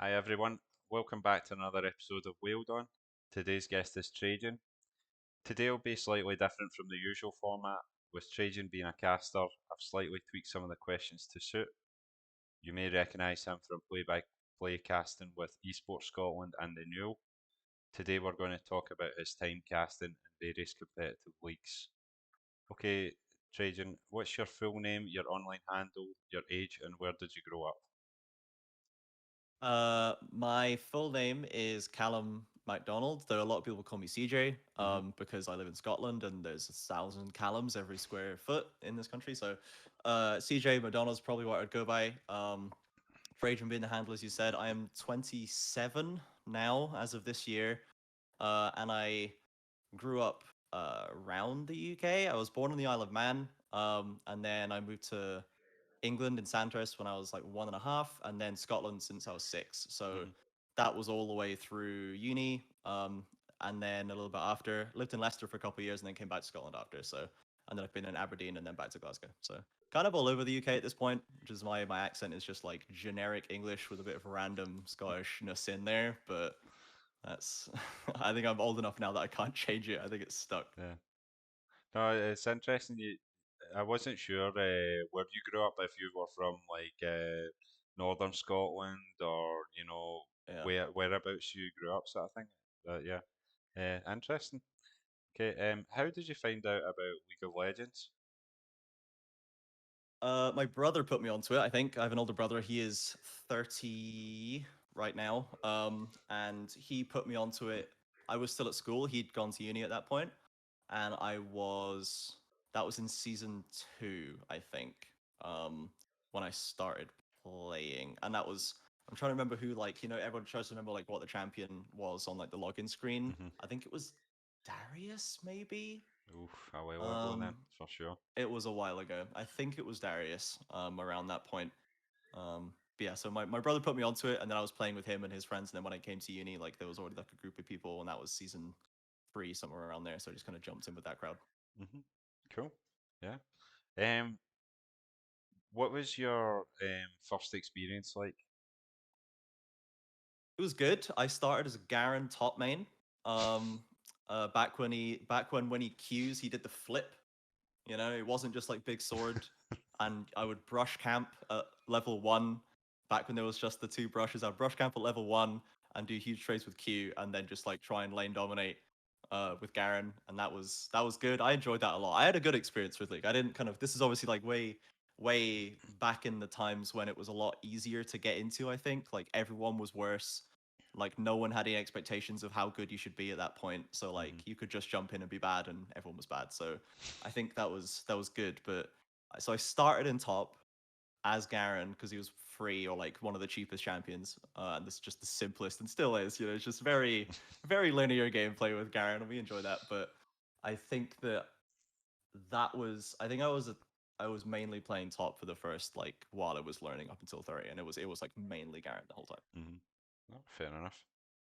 Hi everyone, welcome back to another episode of Wailed On. Today's guest is Trajan. Today will be slightly different from the usual format. With Trajan being a caster, I've slightly tweaked some of the questions to suit. You may recognise him from play-by-play casting with Esports Scotland and the Nuel. Today we're going to talk about his time casting in various competitive leagues. Okay, Trajan, what's your full name, your online handle, your age, and where did you grow up? My full name is Callum MacDonald, though a lot of people call me CJ, hmm because I live in Scotland and there's 1,000 Callums every square foot in this country. So, CJ MacDonald's probably what I'd go by. Trajan being the handle, as you said, I am 27 now as of this year, and I grew up around the UK. I was born in the Isle of Man, and then I moved to England in Sandhurst when I was like 1.5, and then Scotland since I was 6. So hmm that was all the way through uni. And then a little bit after, lived in Leicester for a couple of years, and then came back to Scotland after. So, and then I've been in Aberdeen and then back to Glasgow. So kind of all over the UK at this point, which is why my accent is just like generic English with a bit of random Scottishness in there. But that's, I think I'm old enough now that I can't change it. I think it's stuck. Yeah. No, it's interesting. I wasn't sure where you grew up, if you were from like northern Scotland or Yeah. whereabouts you grew up, sort of thing. Yeah, interesting. Okay, how did you find out about League of Legends? My brother put me onto it. I think I have an older brother. He is 30 right now. And he put me onto it. I was still at school. He'd gone to uni at that point, and that was in season 2, I think. When I started playing, and that was I'm trying to remember who, like, everyone tries to remember like what the champion was on like the login screen. hmm I think it was Darius, maybe. Oof, a while ago then, Um, for sure. it was a while ago. I think it was Darius, around that point. But yeah, so my brother put me onto it, and then I was playing with him and his friends. And then when I came to uni, like there was already like a group of people, and that was season 3, somewhere around there. So I just kind of jumped in with that crowd. hmm Cool. Yeah. Um, what was your first experience like? It was good. I started as a Garen top main. Um, back when he Qs, he did the flip. It wasn't just like big sword, and I would brush camp at level 1. Back when there was just the 2 brushes, I'd brush camp at level 1 and do huge trades with Q, and then just like try and lane dominate with Garen, and that was good. I enjoyed that a lot. I had a good experience with League. I didn't kind of This is obviously like way back in the times when it was a lot easier to get into. I think like everyone was worse. Like no one had any expectations of how good you should be at that point. So like hmm you could just jump in and be bad, and everyone was bad. So I think that was good. But so I started in top as Garen because he was free, or like one of the cheapest champions. And this is just the simplest, and still is. It's just very linear gameplay with Garen, and we enjoy that. But I think I think I was mainly playing top for the first like while I was learning up until 30, and it was like mainly Garen the whole time. hmm Oh, fair enough.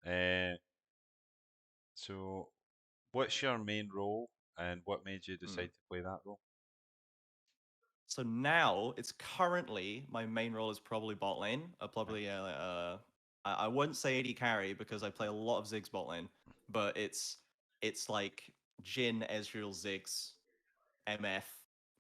Uh, so what's your main role and what made you Mm. decide to play that role? So now it's currently my main role is probably bot lane. I wouldn't say AD carry because I play a lot of Ziggs bot lane, but it's like Jin, Ezreal, Ziggs, MF,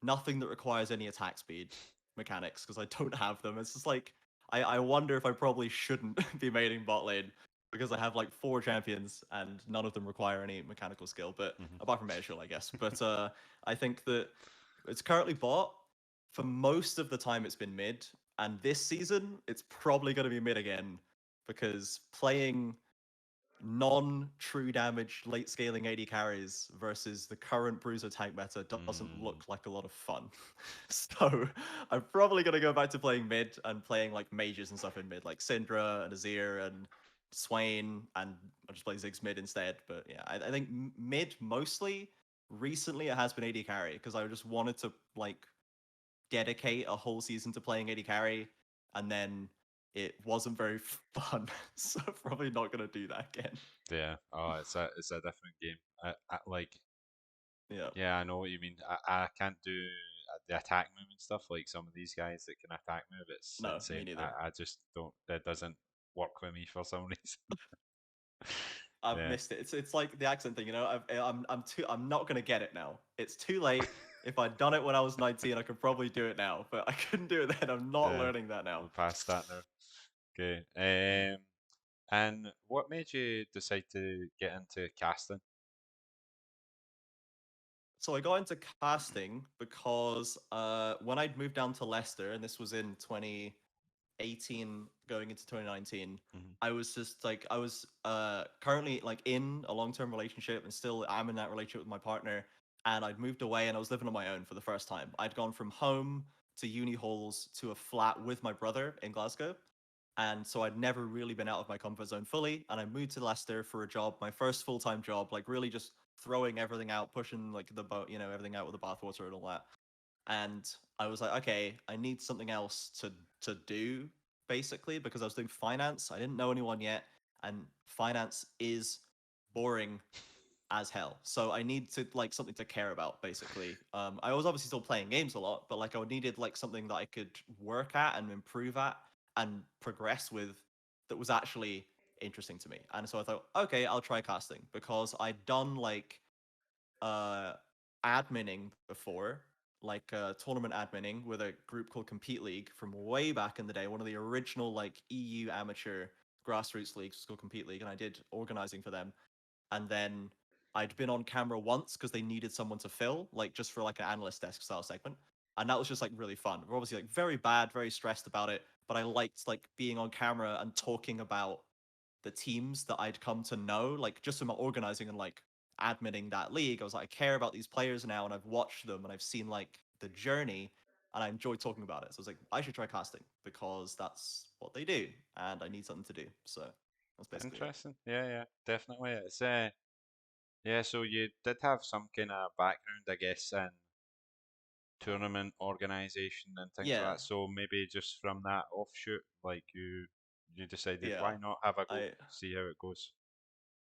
nothing that requires any attack speed mechanics because I don't have them. It's just like I wonder if I probably shouldn't be maining bot lane because I have like 4 champions and none of them require any mechanical skill, but hmm apart from Ezreal, I guess. But I think that it's currently bot. For most of the time, it's been mid, and this season, it's probably going to be mid again because playing non-true damage late scaling AD carries versus the current bruiser tank meta doesn't Mm, look like a lot of fun. So I'm probably gonna go back to playing mid and playing like mages and stuff in mid, like Syndra and Azir and Swain, and I'll just play Ziggs mid instead. But yeah, I think mid mostly. Recently, it has been AD carry because I just wanted to like dedicate a whole season to playing AD carry, and then it wasn't very fun. So probably not gonna do that again. yeah. Oh, it's a different game. Like, Yeah. yeah, I know what you mean. I can't do the attack move and stuff like some of these guys that can attack move. It's No, me insane. neither. I just don't. That doesn't. work with me for some reason. I've Yeah. missed it. It's like the accent thing, you know. I'm not gonna get it now. It's too late. If I'd done it when I was 19, I could probably do it now, but I couldn't do it then. I'm not Yeah. learning that now. We're past that now. Okay. Mm. And what made you decide to get into casting? So I got into casting because when I'd moved down to Leicester, and this was in 2018 going into 2019, Hmm. I was just like I was currently like in a long-term relationship and still I'm in that relationship with my partner, and I'd moved away and I was living on my own for the first time. I'd gone from home to uni halls to a flat with my brother in Glasgow. And so I'd never really been out of my comfort zone fully. And I moved to Leicester for a job, my first full-time job, like really just throwing everything out, pushing like the boat, everything out with the bathwater and all that. And I was like, okay, I need something else to do basically because I was doing finance. I didn't know anyone yet, and finance is boring as hell. So I need to like something to care about basically. I was obviously still playing games a lot, but like I needed like something that I could work at and improve at and progress with that was actually interesting to me. And so I thought, okay, I'll try casting because I'd done like uh adminning before, like tournament adminning with a group called Compete League from way back in the day. One of the original like EU amateur grassroots leagues was called Compete League, and I did organizing for them. And then I'd been on camera once because they needed someone to fill, like just for like an analyst desk style segment. And that was just like really fun. We're obviously like very bad, very stressed about it, but I liked like being on camera and talking about the teams that I'd come to know, like just from organizing and like admitting that league. I was like, I care about these players now and I've watched them and I've seen like the journey and I enjoy talking about it. So I was like, I should try casting because that's what they do and I need something to do. So that's basically it. Interesting. Yeah, yeah, definitely. It's yeah, so you did have some kind of background, I guess, in tournament organization and things like Yeah. that. So maybe just from that offshoot, like you decided Yeah. why not have a go, I see how it goes.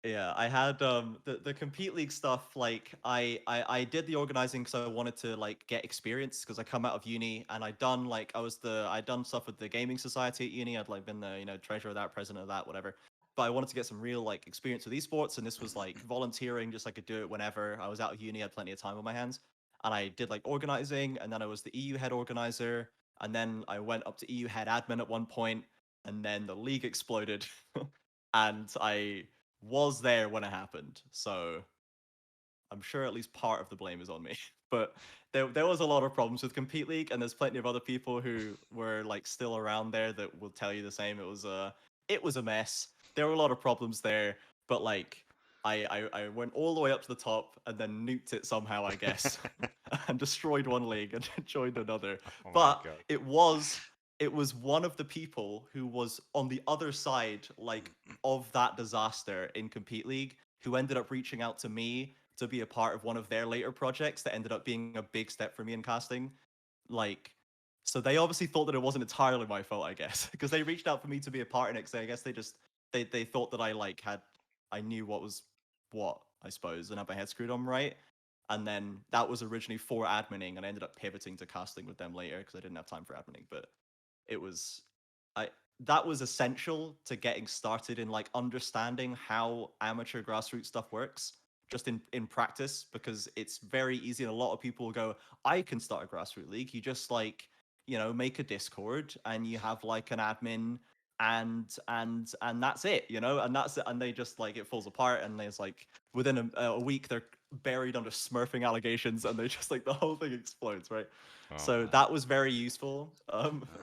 Yeah, I had the Compete League stuff. Like I did the organizing because I wanted to like get experience because I come out of uni and I'd done stuff with the gaming society at uni. I'd like been the treasurer of that, president of that, whatever. But I wanted to get some real like experience with esports, and this was like volunteering, just I could do it whenever I was out of uni. I had plenty of time on my hands, and I did like organizing, and then I was the EU head organizer, and then I went up to EU head admin at one point, and then the league exploded, and I was there when it happened. So I'm sure at least part of the blame is on me. But there was a lot of problems with Compete League, and there's plenty of other people who were like still around there that will tell you the same. It was a mess. There were a lot of problems there, but like I went all the way up to the top and then nuked it somehow, I guess, and destroyed one league and joined another. Oh my But God. it was one of the people who was on the other side, like of that disaster in Compete League, who ended up reaching out to me to be a part of one of their later projects that ended up being a big step for me in casting. Like, so they obviously thought that it wasn't entirely my fault, I guess, because they reached out for me to be a part in it. So I guess they thought that I knew what was what, I suppose, and had my head screwed on right. And then that was originally for adminning, and I ended up pivoting to casting with them later because I didn't have time for adminning. But it was I that was essential to getting started in like understanding how amateur grassroots stuff works just in practice, because it's very easy and a lot of people go, I can start a grassroots league. You just like make a discord and you have like an admin and that's it, and that's it, and they just like it falls apart, and there's like within a week they're buried under smurfing allegations, and they just like the whole thing explodes, right? Oh So man. that was very useful.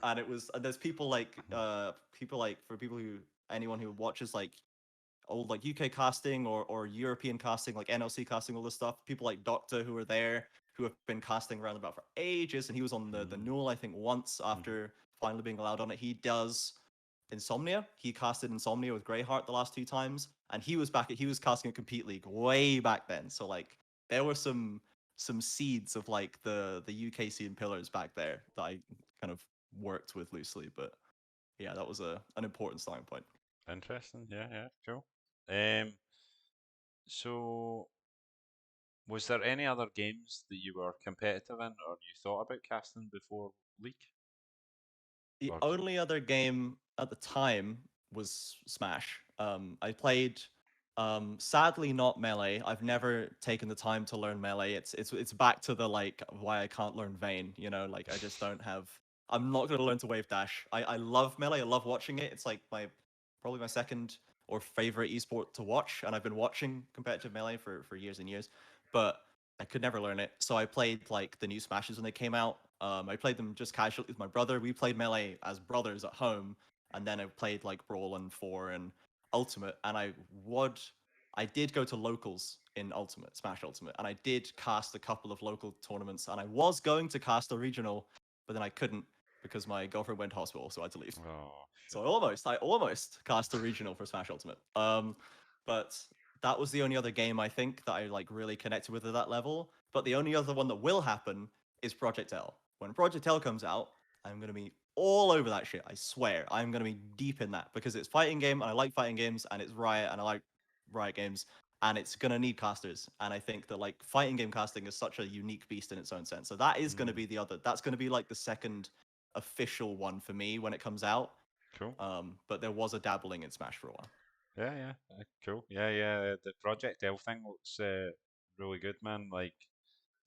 And it was, and there's people like for people who anyone who watches like old like UK casting or European casting, like NLC casting, all this stuff. People like Doctor who are there who have been casting around about for ages, and he was on the Hmm. Nuel I think once Hmm. after finally being allowed on it. He does Insomnia. He casted Insomnia with Greyheart the last two times, and he was casting a Compete League way back then. So like there were some seeds of like the UK scene pillars back there that I kind of worked with loosely, but yeah, that was a an important starting point. Interesting. Yeah, yeah, cool. Um, so was there any other games that you were competitive in or you thought about casting before League? The Or only other game at the time was Smash. I played sadly not Melee. I've never taken the time to learn Melee. It's back to the like why I can't learn Vayne, you know, like I just don't have I'm not gonna learn to wave dash. I love Melee, I love watching it. It's like my probably my second or favorite esport to watch, and I've been watching competitive Melee for years and years, but I could never learn it. So I played like the new Smashes when they came out. I played them just casually with my brother. We played Melee as brothers at home, and then I played like Brawl and Four and Ultimate, and would I did go to locals in Ultimate, Smash Ultimate, and I did cast a couple of local tournaments, and I was going to cast a regional, but then I couldn't because my girlfriend went to hospital, so I had to leave. Oh, So I almost cast a regional for Smash Ultimate. But that was the only other game I think that I like really connected with at that level. But the only other one that will happen is Project L. When Project L comes out, I'm gonna be all over that shit. I swear, I'm gonna be deep in that because it's fighting game and I like fighting games and it's Riot and I like Riot games and it's gonna need casters. And I think that like fighting game casting is such a unique beast in its own sense. So that is gonna mm, be the other. That's gonna be like the second official one for me when it comes out. cool. But there was a dabbling in Smash for a while. Yeah, yeah, cool. Yeah, yeah. The Project L thing looks really good, man. Like,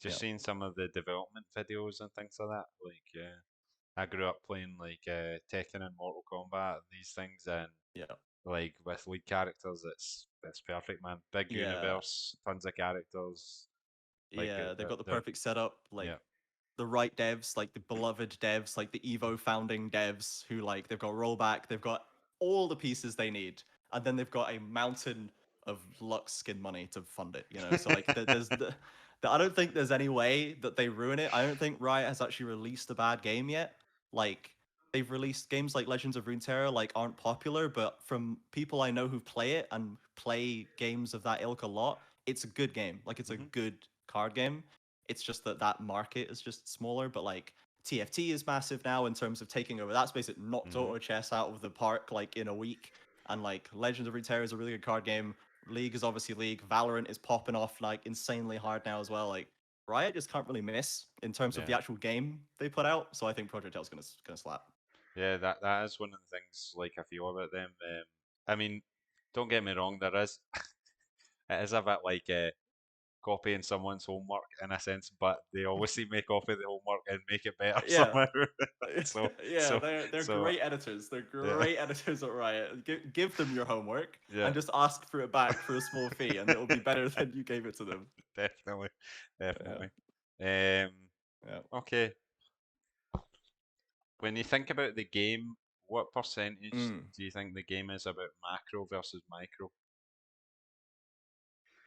just Yeah, seeing some of the development videos and things like that. Like, yeah, I grew up playing like Tekken and Mortal Kombat and these things, and yeah, like with lead characters, it's perfect, man. Big yeah, universe, tons of characters. Like, yeah. They've got the they're perfect setup, like yeah. the right devs, like the beloved devs, like the Evo founding devs, who like they've got rollback, they've got all the pieces they need, and then they've got a mountain of Lux skin money to fund it. You know, so like I don't think there's any way that they ruin it. I don't think Riot has actually released a bad game yet. Like they've released games like Legends of Runeterra like aren't popular, but from people I know who play it and play games of that ilk a lot, it's a good game. Like it's a hmm good card game. It's just that that market is just smaller, but like TFT is massive now in terms of taking over that space. It knocked hmm Auto Chess out of the park like in a week, and like Legends of Runeterra is a really good card game. League is obviously League. Valorant is popping off like insanely hard now as well. Like Riot just can't really miss in terms of the Yeah, actual game they put out. So I think Project L is gonna slap. yeah. That is one of the things like I feel about them. I mean, don't get me wrong. There is it is a bit like copying someone's homework in a sense, but they always seem to copy the homework and make it better Yeah, somehow. so yeah, so they're so great editors. They're yeah great editors at Riot. Give them your homework yeah and just ask for it back for a small fee, and it'll be better than you gave it to them. definitely Yeah, definitely. Um, yeah. okay, when you think about the game, what percentage Mm. do you think the game is about macro versus micro?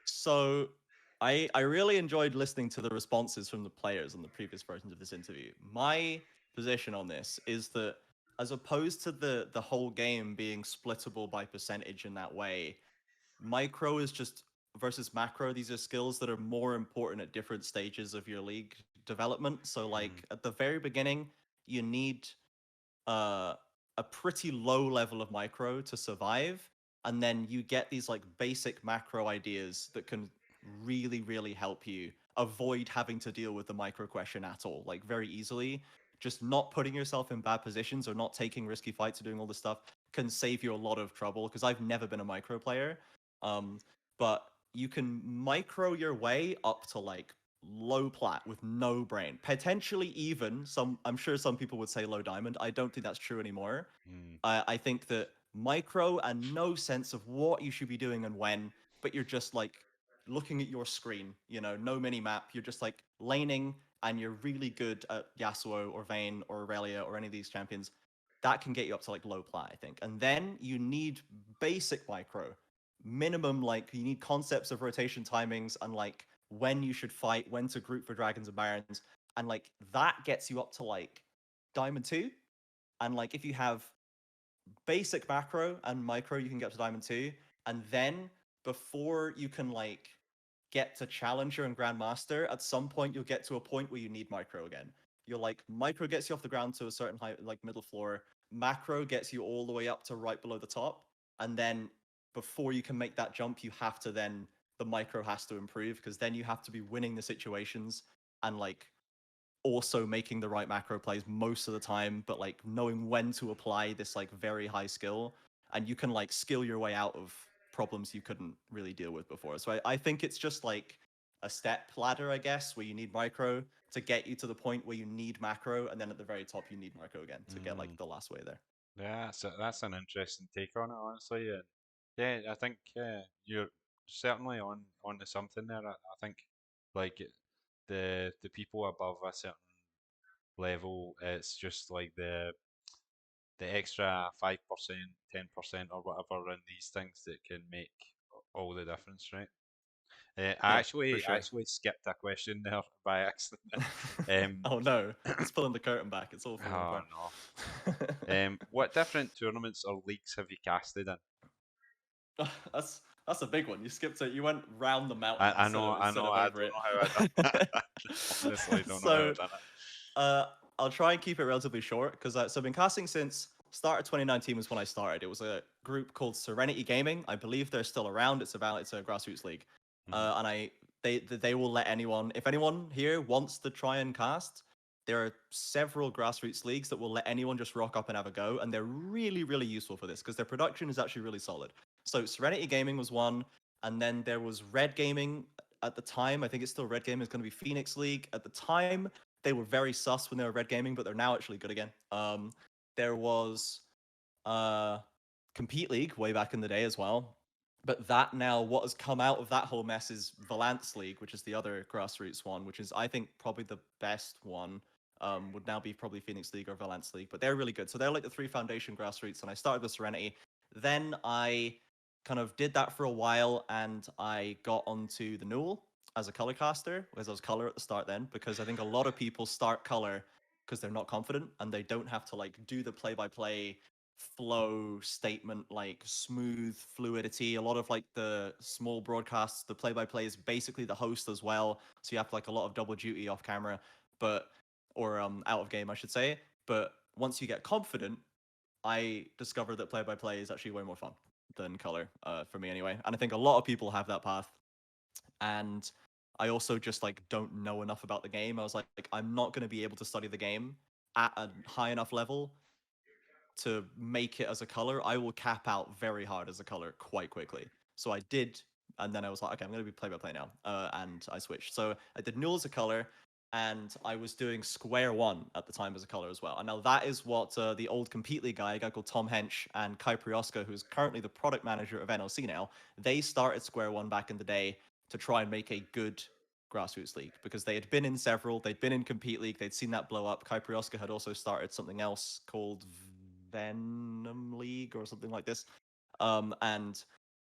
So I really enjoyed listening to the responses from the players on the previous versions of this interview. My position on this is that as opposed to the whole game being splittable by percentage in that way, micro is just versus macro. These are skills that are more important at different stages of your league development. So Mm, like at the very beginning, you need uh, a pretty low level of micro to survive, and then you get these like basic macro ideas that can really, really help you avoid having to deal with the micro question at all, like very easily. Just not putting yourself in bad positions or not taking risky fights or doing all this stuff can save you a lot of trouble. Because I've never been a micro player, um, but you can micro your way up to like low plat with no brain, potentially even some. I'm sure some people would say low diamond. I don't think that's true anymore. mm, I think that micro and no sense of what you should be doing and when, but you're just like looking at your screen, you know, no mini map. You're just like laning and you're really good at Yasuo or Vayne or Aurelia or any of these champions. That can get you up to like low plat, I think. And then you need basic micro, minimum, like you need concepts of rotation timings and like when you should fight, when to group for dragons and barons. And like that gets you up to like Diamond 2. And like if you have basic macro and micro, you can get up to Diamond 2. And then before you can like get to Challenger and Grandmaster, at some point you'll get to a point where you need micro again. You're like micro gets you off the ground to a certain height, like middle floor. Macro gets you all the way up to right below the top. And then before you can make that jump, you have to then the micro has to improve because then you have to be winning the situations and like also making the right macro plays most of the time, but like knowing when to apply this like very high skill. and you can like skill your way out of problems you couldn't really deal with before. So I think it's just like a step ladder, I guess, where you need micro to get you to the point where you need macro, and then at the very top you need macro again to get like Mm, the last way there. yeah, that's an interesting take on it, honestly. And yeah, I think you're certainly onto something there. I think like the people above a certain level, it's just like the extra 5%, 10% or whatever in these things that can make all the difference, right? I Yeah, for actually I sure. actually skipped a question there by accident. Um, Oh no, it's pulling the curtain back. It's all falling oh apart. no. What different tournaments or leagues have you casted in? That's a big one. You skipped it. You went round the mountain I know, I instead know. of I over don't it. know how I done. Honestly, don't know how I So done it. uh, I'll try and keep it relatively short because so I've been casting since start of 2019 was when I started. It was a group called Serenity Gaming. I believe they're still around. It's a grassroots league, Hmm. and they will let anyone if anyone here wants to try and cast. There are several grassroots leagues that will let anyone just rock up and have a go, and they're really useful for this because their production is actually really solid. So Serenity Gaming was one, and then there was Red Gaming at the time. I think it's still Red Gaming. It's going to be Phoenix League at the time. They were very sus when they were Red Gaming, but they're now actually good again. There was uh, Compete League way back in the day as well. But that now, what has come out of that whole mess is Valance League, which is the other grassroots one, which is I think probably the best one. Would now be probably Phoenix League or Valance League, but they're really good. So they're like the three foundation grassroots, and I started with Serenity. Then I kind of did that for a while, and I got onto the Nuel as a color caster, because I was color at the start then, because I think a lot of people start color because they're not confident and they don't have to like do the play by play flow statement like smooth fluidity. A lot of like the small broadcasts, the play by play is basically the host as well, so you have like a lot of double duty off camera, but or out of game I should say. But once you get confident, I discovered that play by play is actually way more fun than color, for me anyway, and I think a lot of people have that path. And I also just like don't know enough about the game. I was like I'm not going to be able to study the game at a high enough level to make it as a color. I will cap out very hard as a color quite quickly. So I did, and then I was like, okay, I'm going to be play by play now, and I switched. So I did Null as a color, and I was doing Square One at the time as a color as well. And now that is what the old Completely guy, a guy called Tom Hench, and Kai Prioska, who's currently the product manager of NLC now, they started Square One back in the day to try and make a good grassroots league because they had been in several, they'd been in Compete League, they'd seen that blow up. Kai Prioska had also started something else called Venom League or something like this. And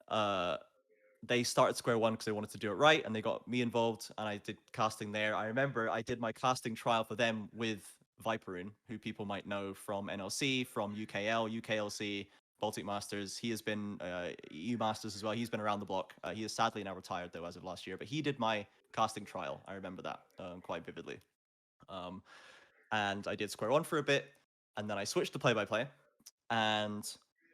uh, they started Square One because they wanted to do it right, and they got me involved, and I did casting there. I remember I did my casting trial for them with Viperoon, who people might know from NLC, from UKL, UKLC, Baltic Masters. He has been EU Masters as well. He's been around the block. He is sadly now retired though as of last year, but he did my casting trial. I remember that quite vividly. Um, and I did Square One for a bit, and then I switched to play by play, and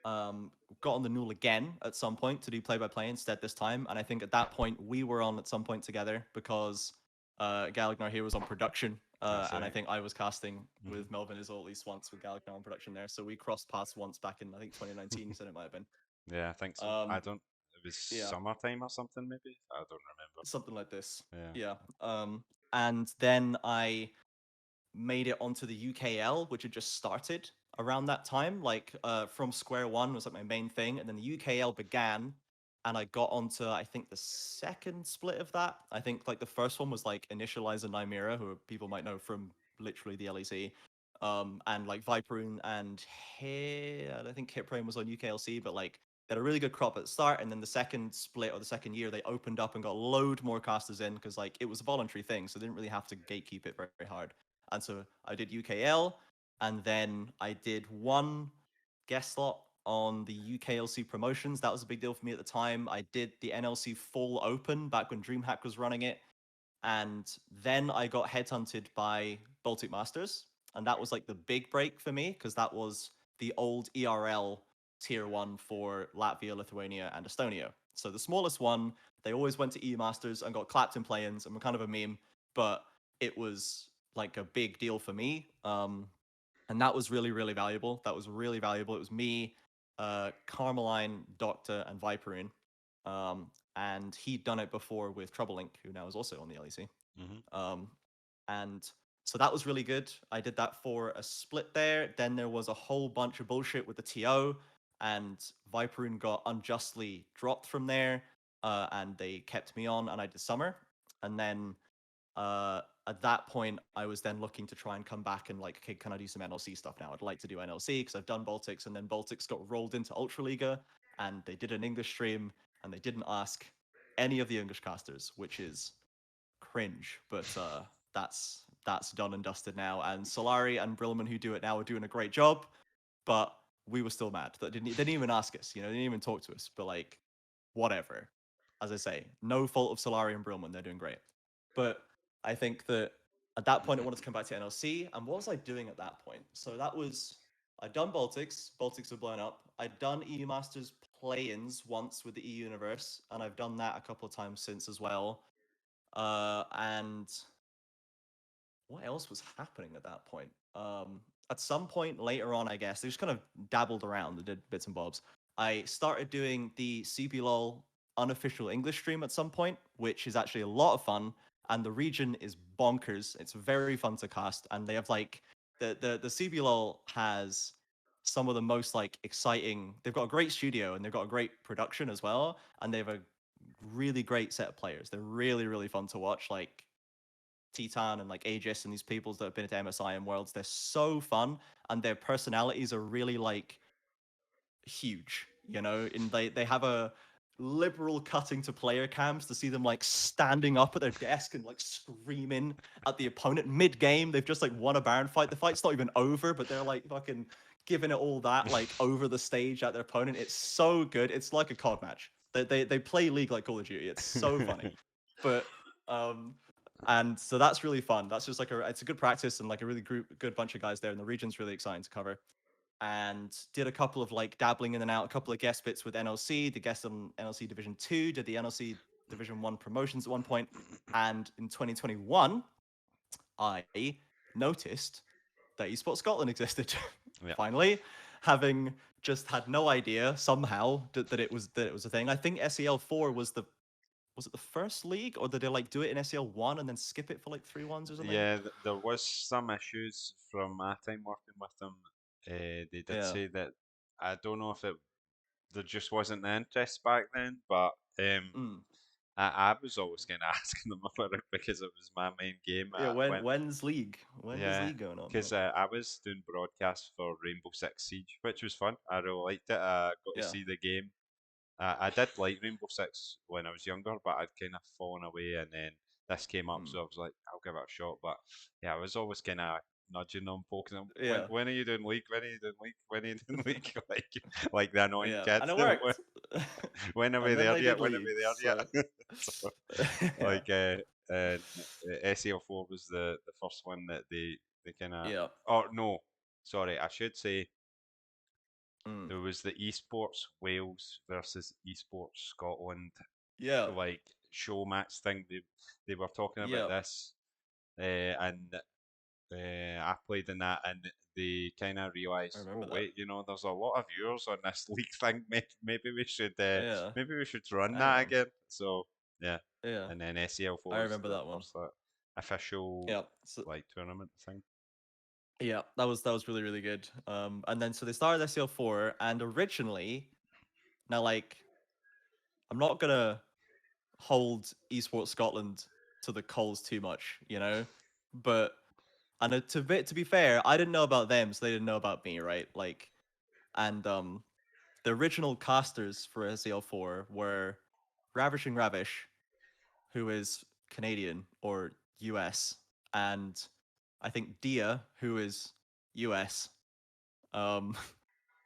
got on the Null again at some point to do play by play instead this time. And I think at that point we were on at some point together because Gallagnar here was on production, That's and I right. think I was casting Hmm. with Melvin Izzle at least once with Gallagnar on production there. So we crossed paths once back in I think 2019. You said it might have been. Yeah, I think so. I Um, don't. It was yeah, summertime or something, maybe. I don't something like this. remember. Yeah. And then I made it onto the UKL, which had just started around that time. Like from Square One was like my main thing, and then the UKL began, and I got onto I think the second split of that. I think like the first one was like Initializer Nymera, who people might know from literally the LEC. And like Viperoon and I think Hiprain was on UKLC, but like they had a really good crop at the start, and then the second split or the second year they opened up and got a load more casters in because like it was a voluntary thing, so they didn't really have to gatekeep it very hard. And so I did UKL, and then I did one guest slot on the UKLC promotions. That was a big deal for me at the time. I did the NLC full open back when DreamHack was running it. And then I got headhunted by Baltic Masters. And that was like the big break for me because that was the old ERL tier one for Latvia, Lithuania, and Estonia. So the smallest one, they always went to EU Masters and got clapped in play-ins and were kind of a meme, but it was like a big deal for me. And that was really, really valuable. That was really valuable. It was me, Carmeline, Doctor, and Viperoon. And he'd done it before with Troublelink, who now is also on the LEC. Hmm. Um, and so that was really good. I did that for a split there. Then there was a whole bunch of bullshit with the TO, and Viperoon got unjustly dropped from there, and they kept me on, and I did summer. And then at that point, I was then looking to try and come back and like, okay, can I do some NLC stuff now? I'd like to do NLC because I've done Baltics, and then Baltics got rolled into Ultraliga, and they did an English stream, and they didn't ask any of the English casters, which is cringe, but that's done and dusted now. And Solari and Brillman, who do it now, are doing a great job, but we were still mad. They didn't even ask us, you know, they didn't even talk to us. But like, whatever. As I say, no fault of Solari and Brillman, they're doing great. But I think that at that point, I wanted to come back to NLC. And what was I doing at that point? So that was I'd done Baltics. Baltics were blown up. I'd done EU Masters play-ins once with the EU Universe, and I've done that a couple of times since as well. And what else was happening at that point? At some point later on, I guess they just kind of dabbled around and did bits and bobs. I started doing the CBLOL unofficial English stream at some point, which is actually a lot of fun. And the region is bonkers. It's very fun to cast, and they have like the CBLOL has some of the most like exciting. They've got a great studio and they've got a great production as well, and they have a really great set of players. They're really fun to watch. Like Titan and like Aegis and these peoples that have been at MSI and Worlds, they're so fun, and their personalities are really like huge, you know, and they have a liberal cutting to player cams to see them like standing up at their desk and like screaming at the opponent mid game. They've just like won a Baron fight. The fight's not even over, but they're like fucking giving it all that like over the stage at their opponent. It's so good. It's like a COD match. They play League like Call of Duty. It's so funny. But um and so that's really fun. That's just like it's a good practice and like a really good bunch of guys there, and the region's really exciting to cover. And did a couple of like dabbling in and out, a couple of guest bits with NLC, the guest on NLC Division 2, did the NLC Division 1 promotions at one point. And in 2021, I noticed that Esports Scotland existed. Yeah. Finally, having just had no idea somehow that it was a thing. I think SEL4 was it the first league, or did they like do it in SEL1 and then skip it for like 3-1s or something? Yeah, there was some issues from my time working with them. They did Yeah. say that I don't know if it there just wasn't the interest back then, but Mm. I was always kind of asking them about it because it was my main game. Yeah. When When's league? When does yeah, league going on? because I was doing broadcasts for Rainbow Six Siege, which was fun. I really liked it. I got to Yeah. see the game. I did like Rainbow Six when I was younger, but I'd kind of fallen away, and then this came up, Mm. so I was like, I'll give it a shot. But yeah, I was always kind of nudging them, poking them. Yeah. When are you doing league? When are you doing league? When are you doing league? Like the annoying Yeah. And kids. it worked. When are we And then there they yet? did When are we league. there So yet? So, yeah. like SEL4 was the first one that they kind of. Yeah. Oh no, sorry, I should say Mm. there was the Esports Wales versus Esports Scotland Yeah. like show match thing. They were talking about Yeah. this, and I played in that, and they kind of I realised, remember oh that. wait, there's a lot of viewers on this league thing. Yeah. Maybe we should run Hang that on. again. So yeah, Yeah. and then I SEL4 is remember the that one. first official Yeah. So like tournament thing. yeah, that was really good. And then so they started SEL4, and originally, now like I'm not gonna hold Esports Scotland to the coals too much, you know, but and to be fair, I didn't know about them, so they didn't know about me, right? Like, and the original casters for SEL4 were Ravishing Ravish, who is Canadian or US, and I think Dia, who is US. Um,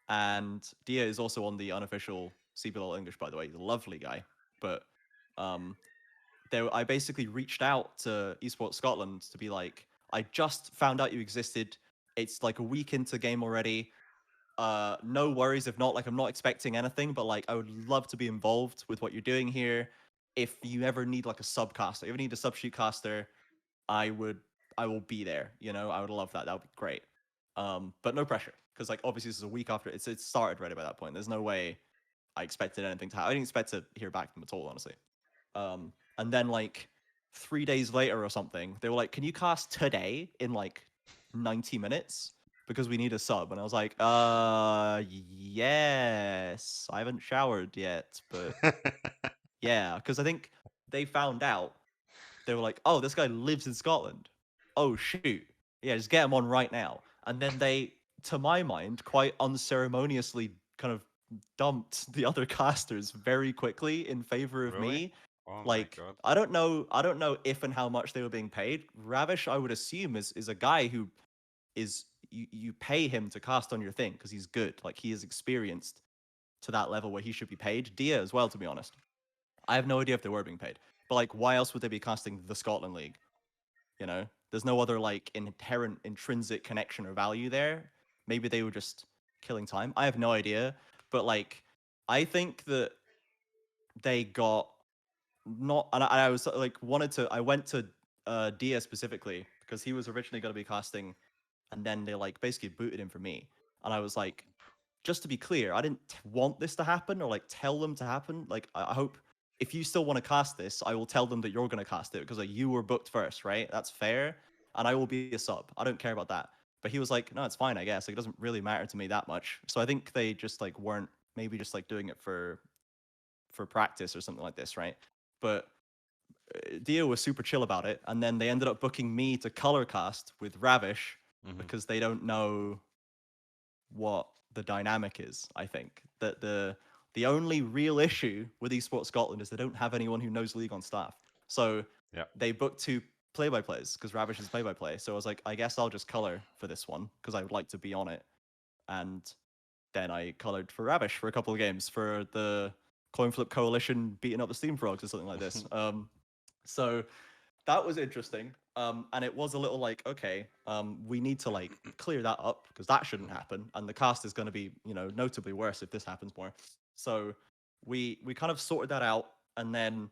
and Dia is also on the unofficial CBLOL English, by the way. He's a lovely guy. But um, I basically reached out to Esports Scotland to be like, I just found out you existed. It's like a week into game already. No worries if not. Like, I'm not expecting anything, but like, I would love to be involved with what you're doing here. If you ever need like a subcaster, if you ever need a subshoot caster, I would, I will be there. You know, I would love that. That would be great. But no pressure. because like obviously this is a week after it started already by that point. There's no way I expected anything to happen. I didn't expect to hear back from them at all, honestly. And then like 3 days later or something, they were like, "Can you cast today in like 90 minutes? Because we need a sub." And I was like, yes. I haven't showered yet, but yeah, because I think they found out. They were like, "Oh, this guy lives in Scotland. Oh shoot, yeah, just get him on right now." And then they, to my mind, quite unceremoniously kind of dumped the other casters very quickly in favor of Really? me. Oh my Like, god. I don't know if and how much they were being paid. Ravish, I would assume, is a guy who is you pay him to cast on your thing because he's good. Like he is experienced to that level where he should be paid. Dia as well, to be honest. I have no idea if they were being paid. But like, why else would they be casting the Scotland League? You know, there's no other like inherent intrinsic connection or value there. Maybe they were just killing time. I have no idea. But like, I think that they got not, and I was like wanted to. I went to Dia specifically because he was originally going to be casting, and then they like basically booted him for me, and I was like, just to be clear, I didn't want this to happen or like tell them to happen. Like, I hope if you still want to cast this, I will tell them that you're going to cast it because like you were booked first, right? That's fair, and I will be a sub. I don't care about that. But he was like, no, it's fine, I guess. Like, it doesn't really matter to me that much. So I think they just like weren't maybe just like doing it for practice or something like this, right? But Dio was super chill about it, and then they ended up booking me to color cast with Ravish Hmm. because they don't know what the dynamic is. I think that the only real issue with Esports Scotland is they don't have anyone who knows League on staff. So Yeah. they booked two play-by-plays because Ravish is play-by-play. So I was like, I guess I'll just color for this one because I would like to be on it. And then I colored for Ravish for a couple of games for the Coin Flip Coalition beating up the Steam Frogs or something like this. So that was interesting. And it was a little like, okay, we need to like clear that up because that shouldn't happen, and the cast is going to be, notably worse if this happens more. So we kind of sorted that out, and then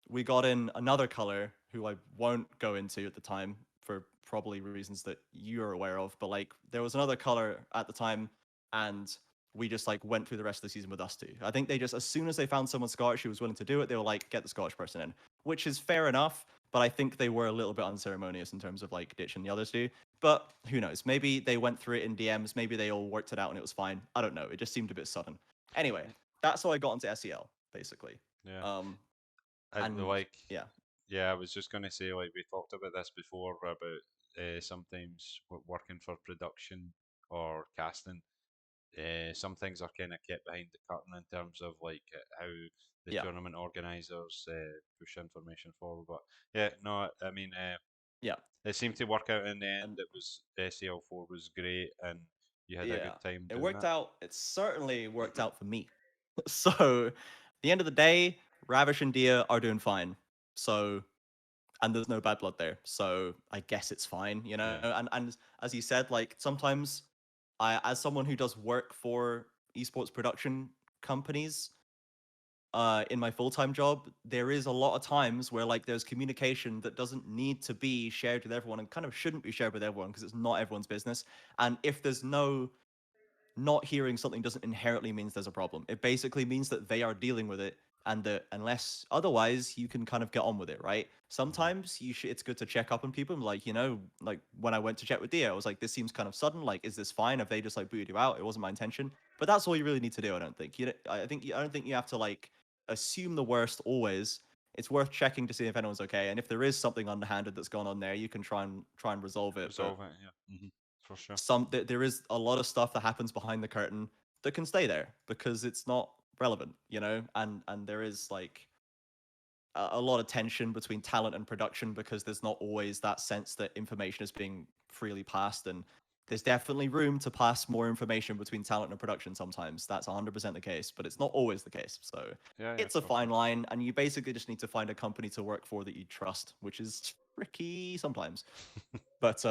we got in another color who I won't go into at the time for probably reasons that you're aware of, but like there was another color at the time, and we just like went through the rest of the season with us two. I think they just, as soon as they found someone Scottish who was willing to do it, they were like, get the Scottish person in, which is fair enough. But I think they were a little bit unceremonious in terms of like ditching the others two. But who knows? Maybe they went through it in DMs. Maybe they all worked it out and it was fine. I don't know. It just seemed a bit sudden. Anyway, that's how I got into SEL basically. Yeah. Um, And and like, yeah, yeah, I was just gonna say, like, we talked about this before about sometimes working for production or casting. Some things are kind of kept behind the curtain in terms of like how the yeah, tournament organisers push information forward. But yeah, no, I mean, yeah, it seemed to work out in the end. and It was SEL4 was great, and you had a yeah, good time it doing worked it. out. It certainly worked out for me. So, at the end of the day, Ravish and Dia are doing fine. So, and there's no bad blood there. So I guess it's fine, you know. Yeah. And as you said, like sometimes I, as someone who does work for esports production companies, in my full-time job, there is a lot of times where like there's communication that doesn't need to be shared with everyone and kind of shouldn't be shared with everyone because it's not everyone's business. And if there's no not hearing something doesn't inherently means there's a problem. It basically means that they are dealing with it, and that unless otherwise, you can kind of get on with it, right? Hmm. Sometimes it's good to check up on people. Like, like when I went to check with Dia, I was like, this seems kind of sudden. Like, is this fine? Have they just like booted you out? It wasn't my intention. But that's all you really need to do. I don't think. I don't think you have to like assume the worst always. It's worth checking to see if anyone's okay, and if there is something underhanded that's gone on there, you can try and resolve it. But Resolve it. Yeah. For sure. there is a lot of stuff that happens behind the curtain that can stay there because it's not relevant, and there is like a lot of tension between talent and production because there's not always that sense that information is being freely passed, and there's definitely room to pass more information between talent and production sometimes. That's 100% the case, but it's not always the case. So Yeah. Yeah. it's a For sure. fine line, and you basically just need to find a company to work for that you trust, which is tricky sometimes. But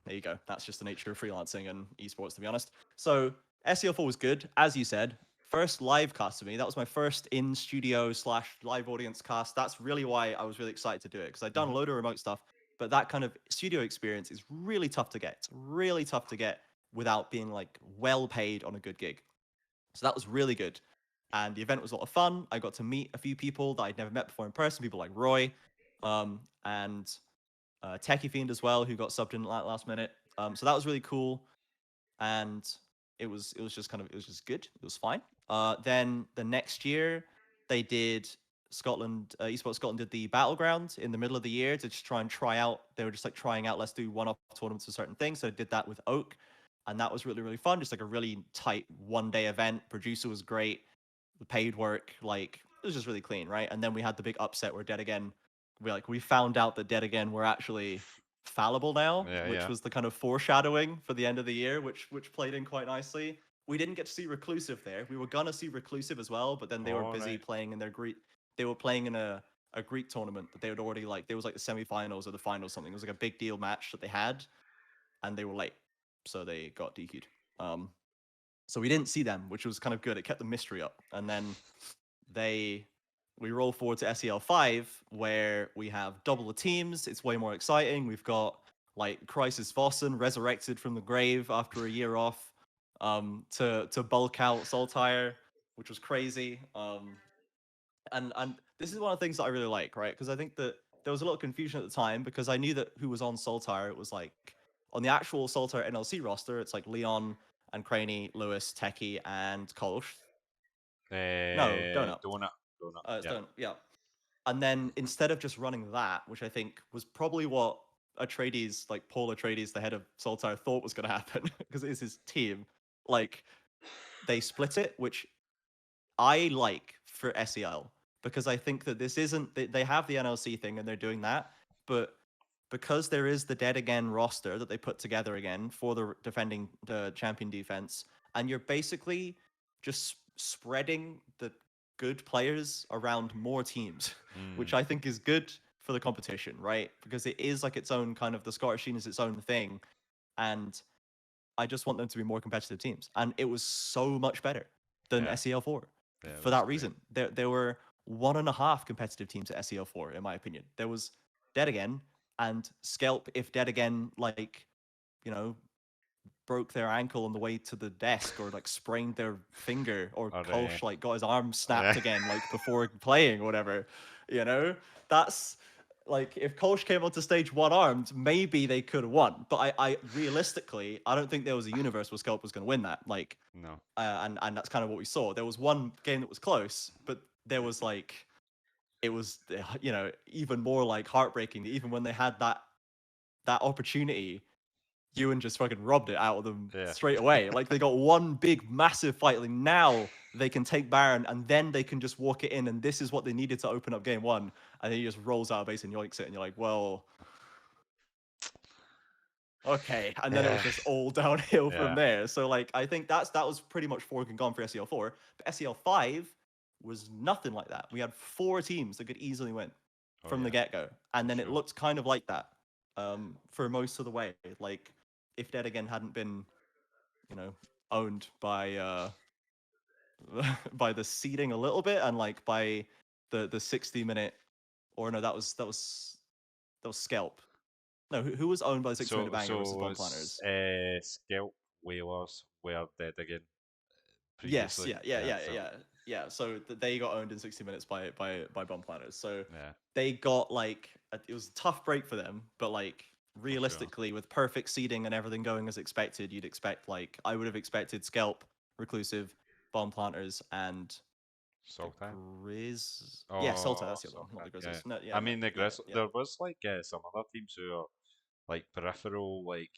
there you go. That's just the nature of freelancing and esports, to be honest. So SEO4 was good, as you said. First live cast for me. That was my first in studio slash live audience cast. That's really why I was really excited to do it because I'd done a Hmm. load of remote stuff, but that kind of studio experience is really tough to get. It's really tough to get without being like well paid on a good gig. So that was really good. And the event was a lot of fun. I got to meet a few people that I'd never met before in person, people like Roy, and Techie Fiend as well, who got subbed in last minute. So that was really cool, and it was just kind of, it was just good. It was fine. Then the next year they did Scotland, Esports Scotland did the battleground in the middle of the year to just try out. They were just like trying out, let's do one-off tournaments for certain things. So I did that with Oak, and that was really fun. Just like a really tight 1 day event. Producer was great. The paid work, like it was just really clean, right? And then we had the big upset where Dead Again, we found out that Dead Again were actually fallible now, Yeah, which yeah. was the kind of foreshadowing for the end of the year, which played in quite nicely. We didn't get to see Reclusive there. We were gonna see Reclusive as well, but then they were All busy right. playing in their Greek. They were playing in a Greek tournament that they had already, like, there was like the semifinals or the finals, something. It was like a big deal match that they had, and they were late, so they got DQ'd. So we didn't see them, which was kind of good. It kept the mystery up, and then they we roll forward to SEL5 where we have double the teams. It's way more exciting. We've got like Crisis Vossen resurrected from the grave after a year off, to bulk out Saltire, which was crazy. And this is one of the things that I really like, right? Because I think that there was a lot of confusion at the time because I knew that who was on Saltire. It was like on the actual Saltire NLC roster, it's like Leon and Craney, Lewis, Techie, and Kolsch. No, Donut. Donut. Donut. It's Yeah. Donut. Yeah. And then instead of just running that, which I think was probably what Atreides, like Paul Atreides, the head of Saltire, thought was going to happen because it is his team. Like they split it, which I like for SEL because I think that this isn't, they have the NLC thing and they're doing that, but because there is the Dead Again roster that they put together again for the defending the champion defense, and you're basically just spreading the good players around more teams, which Mm, I think is good for the competition, right? Because it is like its own kind of, the Scottish scene is its own thing, and I just want them to be more competitive teams. And it was so much better than yeah. SEL4 Yeah. It for was that great. reason. There were one and a half competitive teams at SEL4, in my opinion. There was Dead Again and Skelp, if Dead Again, like, you know, broke their ankle on the way to the desk or like sprained their finger, or Or Kolsch like got his arm yeah. snapped again like before playing or whatever, you know, that's like, if Kolsch came onto stage one armed, maybe they could have won. But I realistically, I don't think there was a universe where Skelp was going to win that. Like, No. and that's kind of what we saw. There was one game that was close, but there was like, it was, even more like heartbreaking. Even when they had that opportunity, Ewan just fucking robbed it out of them Yeah. straight away. Like they got one big massive fight. Like now they can take Baron and then they can just walk it in. And this is what they needed to open up game one. And then he just rolls out of base and yoinks it. And you're like, well, okay. And then it was Yeah. just all downhill from Yeah. there. So like I think that was pretty much fork and gone for SEL4. But SEL5 was nothing like that. We had four teams that could easily win Oh from the yeah. get-go. For And then it sure. looked kind of like that for most of the way. Like if Dead Again hadn't been, you know, owned by by the seeding a little bit and like by the 60-minute, or no, that was Scalp. No, who was owned by the 60-minute So banger versus so Bomb it's Planners? Skelp Whalers were dead again Yes, previously. yeah, yeah, Yeah. yeah, So yeah, yeah. So they got owned in 60 minutes by Bomb Planners. So yeah, they got like it was a tough break for them, but like for sure. realistically, with perfect seeding and everything going as expected, you'd expect, like, I would have expected Scalp, Reclusive, Bomb Planters, and the Saltine. Grizz. Yeah, Sulta. Oh, That's the other one, not the Saltine. Yeah. Grizzlies. No, yeah, I no, mean the yeah, Grizz. yeah, There was like some other teams who are like peripheral, like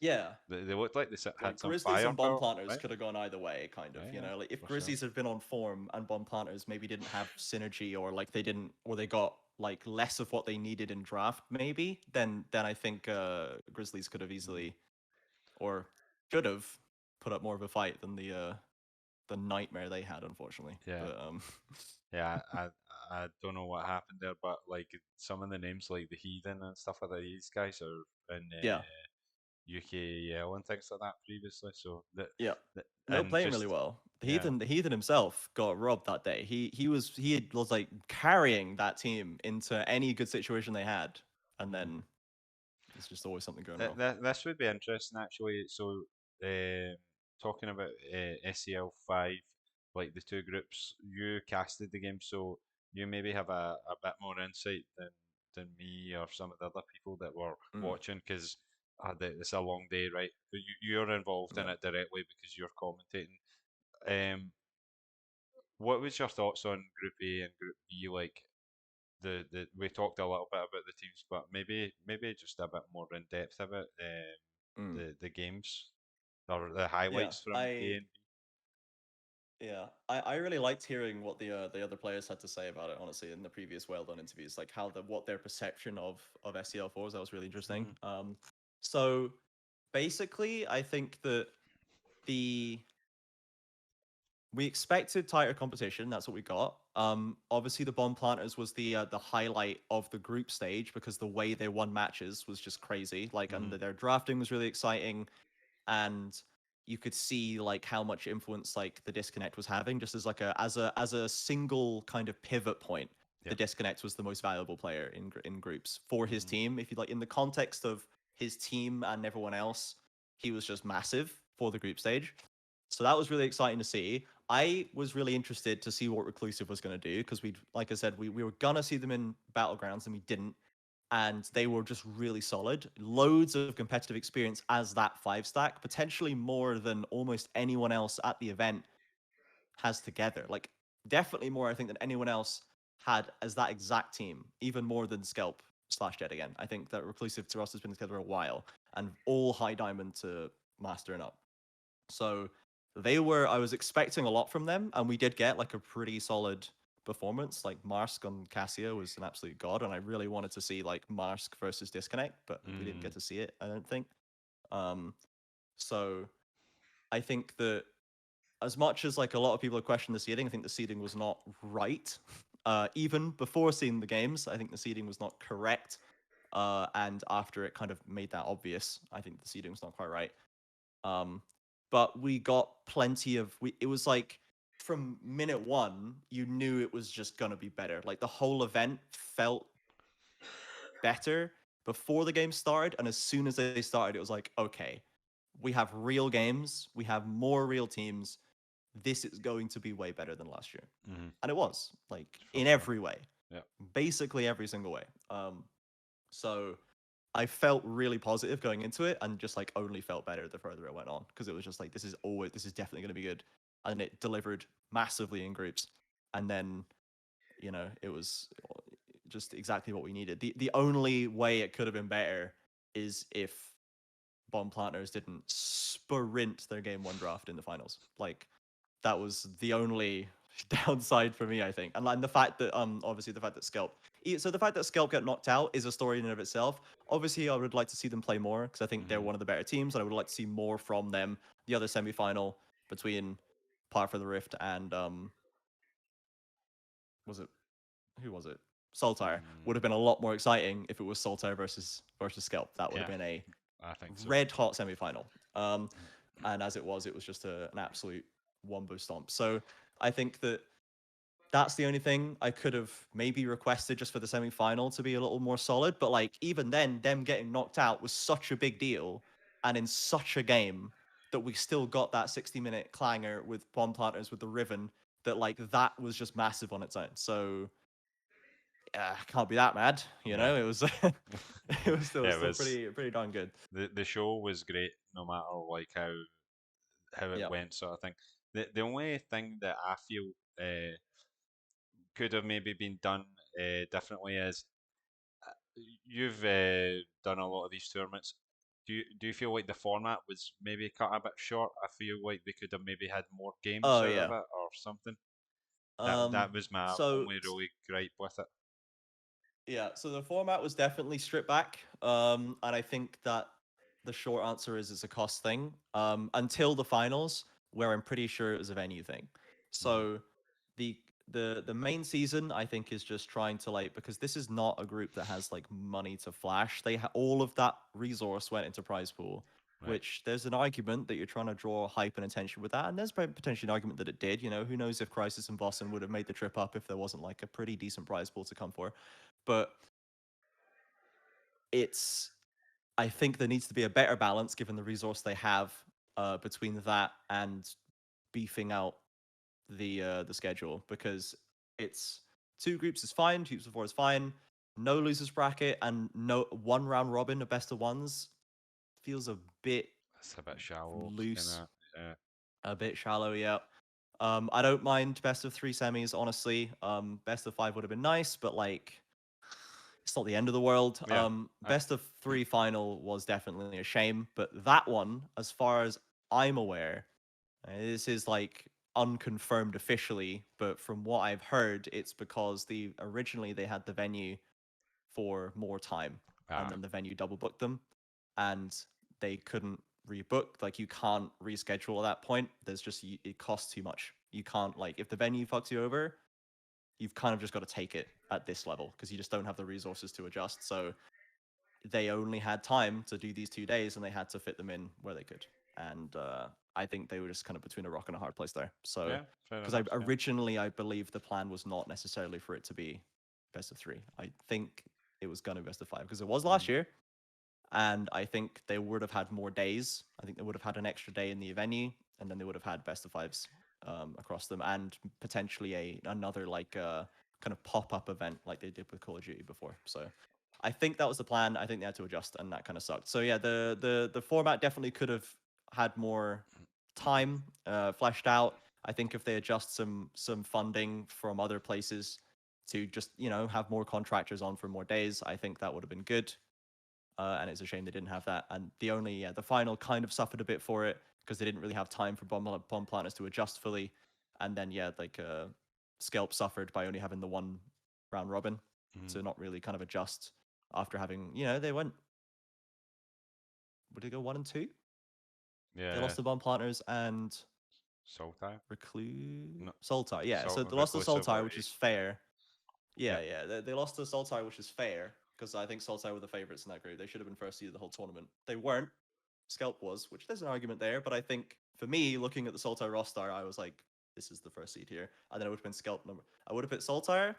yeah. they looked like had Like some Grizzlies and Bomb firepower, Planters right? could have gone either way, kind of. Yeah, You yeah, know, like if for sure. Grizzlies had been on form and Bomb Planters maybe didn't have synergy, or like they didn't, or they got like less of what they needed in draft, maybe then I think Grizzlies could have Mm. easily, or should have, put up more of a fight than the nightmare they had, unfortunately. Yeah, But yeah. I don't know what happened there, but like some of the names like the Heathen and stuff like that, these guys are in yeah, UKEL and things like that previously. So yeah. that No, and playing really just well. yeah. The Heathen himself got robbed that day. He was like carrying that team into any good situation they had, and Mm. then there's just always something going wrong. This would be interesting actually. So um, talking about SEL 5, like the two groups, you casted the game, so you maybe have a bit more insight than me or some of the other people that were Mm, watching, because it's a long day, right? But you're involved in yeah. it directly because you're commentating. Um, what was your thoughts on Group A and Group B? Like the we talked a little bit about the teams, but maybe just a bit more in depth about Mm, the games or the yeah. highlights from A and I really liked hearing what the other players had to say about it. Honestly, in the previous Wailed On interviews, like how the what their perception of SEL four is. That was really B. interesting. So basically, I think that the we expected tighter competition. That's what we got. Obviously, the Bomb Planters was the highlight of the group stage because the way they won matches was just crazy. Like, Mm-hmm. and their drafting was really exciting, and you could see like how much influence like the disconnect was having just as like a single kind of pivot point. The Yep. disconnect was the most valuable player in groups for his Mm-hmm. team. If you like, in the context of his team and everyone else, he was just massive for the group stage. So that was really exciting to see. I was really interested to see what Reclusive was going to do because like I said, we were gonna see them in battlegrounds and we didn't, and they were just really solid. Loads of competitive experience as that five stack, potentially more than almost anyone else at the event has together. Like, definitely more, I think, than anyone else had as that exact team, even more than Scalp slash Jet again. I think that Reclusive to us has been together a while and all high diamond to mastering up. So I was expecting a lot from them, and we did get like a pretty solid performance. Like Marsk on Cassia was an absolute god, and I really wanted to see like Marsk versus Disconnect, but we didn't Mm-hmm. get to see it, I don't think. Um, so I think that as much as like a lot of people have questioned the seeding, I think the seeding was not right. Even before seeing the games, I think the seeding was not correct. And after it kind of made that obvious, I think the seeding was not quite right. Um, but we got plenty of it was like from minute one, you knew it was just gonna be better. Like the whole event felt better before the game started, and as soon as they started, it was like, okay, we have real games, we have more real teams. This is going to be way better than last year. Mm-hmm. And it was, like, For in sure. every way. Yep. Basically every single way. So I felt really positive going into it and just like only felt better the further it went on because it was just like this is definitely going to be good, and it delivered massively in groups, and then it was just exactly what we needed. The only way it could have been better is if Bomb Planters didn't sprint their game one draft in the finals. Like, that was the only downside for me, I think. And the fact that obviously the fact that so the fact that Skelp got knocked out is a story in and of itself. Obviously, I would like to see them play more because I think they're Mm-hmm. one of the better teams, and I would like to see more from them. The other semi-final between Par for the Rift and was it who was it? Saltire would have Mm, been a lot more exciting if it was Saltire versus Skelp. That would have yeah, been a I think so. red hot semi-final. And as it was, it was just an absolute wombo stomp. So I think that that's the only thing I could have maybe requested just for the semi-final to be a little more solid. But like even then, them getting knocked out was such a big deal, and in such a game that we still got that 60-minute clanger with bomb planters with the Riven. That like that was just massive on its own. So can't be that mad, Yeah. It was Yeah, it still was pretty darn good. the show was great no matter like how it Yeah. went, sort of thing. The only thing that I feel could have maybe been done differently is you've done a lot of these tournaments. Do you feel like the format was maybe cut a bit short? I feel like they could have maybe had more games Oh out of yeah. it or something. That Um. was my So only really gripe with it. yeah, so the format was definitely stripped back. And I think that the short answer is it's a cost thing. Until the finals, where I'm pretty sure it was a venue thing. Hmm. So the the main season, I think, is just trying to like, because this is not a group that has like money to flash. All of that resource went into prize pool, Right. which there's an argument that you're trying to draw hype and attention with that, and there's potentially an argument that it did. Who knows if Crisis and Boston would have made the trip up if there wasn't like a pretty decent prize pool to come for. But it's I think there needs to be a better balance given the resource they have. between that and beefing out the schedule, because it's two groups is fine, two groups of four is fine, no losers bracket, and no one round robin of best of ones feels a bit It's a bit shallow, kind loose, of. Yeah, a bit shallow. Yeah. I don't mind best of three semis, honestly. Best of five would have been nice, but like it's not the end of the world. yeah. Best of three final was definitely a shame, but that one, as far as I'm aware, this is like unconfirmed officially, but from what I've heard, it's because originally they had the venue for more time, and Ah, then the venue double booked them, and they couldn't rebook. Like you can't reschedule at that point. There's just it costs too much. You can't, like, if the venue fucks you over, you've kind of just got to take it at this level because you just don't have the resources to adjust. So they only had time to do these 2 days, and they had to fit them in where they could. And I think they were just kind of between a rock and a hard place there. So yeah, fair because I enough. Yeah. originally I believe the plan was not necessarily for it to be best of three. I think it was going to be best of five because it was last Mhm. year, and I think they would have had more days. I think they would have had an extra day in the venue, and then they would have had best of fives across them, and potentially another like kind of pop up event like they did with Call of Duty before. So I think that was the plan. I think they had to adjust, and that kind of sucked. So yeah, the format definitely could have had more time fleshed out. I think if they adjust some funding from other places to just have more contractors on for more days, I think that would have been good. And it's a shame they didn't have that. And the final kind of suffered a bit for it because they didn't really have time for bomb planters to adjust fully. And then Scalp suffered by only having the one round robin Mhm. to not really kind of adjust after having they went, would they go 1 and 2? They Yeah, lost the bomb planters and Sultai. Recluse No, Sultai. Yeah, so they lost to reclusive Sultai, were which is eight. fair. Yeah. Yeah, they lost to Sultai, which is fair because I think Sultai were the favorites in that group. They should have been first seed of the whole tournament. They weren't. Scalp was, which there's an argument there, but I think for me, looking at the Sultai roster, I was like, this is the first seed here. And then it would have been Scalp number. I would have put Sultai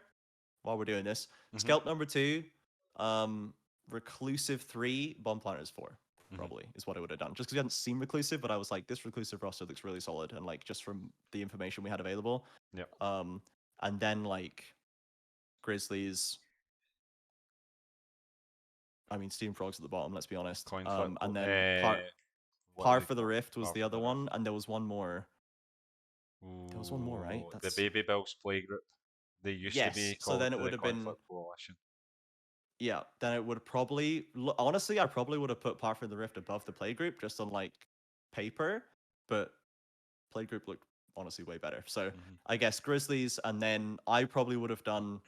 while we're doing this. Mhm. Scalp number two, um, Reclusive three, Bomb Planters four. Mhm. Probably is what I would have done. Just because we hadn't seen Reclusive, but I was like, this Reclusive roster looks really solid, and like just from the information we had available. Yep. Um, and then like Grizzlies, I mean, Steam Frogs at the bottom. Let's be honest. Coin flip. And then What do Par they for the call? Rift was Par the for other the Rift. one, and there was one more. There was one more, right? Ooh, the That's Baby Bills playgroup. They used to be yes. So called then it would the have Coin been Flip Coalition. yeah. Then it would probably honestly, I probably would have put Par for the Rift above the playgroup just on like paper, but playgroup looked honestly way better. So Mhm. I guess Grizzlies, and then I probably would have done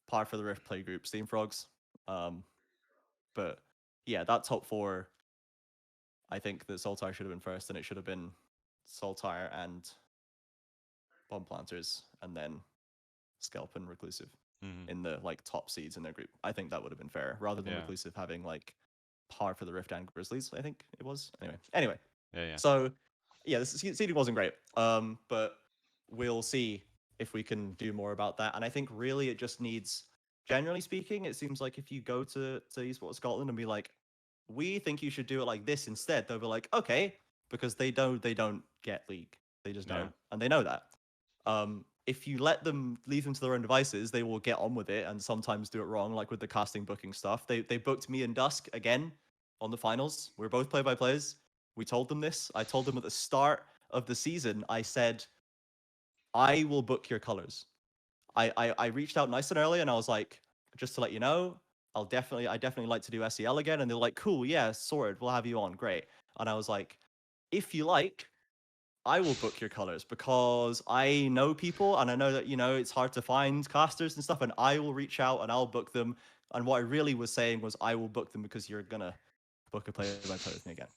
Par for the Rift playgroup Steam Frogs. Um, but yeah, that top four, I think that Saltire should have been first, and it should have been Saltire and Bomb Planters, and then Scalp and Reclusive Mhm. in the like top seeds in their group. I think that would have been fair, rather than Yeah. Reclusive having like Par for the Rift and Grizzlies. I think it was anyway. Yeah. Yeah. So yeah, this seeding wasn't great. But we'll see if we can do more about that. And I think really it just needs, generally speaking, it seems like if you go to Esports Scotland and be like, we think you should do it like this instead, they'll be like, okay, because they don't get league. They just Yeah. don't. And they know that. If you let them leave them to their own devices, they will get on with it and sometimes do it wrong, like with the casting booking stuff. They booked me and Dusk again on the finals. We're both play by players. We told them this. I told them at the start of the season, I said, I will book your colors. I reached out nice and early and I was like, just to let you know, I definitely like to do SEL again. And they're like, cool, yeah, sorted. We'll have you on. Great. And I was like, if you like, I will book your colors because I know people and I know that, it's hard to find casters and stuff. And I will reach out and I'll book them. And what I really was saying was, I will book them because you're going to book a play by play with me again.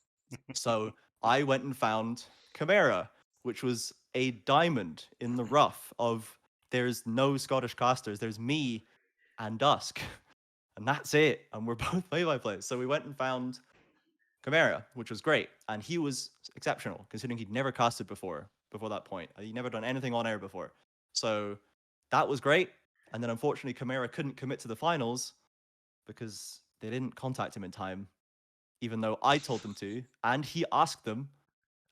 So I went and found Chimera, which was a diamond in the rough of there's no Scottish casters. There's me and Dusk. And that's it. And we're both play by play. So we went and found Chimera, which was great. And he was exceptional, considering he'd never casted before that point. He'd never done anything on air before. So that was great. And then unfortunately, Chimera couldn't commit to the finals because they didn't contact him in time, even though I told them to. And he asked them.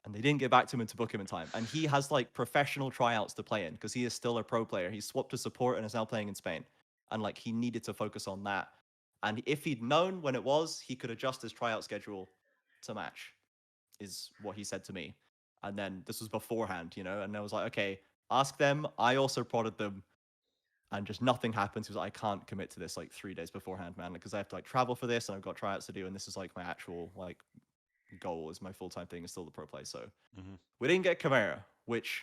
and they didn't get back to him and to book him in time. And he has like professional tryouts to play in because he is still a pro player. He swapped to support and is now playing in Spain. And like he needed to focus on that. And if he'd known when it was, he could adjust his tryout schedule to match, is what he said to me. And then this was beforehand, you know, and I was like, okay, ask them. I also prodded them, and just nothing happens. He was like, I can't commit to this like 3 days beforehand, man, because I have to like travel for this and I've got tryouts to do, and this is like my actual like goal is my full time thing is still the pro play. So Hmm. we didn't get Chimera, which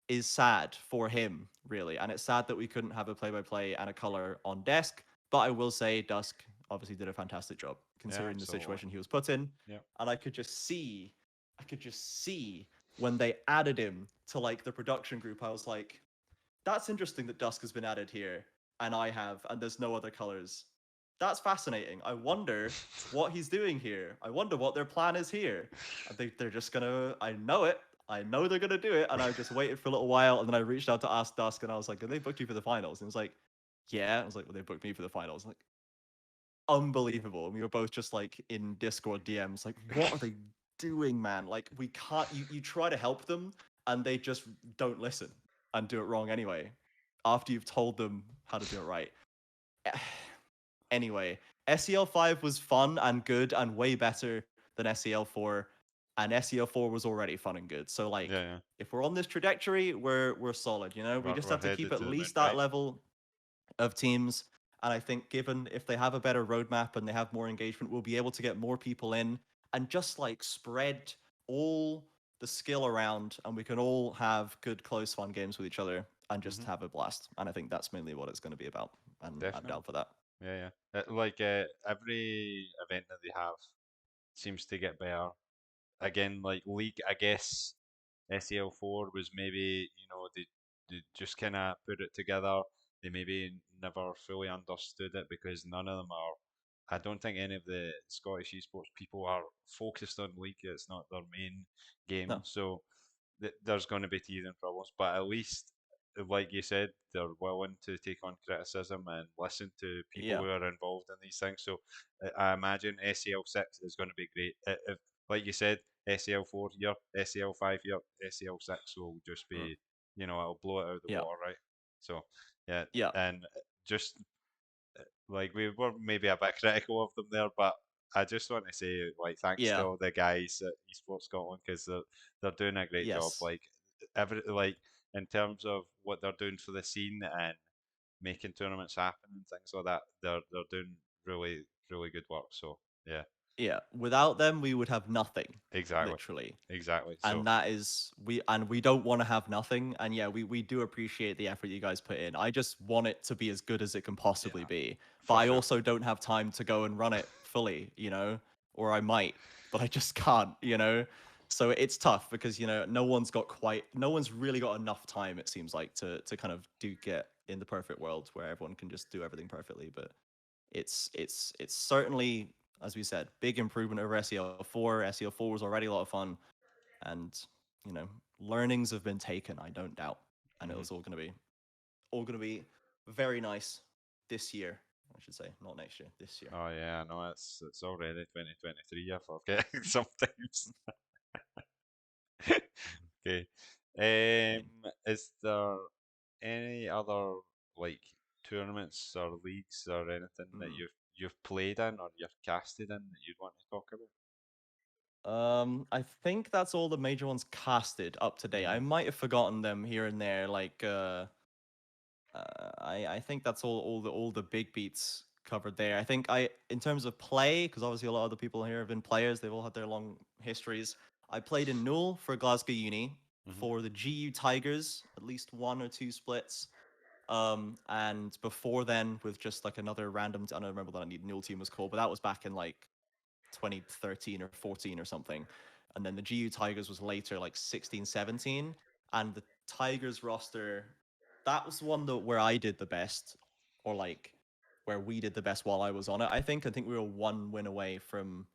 is sad for him, really. And it's sad that we couldn't have a play by play and a color on desk. But I will say Dusk obviously did a fantastic job Yeah, considering the absolutely. situation he was put in. Yep. And I could just see when they added him to like the production group, I was like, that's interesting that Dusk has been added here and I have, and there's no other colors. That's fascinating. I wonder what he's doing here. I wonder what their plan is here. I think they're just gonna. I know it. I know they're gonna do it, and I just waited for a little while, and then I reached out to ask Dusk, and I was like, "Have they booked you for the finals?" And it was like, "Yeah." I was like, "Well, they booked me for the finals." Like, unbelievable. And we were both just like in Discord DMs, like, "What are they doing, man? Like, we can't." You try to help them, and they just don't listen and do it wrong anyway. After you've told them how to do it right. Anyway, SEL 5 was fun and good and way better than SEL 4, and SEL 4 was already fun and good. So Yeah, like, yeah. if we're on this trajectory, we're solid. You know, we just We're have to keep headed at to the moon, least that right? level of teams. And I think, given if they have a better roadmap and they have more engagement, we'll be able to get more people in and just like spread all the skill around, and we can all have good, close, fun games with each other and just Hmm. have a blast. And I think that's mainly what it's going to be about. And I'm Definitely. down for that. Yeah, yeah. Every event that they have seems to get better. Again, like League, I guess SEL4 was maybe, they just kind of put it together. They maybe never fully understood it because none of them are. I don't think any of the Scottish esports people are focused on League. It's not their main game. No. So there's going to be teething problems, but at least, like you said, they're willing to take on criticism and listen to people Yeah. who are involved in these things. So I imagine SEL6 is going to be great. If, like you said, SEL4 here, SEL5 here, SEL6 will just Mm. be, it'll blow it out of the Yeah. water, right? So, yeah, Yeah. and just like we were maybe a bit critical of them there, but I just want to say like thanks to Yeah. all the guys at Esports Scotland because they're doing a great job. Yes. Like like in terms of what they're doing for the scene and making tournaments happen and things like that, they're doing really good work. So yeah, Yeah. Without them, we would have nothing, exactly, literally. exactly. And So that is we don't want to have nothing. And yeah, we do appreciate the effort you guys put in. I just want it to be as good as it can possibly yeah, be. But for I sure. also don't have time to go and run it fully, you know? Or I might, but I just can't, you know? So it's tough because, you know, no one's really got enough time, it seems like, to kind of do get in the perfect world where everyone can just do everything perfectly. But it's certainly, as we said, big improvement over SEO 4. SEO 4 was already a lot of fun, and you know, learnings have been taken. I don't doubt, and it Hmm. was all gonna be very nice this year. I should say, not next year, this year. Oh yeah, no, it's already 2023. I forget sometimes. Okay. Yeah. Is there any other like tournaments or leagues or anything that Mm. you've played in or you've casted in that you'd want to talk about? I think that's all the major ones casted up to date. I Hmm. might have forgotten them here and there, like I think that's all the big beats covered there. I think I in terms of play, because obviously a lot of the people here have been players. They've all had their long histories. I played in Nuel for Glasgow Uni Hmm. for the GU Tigers, at least one or two splits. And before then, with just like another random, I don't remember what that Nuel team was called, but that was back in like 2013 or 14 or something. And then the GU Tigers was later, like 16, 17. And the Tigers roster, that was one that where I did the best, or like where we did the best while I was on it. I think we were one win away from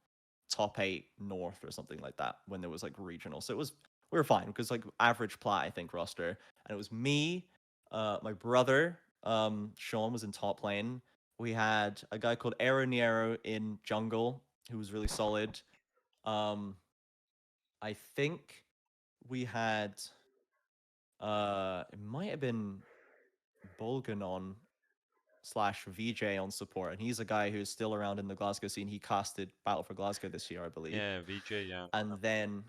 top eight North or something like that when there was like regional. So it was we were fine because like average plat, I think, roster. And it was me, my brother, Sean was in top lane. We had a guy called Aero Niero in jungle who was really solid. Um, I think we had it might have been Bolganon slash VJ on support, and he's a guy who's still around in the Glasgow scene. He casted Battle for Glasgow this year, I believe. Yeah, VJ. Yeah, I know And him. then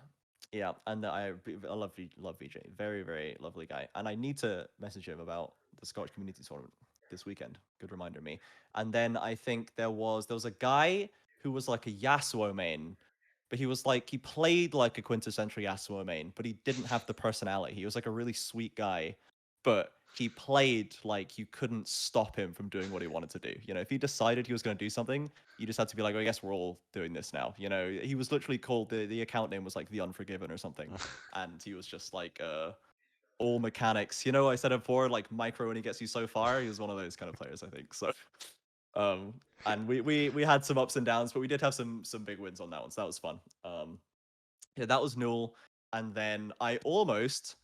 yeah, and I love VJ, very very lovely guy, and I need to message him about the Scottish Community Tournament this weekend. Good reminder me. And then I think there was a guy who was like a Yasuo main, but he played like a quintessential Yasuo main, but he didn't have the personality. He was like a really sweet guy, but he played like you couldn't stop him from doing what he wanted to do. You know, if he decided he was going to do something, you just had to be like, oh, I guess we're all doing this now. You know, he was literally called the account name was like the Unforgiven or something, and he was just like all mechanics. You know, I said it before, like micro when he gets you so far. He was one of those kind of players, I think. So, um, and we had some ups and downs, but we did have some big wins on that one, so that was fun. Yeah, that was Nuel, and then I almost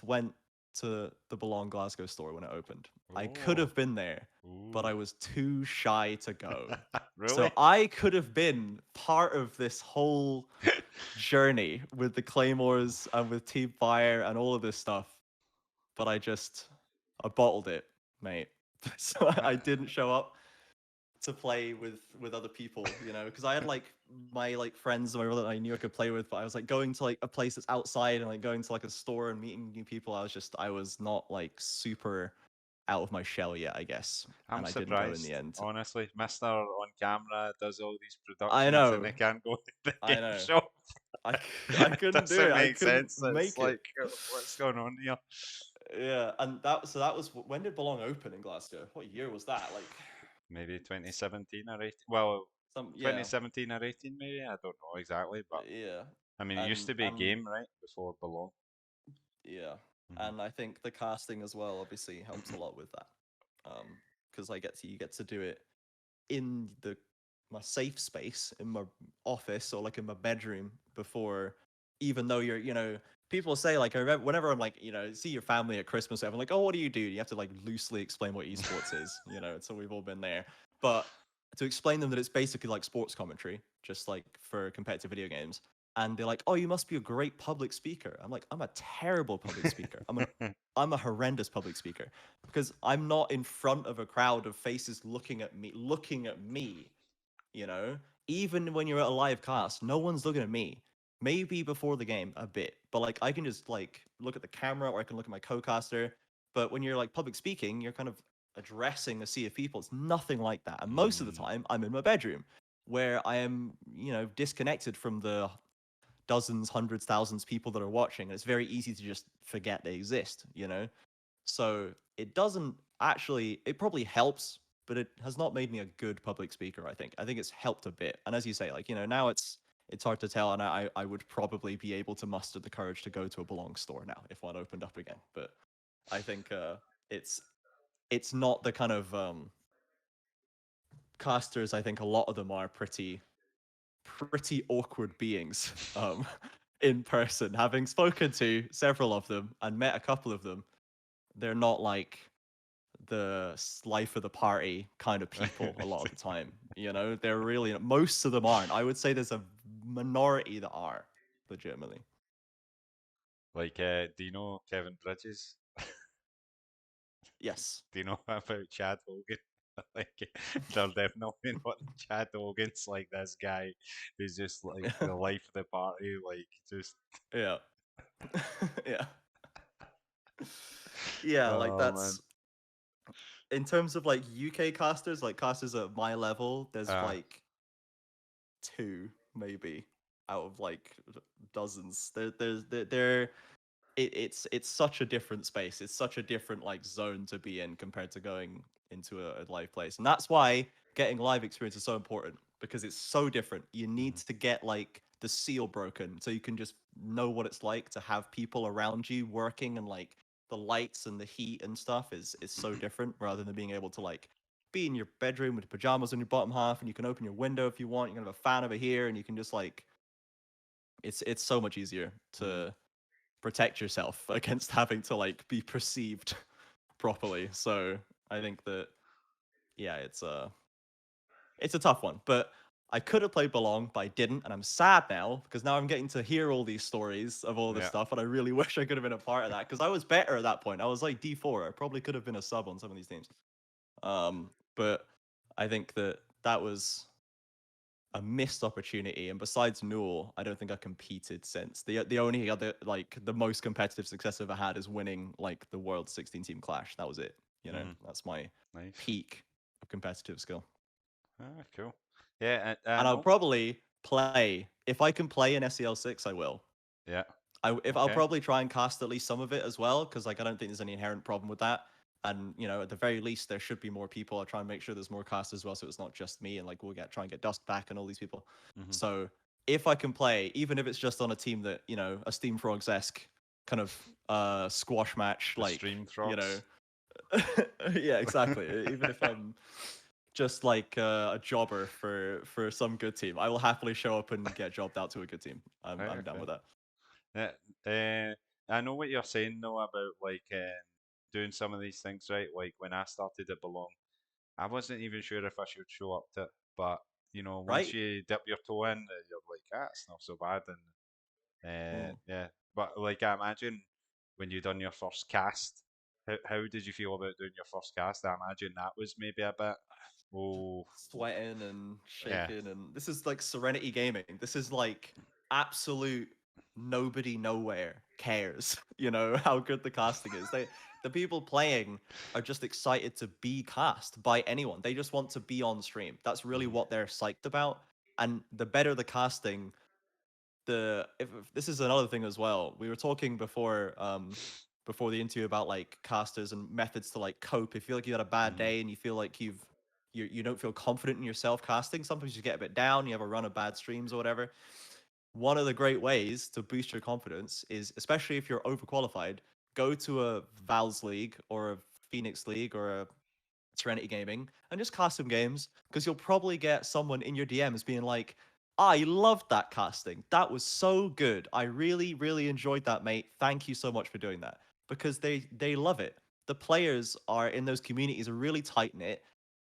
went to the Belong Glasgow store when it opened. I could Oh, have been there, but ooh, I was too shy to go. really? So I could have been part of this whole journey with the Claymores and with Team Fire and all of this stuff, but I bottled it, mate. So I Ma- didn't show up to play with other people, you know, because I had like my like friends and my brother that I knew I could play with, but I was like going to like a place that's outside and like going to like a store and meeting new people. I was not like super out of my shell yet, I guess, I'm and I didn't go in the surprised, end. honestly. Mister on camera does all these I productions and know, they can't go to the I game know, shop. I It couldn't do doesn't it. I make couldn't sense. It's make it. like, what's going on here? Yeah, and that was when did Belong open in Glasgow? What year was that? Like Maybe 2017 or 18. Well, yeah, 2017 or 18, maybe. I don't know exactly, but yeah, I mean, it used and to be a and game, right? Before Belong. yeah, Hmm. and I think the casting as well obviously helps a lot with that, because you get to do it in the my safe space in my office or like in my bedroom before, even though you're, you know, people say like I remember whenever I'm like, you know, see your family at Christmas, I'm like, oh, what do? You have to like loosely explain what esports is, you know. So we've all been there, but to explain them that it's basically like sports commentary, just like for competitive video games. And they're like, "Oh, you must be a great public speaker." I'm like, "I'm a terrible public speaker. I'm a horrendous public speaker because I'm not in front of a crowd of faces looking at me, you know? Even when you're at a live cast, no one's looking at me. Maybe before the game a bit, but like I can just like look at the camera or I can look at my co-caster. But when you're like public speaking, you're kind of addressing a sea of people. It's nothing like that. And most of the Mm, time, I'm in my bedroom where I am, you know, disconnected from the dozens, hundreds, thousands of people that are watching. And it's very easy to just forget they exist, you know? So it doesn't actually, it probably helps, but it has not made me a good public speaker, I think. I think it's helped a bit. And as you say, like, you know, now it's hard to tell, and I would probably be able to muster the courage to go to a Belong store now if one opened up again. But I think it's it's not the kind of casters. I think a lot of them are pretty awkward beings in person. Having spoken to several of them and met a couple of them, they're not like the life of the party kind of people a lot of the time. You know, they're really most of them aren't. I would say there's a minority that are legitimately. like, do you know Kevin Bridges? Yes. Do you know about Chad Hogan? Like, they're definitely not Chad Hogan's like this guy who's just like the life of the party, like just Yeah. Yeah. Yeah, like oh man. that's in terms of like UK casters, like casters at my level, there's Uh like two maybe out of like dozens. They're it's such a different space. It's such a different like zone to be in compared to going into a live place. And that's why getting live experience is so important because it's so different. You need mhm, to get like the seal broken so you can just know what it's like to have people around you working, and like the lights and the heat and stuff is so different rather than being able to like be in your bedroom with pajamas on your bottom half and you can open your window if you want. You can have a fan over here and you can just like it's so much easier mhm. to protect yourself against having to like be perceived properly. So I think that yeah, it's a tough one. But I could have played Belong, but I didn't, and I'm sad now because now I'm getting to hear all these stories of all this Yeah. stuff, and I really wish I could have been a part of that because I was better at that point. I was like D4. I probably could have been a sub on some of these teams. But I think that that was a missed opportunity. And besides Nuel, I don't think I competed since. The only other like the most competitive success I've ever had is winning like the World 16 team clash. That was it. You know, Mm, that's my nice. peak of competitive skill. Ah, cool. Yeah, I And I'll know. probably play if I can play in SEL6, I will. Yeah. If I'll Okay. probably try and cast at least some of it as well, because like I don't think there's any inherent problem with that. And you know, at the very least, there should be more people. I'll try and make sure there's more cast as well, so it's not just me. And like we'll try and get Dusk back and all these people. Hmm. So if I can play, even if it's just on a team that you know, a Steam Frogs esque kind of squash match, The like stream you know, frogs. yeah, exactly. Even if I'm just like a jobber for some good team, I will happily show up and get jobbed out to a good team. Right, I'm down okay. with that. Yeah, I know what you're saying though about like doing some of these things right. Like when I started at Belong, I wasn't even sure if I should show up to it, but once Right? you dip your toe in, you're like, ah, it's not so bad, and Mm. yeah. But like I imagine when you done your first cast, how did you feel about doing your first cast? I imagine that was maybe a bit, oh, Sweating and yeah, shaking, and this is like Serenity Gaming. This is like absolute nobody nowhere cares, you know, how good the casting is. The people playing are just excited to be cast by anyone. They just want to be on stream. That's really mhm, what they're psyched about. And the better the casting, the if this is another thing as well. We were talking before the interview about like casters and methods to like cope. If you feel like you had a bad mhm, day and you feel like you don't feel confident in yourself casting, sometimes you get a bit down, you have a run of bad streams or whatever. One of the great ways to boost your confidence is, especially if you're overqualified, go to a Val's League or a Phoenix League or a Serenity Gaming and just cast some games because you'll probably get someone in your DMs being like, I loved that casting. That was so good. I really, really enjoyed that, mate. Thank you so much for doing that. Because they love it. The players are in those communities are really tight knit.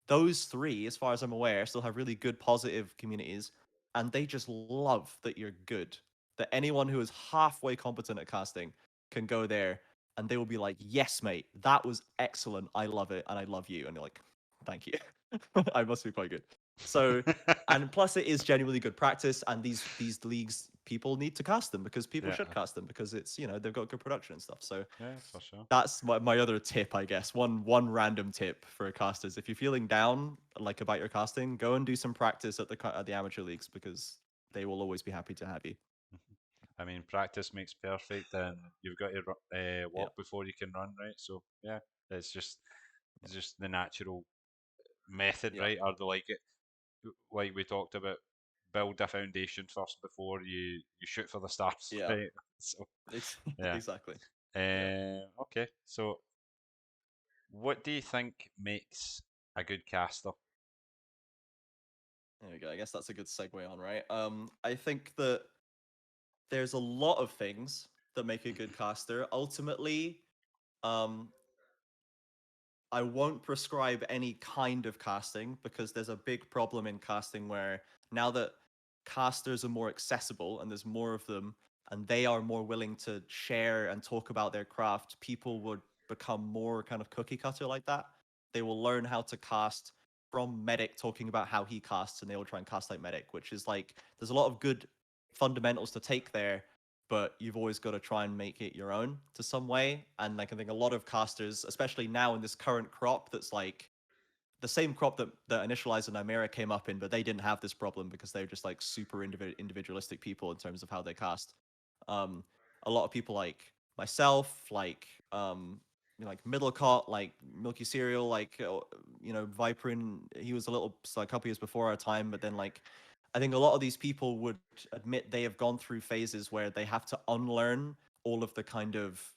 Those three, as far as I'm aware, still have really good positive communities, and they just love that you're good. That anyone who is halfway competent at casting can go there and they will be like, "Yes, mate, that was excellent. I love it, and I love you." And you're like, "Thank you. I must be quite good." So, and plus, it is genuinely good practice. And these leagues, people need to cast them because people yeah, should cast them because it's they've got good production and stuff. So yeah, for sure. that's my other tip, I guess. One random tip for casters: if you're feeling down like about your casting, go and do some practice at the amateur leagues because they will always be happy to have you. Mhm. I mean, practice makes perfect, and you've got to Yeah, walk before you can run, right? So yeah, it's just the natural method, yeah, right? Or the like we talked about, build a foundation first before you shoot for the stars, yeah. right? So yeah. Exactly. Yeah. Okay. So what do you think makes a good caster? There we go. I guess that's a good segue on, right? I think that there's a lot of things that make a good caster. Ultimately, um, I won't prescribe any kind of casting because there's a big problem in casting where now that casters are more accessible and there's more of them and they are more willing to share and talk about their craft, people would become more kind of cookie cutter like that. They will learn how to cast from Medic talking about how he casts and they will try and cast like Medic, which is like there's a lot of good fundamentals to take there, but you've always got to try and make it your own to some way. And like I think a lot of casters, especially now in this current crop, that's like the same crop that Initialize and Chimera came up in, but they didn't have this problem because they're just like super individualistic people in terms of how they cast. Um, a lot of people like myself, like like Middlecott, like Milky Cereal, like Viperin. He was a little like, a couple years before our time, but then like I think a lot of these people would admit they have gone through phases where they have to unlearn all of the kind of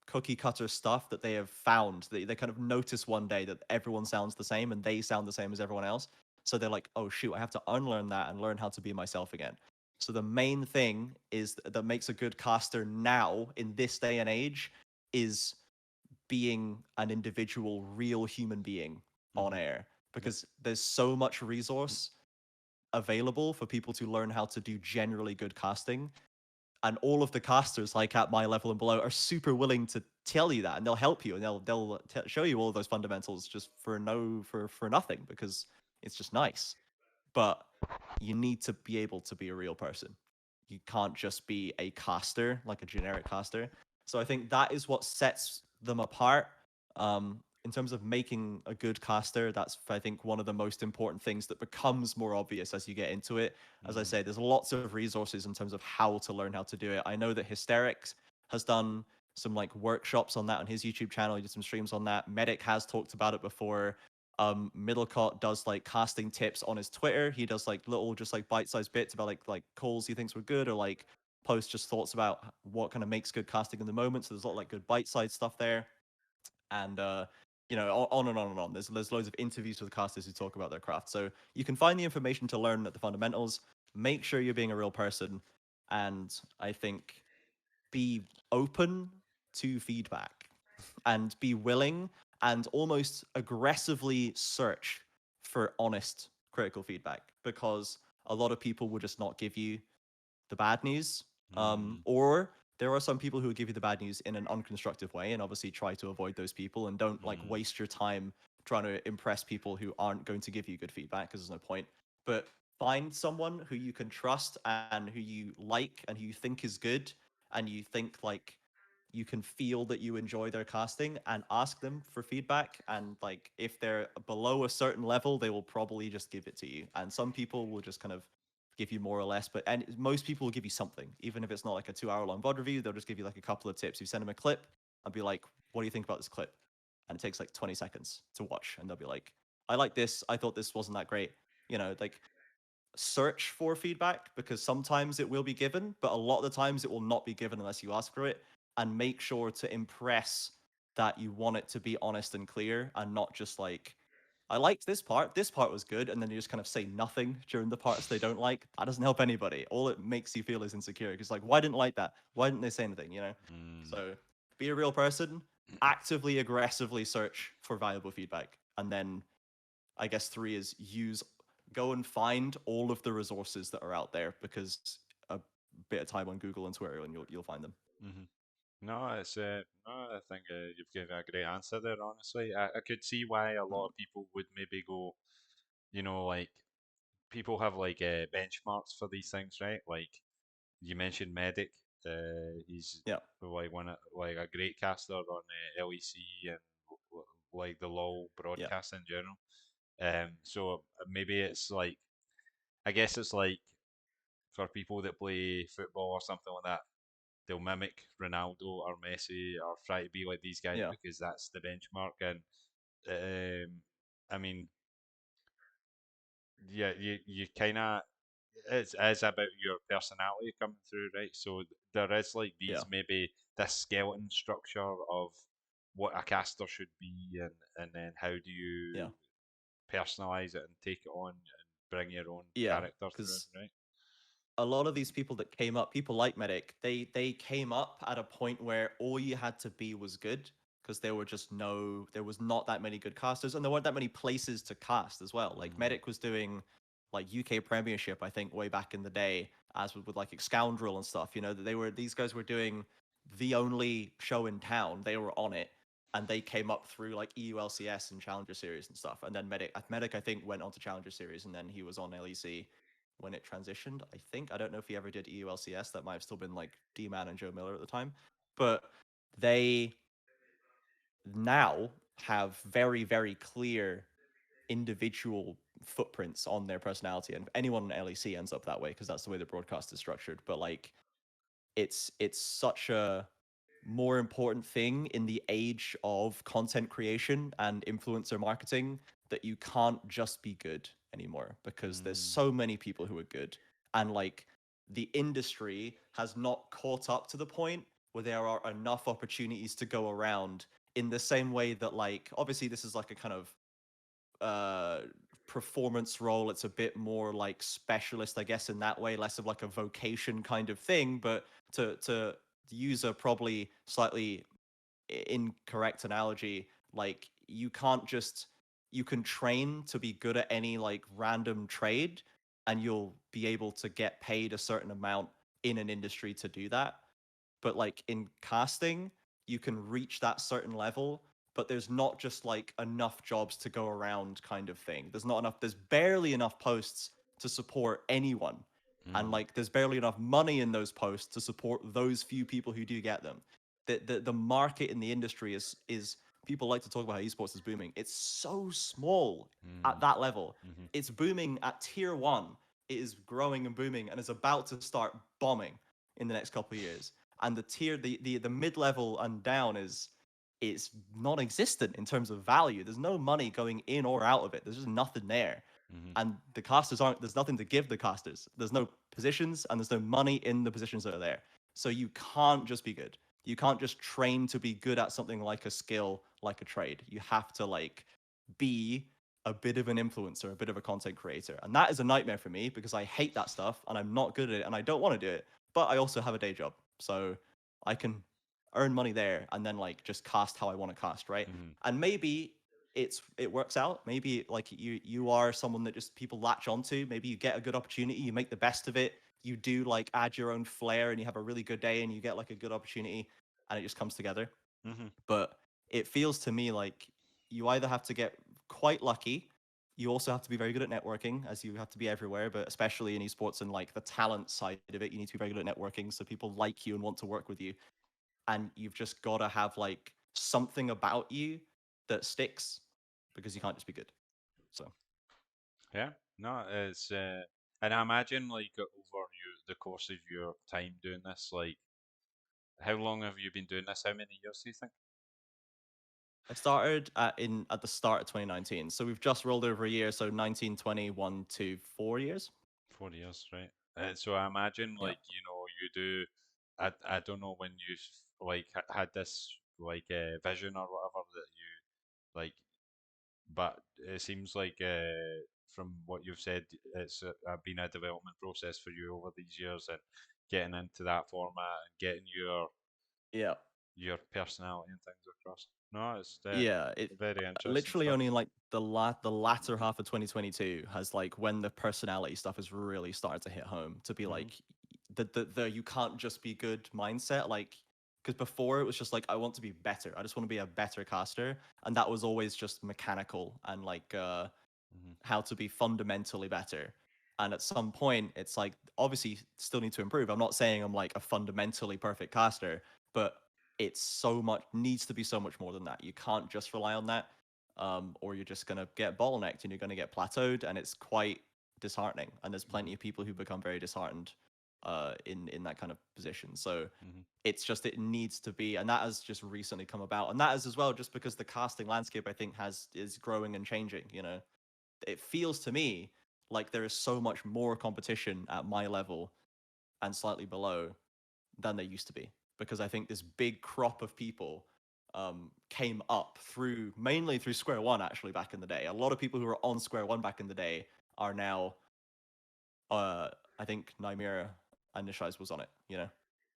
cookie cutter stuff that they have found. They kind of notice one day that everyone sounds the same and they sound the same as everyone else. So they're like, oh shoot, I have to unlearn that and learn how to be myself again. So the main thing is that makes a good caster now in this day and age is being an individual, real human being on Hmm. air Yeah. because there's so much resource available for people to learn how to do generally good casting. And all of the casters, like at my level and below, are super willing to tell you that, and they'll help you, and they'll show you all those fundamentals just for nothing, because it's just nice. But you need to be able to be a real person. You can't just be a caster, like a generic caster. So I think that is what sets them apart. In terms of making a good caster, that's, I think, one of the most important things that becomes more obvious as you get into it. As I Mm-hmm. say, there's lots of resources in terms of how to learn how to do it. I know that Hysterics has done some like workshops on that on his YouTube channel. He did some streams on that. Medic has talked about it before. Middlecott does like casting tips on his Twitter. He does like little, just like bite-sized bits about like calls he thinks were good, or like posts just thoughts about what kind of makes good casting in the moment. So there's a lot of like good bite-sized stuff there, and on and on and on. There's loads of interviews with casters who talk about their craft. So you can find the information to learn at the fundamentals. Make sure you're being a real person, and I think be open to feedback and be willing and almost aggressively search for honest critical feedback, because a lot of people will just not give you the bad news. Mm. Or there are some people who will give you the bad news in an unconstructive way, and obviously try to avoid those people, and don't like Mm. waste your time trying to impress people who aren't going to give you good feedback, because there's no point. But find someone who you can trust and who you like and who you think is good, and you think like you can feel that you enjoy their casting, and ask them for feedback. And like if they're below a certain level, they will probably just give it to you, and some people will just kind of give you more or less, but and most people will give you something, even if it's not like a 2 hour long VOD review. They'll just give you like a couple of tips. You send them a clip and be like, what do you think about this clip? And it takes like 20 seconds to watch, and they'll be like, I like this, I thought this wasn't that great. Like, search for feedback, because sometimes it will be given, but a lot of the times it will not be given unless you ask for it. And make sure to impress that you want it to be honest and clear, and not just like, I liked this part. This part was good, and then you just kind of say nothing during the parts they don't like. That doesn't help anybody. All it makes you feel is insecure. Because like, why didn't like that? Why didn't they say anything? Mm. So be a real person. Actively, aggressively search for valuable feedback, and then I guess three is go and find all of the resources that are out there, because a bit of time on Google and Twitter, and you'll find them. Mm-hmm. No, no. I think you've given a great answer there. Honestly, I could see why a lot Mm. of people would maybe go. Like people have like benchmarks for these things, right? Like you mentioned Medic. He's Yeah, like like a great caster on LEC and like the LoL yeah, broadcast in general. So maybe it's like I guess it's like for people that play football or something like that, they'll mimic Ronaldo or Messi or try to be like these guys yeah, because that's the benchmark. And I mean, yeah, you kind of it's about your personality coming through, right? So there is like yeah, these maybe this skeleton structure of what a caster should be, and then how do you yeah, personalize it and take it on and bring your own yeah. character through, Because right? a lot of these people that came up, people like Medic, they came up at a point where all you had to be was good, because there was not that many good casters, and there weren't that many places to cast as well. Like Mm, Medic was doing like UK Premiership, I think, way back in the day, as with like Scoundrel and stuff. That these guys were doing the only show in town. They were on it, and they came up through like EULCS and Challenger Series and stuff. And then Medic I think went on to Challenger Series, and then he was on LEC when it transitioned. I don't know if he ever did EULCS. That might have still been like D-Man and Joe Miller at the time. But they now have very, very clear individual footprints on their personality. And anyone in LEC ends up that way, because that's the way the broadcast is structured. But like, it's such a more important thing in the age of content creation and influencer marketing, that you can't just be good anymore, because there's mm, so many people who are good, and like the industry has not caught up to the point where there are enough opportunities to go around, in the same way that, like, obviously this is like a kind of uh performance role. It's a bit more like specialist, I guess, in that way, less of like a vocation kind of thing. But to use a probably slightly incorrect analogy, like, you can train to be good at any like random trade, and you'll be able to get paid a certain amount in an industry to do that. But like in casting, you can reach that certain level, but there's not just like enough jobs to go around kind of thing. There's barely enough posts to support anyone. And Mm, like there's barely enough money in those posts to support those few people who do get them. The market in the industry is people like to talk about how esports is booming. It's so small at mm, that level. mm, It's booming at tier one. It is growing and booming and is about to start bombing in the next couple of years. And the tier, the mid level and down is non-existent in terms of value. There's no money going in or out of it. There's just nothing there. mm, And the casters aren't, there's nothing to give the casters. There's no positions and there's no money in the positions that are there. So you can't just be good. You can't just train to be good at something like a skill, like a trade. You have to like be a bit of an influencer, a bit of a content creator. And that is a nightmare for me because I hate that stuff and I'm not good at it and I don't want to do it. But I also have a day job. So I can earn money there and then like just cast how I want to cast, right? mm, And maybe it works out. Maybe like you are someone that just people latch onto. Maybe you get a good opportunity, you make the best of it. You do like add your own flair and you have a really good day and you get like a good opportunity and it just comes together. mm, But it feels to me like you either have to get quite lucky. You also have to be very good at networking, as you have to be everywhere, but especially in esports and like the talent side of it, you need to be very good at networking so people like you and want to work with you. And you've just got to have like something about you that sticks because you can't just be good. So yeah, no, it's and I imagine like over the course of your time doing this, like how long have you been doing this? How many years do you think? I started at the start of 2019. So we've just rolled over a year. So 19, 21 to 4 years. 4 years, right? So I imagine Yeah. like you do. I don't know when you like had this like vision or whatever that you like, but it seems like from what you've said, it's been a development process for you over these years and getting into that format and getting Yeah. your personality and things across. No, it's Yeah, it very interesting literally stuff. only in like the latter half of 2022 has like when the personality stuff has really started to hit home to be Hmm. like the you can't just be good mindset like because before it was just like I want to be better. I just want to be a better caster and that was always just mechanical and like Hmm. how to be fundamentally better. And at some point, it's like obviously still need to improve. I'm not saying I'm like a fundamentally perfect caster, but it's so much needs to be so much more than that. You can't just rely on that, or you're just gonna get bottlenecked and you're gonna get plateaued, and it's quite disheartening. And there's Hmm. plenty of people who become very disheartened in that kind of position. So Hmm. it's just it needs to be, and that has just recently come about, and that is as well just because the casting landscape I think has is growing and changing. You know, it feels to me like there is so much more competition at my level and slightly below than there used to be because I think this big crop of people came up through mainly through Square One actually back in the day. A lot of people who were on Square One back in the day are now uh I think Nymera and Nishai's was on it, you know,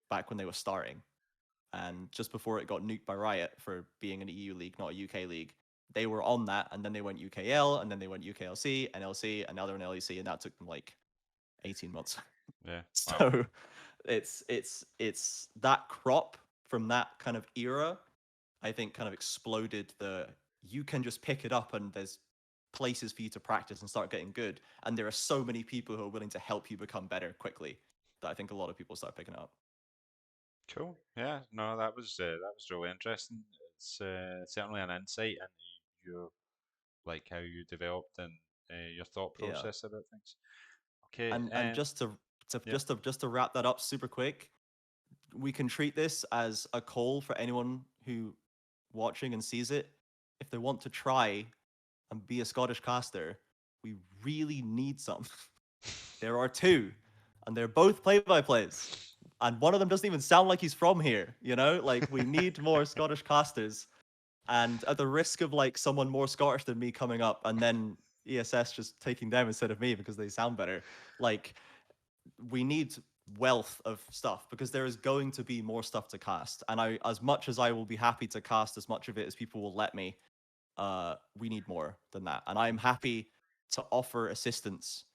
back when they were starting. And just before it got nuked by Riot for being an EU league, not a UK league, they were on that, and then they went UKL, and then they went UKLC, NLC, and now they're in LEC, and that took them like 18 months. Yeah. Wow. So it's that crop from that kind of era, I think, kind of exploded the you can just pick it up, and there's places for you to practice and start getting good, and there are so many people who are willing to help you become better quickly that I think a lot of people start picking it up. Cool. Yeah. No, that was really interesting. It's certainly an insight into your like how you developed and your thought Yeah. process about things. Okay. And Yeah. just to wrap that up super quick, we can treat this as a call for anyone who watching and sees it. If they want to try and be a Scottish caster, we really need some. There are two, and they're both play-by-plays. And one of them doesn't even sound like he's from here, you know? Like we need more Scottish casters. And at the risk of like someone more Scottish than me coming up and then ESS just taking them instead of me because they sound better, like we need wealth of stuff because there is going to be more stuff to cast. And I, as much as I will be happy to cast as much of it as people will let me, we need more than that. And I'm happy to offer assistance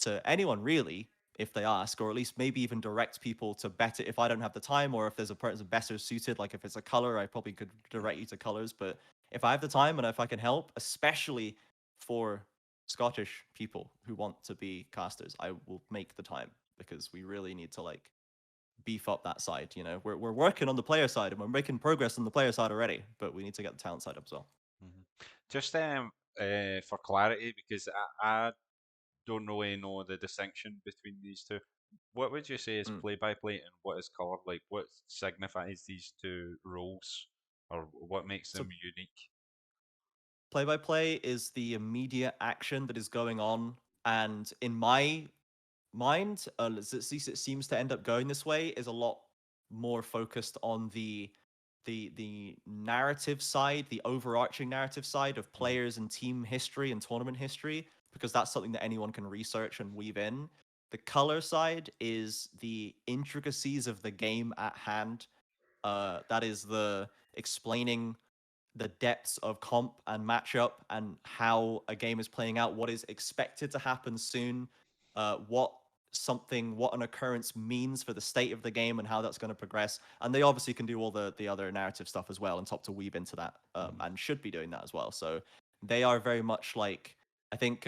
to anyone really if they ask, or at least maybe even direct people to better if I don't have the time, or if there's a person better suited, like if it's a color, I probably could direct you to colors. But if I have the time and if I can help, especially for Scottish people who want to be casters, I will make the time because we really need to like beef up that side. You know, we're working on the player side and we're making progress on the player side already, but we need to get the talent side up as well. Mhm. Just for clarity, because I don't really know the distinction between these two. What would you say is Mm. play-by-play and what is color? Like, what signifies these two roles, or what makes So them unique? play by play is the immediate action that is going on, and in my mind, at least it seems to end up going this way, is a lot more focused on the narrative side, the overarching narrative side of Hmm. players and team history and tournament history, because that's something that anyone can research and weave in. The color side is the intricacies of the game at hand. That is the explaining the depths of comp and matchup and how a game is playing out, what is expected to happen soon, what an occurrence means for the state of the game and how that's going to progress. And they obviously can do all the other narrative stuff as well, and top to weave into that, Hmm. and should be doing that as well. So they are very much like I think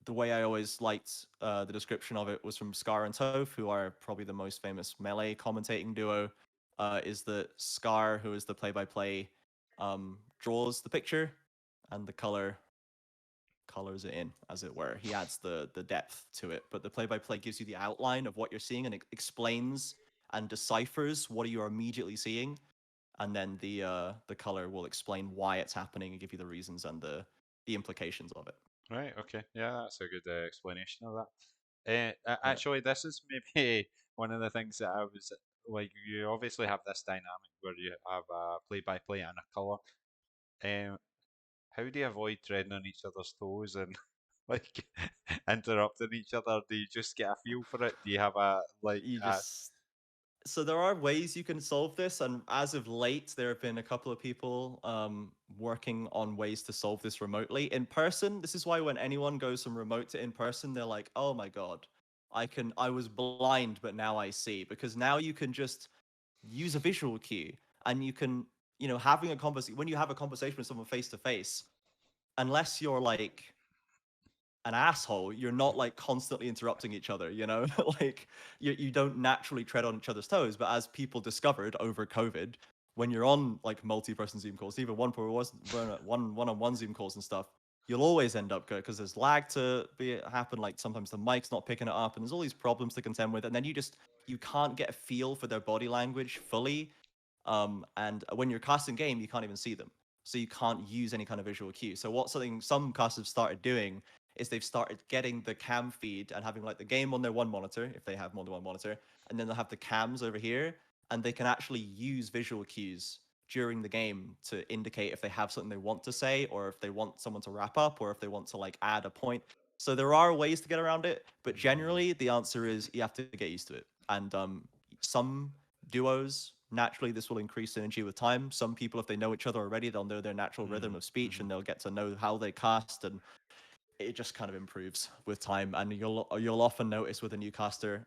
the way I always liked the description of it was from Scar and Toph, who are probably the most famous melee commentating duo. Is that Scar, who is the play-by-play, draws the picture, and the colors it in, as it were. He adds the depth to it, but the play-by-play gives you the outline of what you're seeing and it explains and deciphers what you are immediately seeing, and then the color will explain why it's happening and give you the reasons and the implications of it. Right. Okay. Yeah, that's a good explanation of that. Yeah. Actually, this is maybe one of the things that I was like. You obviously have this dynamic where you have a play-by-play and a color. Um, how do you avoid treading on each other's toes and like interrupting each other? Do you just get a feel for it? Do you have a like You a just So there are ways you can solve this, and as of late, there have been a couple of people working on ways to solve this remotely. In person, this is why when anyone goes from remote to in person, they're like, "Oh my god, I was blind, but now I see." Because now you can just use a visual cue, and you can, having a conversation when you have a conversation with someone face to face, unless you're like an asshole, you're not like constantly interrupting each other, like you don't naturally tread on each other's toes. But as people discovered over COVID, when you're on like multi-person Zoom calls, even one-on-one Zoom calls and stuff, you'll always end up good because there's lag to be happen. Like sometimes the mic's not picking it up, and there's all these problems to contend with, and then you can't get a feel for their body language fully. And when you're casting game, you can't even see them, so you can't use any kind of visual cue. So what something some casters started doing is they've started getting the cam feed and having like the game on their one monitor if they have more than one monitor, and then they'll have the cams over here, and they can actually use visual cues during the game to indicate if they have something they want to say, or if they want someone to wrap up, or if they want to like add a point. So there are ways to get around it, but mm, generally the answer is you have to get used to it. And some duos naturally this will increase synergy with time. Some people, if they know each other already, they'll know their natural rhythm mm, of speech mhm. and they'll get to know how they cast, and it just kind of improves with time. And you'll often notice with a new caster,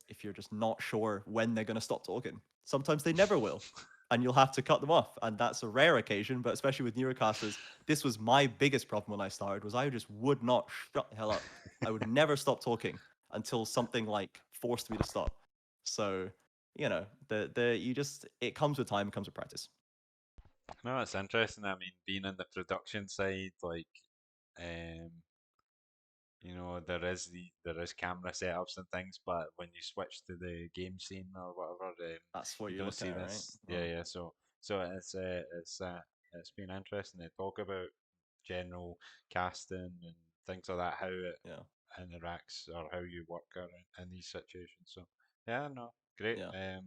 if you're just not sure when they're going to stop talking, sometimes they never will, and you'll have to cut them off, and that's a rare occasion. But especially with newer casters, this was my biggest problem when I started, was I just would not shut the hell up. I would never stop talking until something like forced me to stop. So the you just it comes with time, it comes with practice. No, it's interesting. I mean, being on the production side, like, um, there is camera setups and things, but when you switch to the game scene or whatever, That's what you you're don't looking see at, right? this. Yeah, yeah. So it's been interesting to talk about general casting and things like that, how it Yeah, interacts or how you work in these situations. So yeah, no, great. yeah.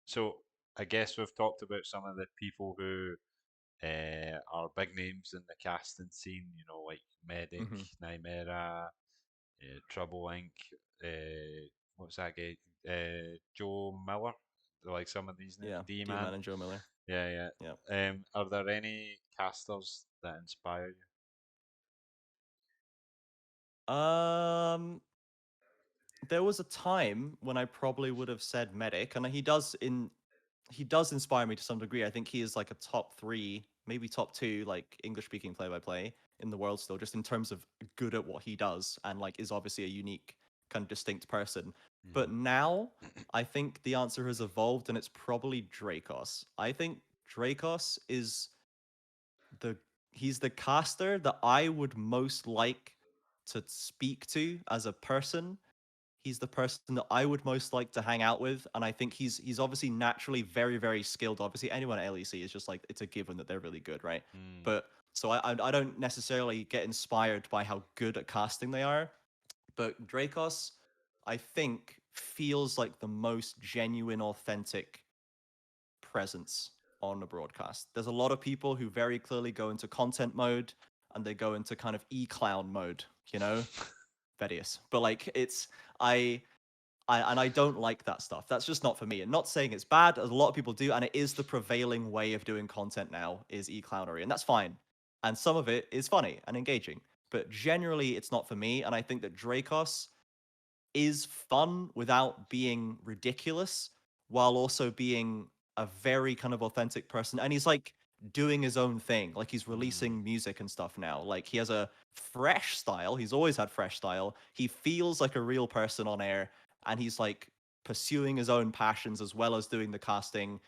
So I guess we've talked about some of the people who are big names in the casting scene. Like Medic, Hmm. Nymera, Trouble Inc. What's that guy? Joe Miller. Like some of these names. Yeah, D Man. D-Man and Joe Miller. Yeah, Yeah. yeah. Are there any casters that inspire you? Um, there was a time when I probably would have said medic, and he does inspire me to some degree. I think he is like a top three, maybe top two, like English speaking play by play in the world still, just in terms of good at what he does and like is obviously a unique kind of distinct person. But Hmm. now I think the answer has evolved and it's probably Dracos. I think Dracos is the he's the caster that I would most like to speak to as a person. He's the person that I would most like to hang out with, and I think he's obviously naturally very very skilled. Obviously, anyone at LEC is just like it's a given that they're really good, right? Mm. But so I don't necessarily get inspired by how good at casting they are, but Dracos, I think, feels like the most genuine, authentic presence on a broadcast. There's a lot of people who very clearly go into content mode and they go into kind of e-clown mode, you know, Vedius. But like I I don't like that stuff. That's just not for me. And not saying it's bad, as a lot of people do, and it is the prevailing way of doing content now is e-clownery, and that's fine. And some of it is funny and engaging, but generally it's not for me. And I think that Dracos is fun without being ridiculous, while also being a very kind of authentic person. And he's like doing his own thing. Like he's Mm. releasing music and stuff now. Like he has a fresh style. He's always had fresh style. He feels like a real person on air, and he's like pursuing his own passions as well as doing the casting.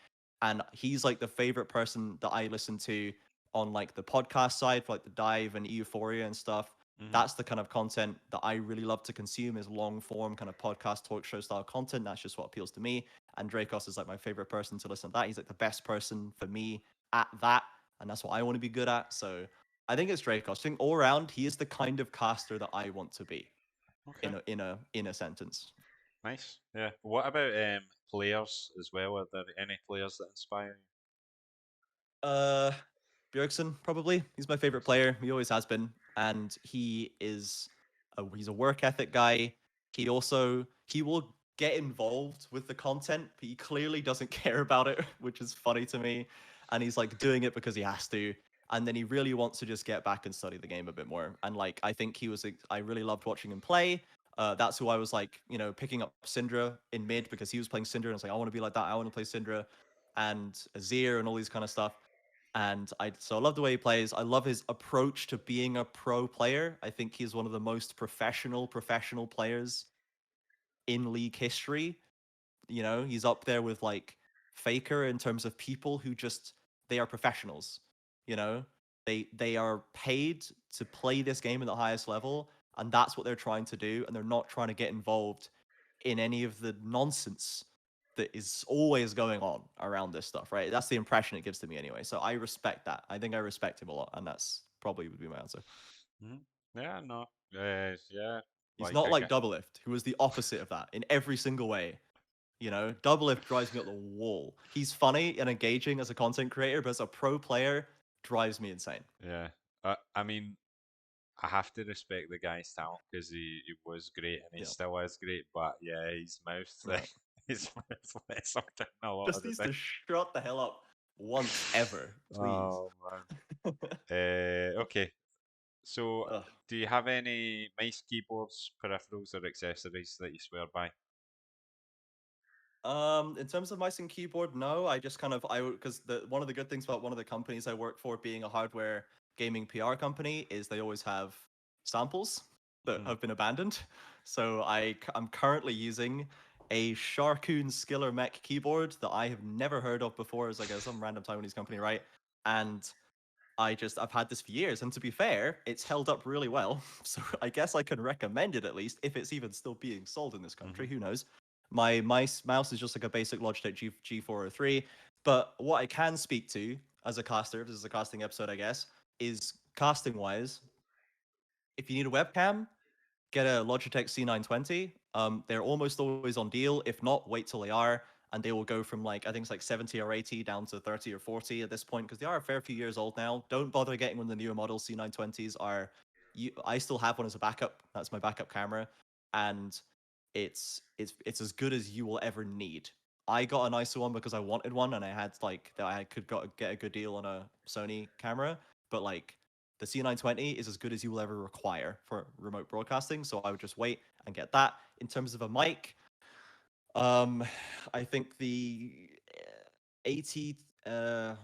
And he's like the favorite person that I listen to on like the podcast side for like the dive and euphoria and stuff. Hmm. That's the kind of content that I really love to consume is long form kind of podcast talk show style content. That's just what appeals to me. And Dracos is like my favorite person to listen to that. He's like the best person for me at that. And that's what I want to be good at. So I think it's Dracos. I think all around he is the kind of caster that I want to be Okay. in a sentence. Nice. Yeah. What about players as well? Are there any players that inspire Uh, Bjergsen, probably. He's my you? favorite player. He always has been, and he's a work ethic guy. He will get involved with the content, but he clearly doesn't care about it, which is funny to me. And he's like doing it because he has to, and then he really wants to just get back and study the game a bit more. And like I think I really loved watching him play. That's who I was like, you know, picking up Syndra in mid because he was playing Syndra, and I was like, I want to be like that. I want to play Syndra and Azir and all these kind of stuff. And I love the way he plays. I love his approach to being a pro player. I think he's one of the most professional players in league history. You know, he's up there with like Faker in terms of people who just they are professionals. You know, they are paid to play this game at the highest level, and that's what they're trying to do. And they're not trying to get involved in any of the nonsense that is always going on around this stuff, right? That's the impression it gives to me anyway. So I respect that. I think I respect him a lot, and that's probably would be my answer. Hmm. Yeah. No. Yeah. He's Like not I like get. Doublelift, who was the opposite of that in every single way. You know, Doublelift drives me up the wall. He's funny and engaging as a content creator, but as a pro player, drives me insane. Yeah. I mean, I have to respect the guy's talent because he was great and he Yeah, still is great. But yeah, his mouth, yeah. his mouth lets him down a lot Just of the needs time. to shut the hell up once ever, please. Oh man. Okay. So, Ugh. do you have any mice, keyboards, peripherals, or accessories that you swear by? In terms of mouse and keyboard, no. I just kind of because the one of the good things about one of the companies I work for being a hardware gaming PR company is they always have samples that Hmm. have been abandoned. So I'm currently using a Sharkoon Skiller Mech keyboard that I have never heard of before as like some random Taiwanese company, right? And I've had this for years, and to be fair, it's held up really well. So I guess I can recommend it at least if it's even still being sold in this Hmm. country. Who knows? My mouse is just like a basic Logitech G403. But what I can speak to as a caster, this is a casting episode, I guess, is casting wise. If you need a webcam, get a Logitech C920. They're almost always on deal. If not, wait till they are, and they will go from like I think it's like 70 or 80 down to 30 or 40 at this point because they are a fair few years old now. Don't bother getting one of the newer models. C920s are. I still have one as a backup. That's my backup camera, and it's as good as you will ever need. I got a nicer one because I wanted one, and I had like that I could get a good deal on a Sony camera, but like the C920 is as good as you will ever require for remote broadcasting. So I would just wait and get that. In terms of a mic, um, I think the 80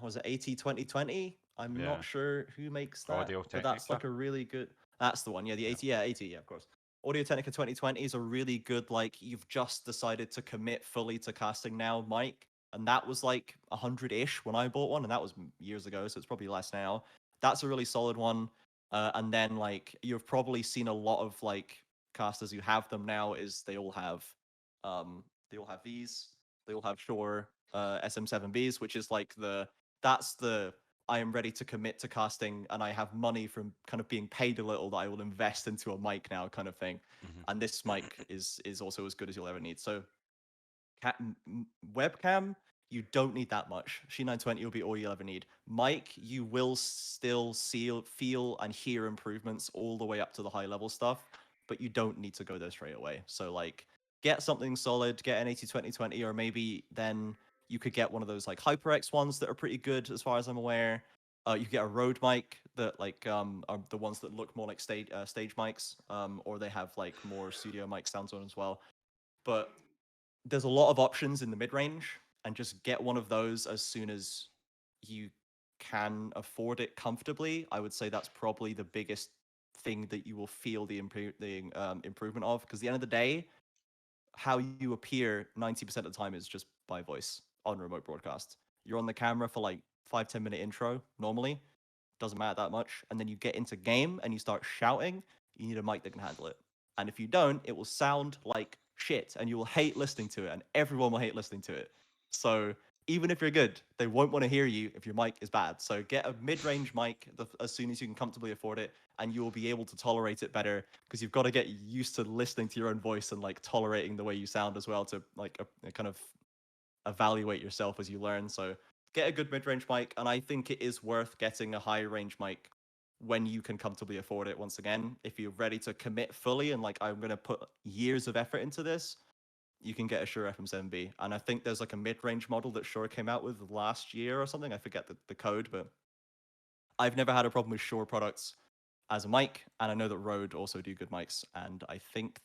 was it 80 2020? I'm Yeah. not sure who makes that, Audio but that's Technica. like a really good. That's the one. Yeah, the Yeah. 80. Yeah, 80. Yeah, of course. Audio Technica 2020 is a really good, like, you've just decided to commit fully to casting now mic. And that was like 100-ish when I bought one, and that was years ago, so it's probably less now. That's a really solid one. And then like you've probably seen a lot of like casters who have them now is they all have these. They all have Shure SM7Bs, which is like that's the I am ready to commit to casting and I have money from kind of being paid a little that I will invest into a mic now kind of thing. Mhm. And this mic is also as good as you'll ever need. So webcam, you don't need that much. She 920 will be all you'll ever need. Mic, you will still feel and hear improvements all the way up to the high level stuff, but you don't need to go there straight away. So like get something solid, get an 80-20-20, or maybe then you could get one of those like HyperX ones that are pretty good as far as I'm aware. You get a Rode mic that like are the ones that look more like stage mics, or they have like more studio mic sounds on as well. But there's a lot of options in the mid range, and just get one of those as soon as you can afford it comfortably. I would say that's probably the biggest thing that you will feel the improvement of, because at the end of the day, how you appear 90% of the time is just by voice on remote broadcast. You're on the camera for like 5-10 minute intro normally, doesn't matter that much, and then you get into game and you start shouting, you need a mic that can handle it. And if you don't, it will sound like shit and you will hate listening to it, and everyone will hate listening to it. So even if you're good, they won't want to hear you if your mic is bad. So get a mid-range mic as soon as you can comfortably afford it, and you will be able to tolerate it better, because you've got to get used to listening to your own voice and like tolerating the way you sound as well, to like kind of evaluate yourself as you learn. So get a good mid-range mic, and I think it is worth getting a high-range mic when you can comfortably afford it. Once again, if you're ready to commit fully and like I'm going to put years of effort into this, you can get a Shure FM7B. And I think there's like a mid-range model that Shure came out with last year or something. I forget the code, but I've never had a problem with Shure products as a mic, and I know that Rode also do good mics, and I think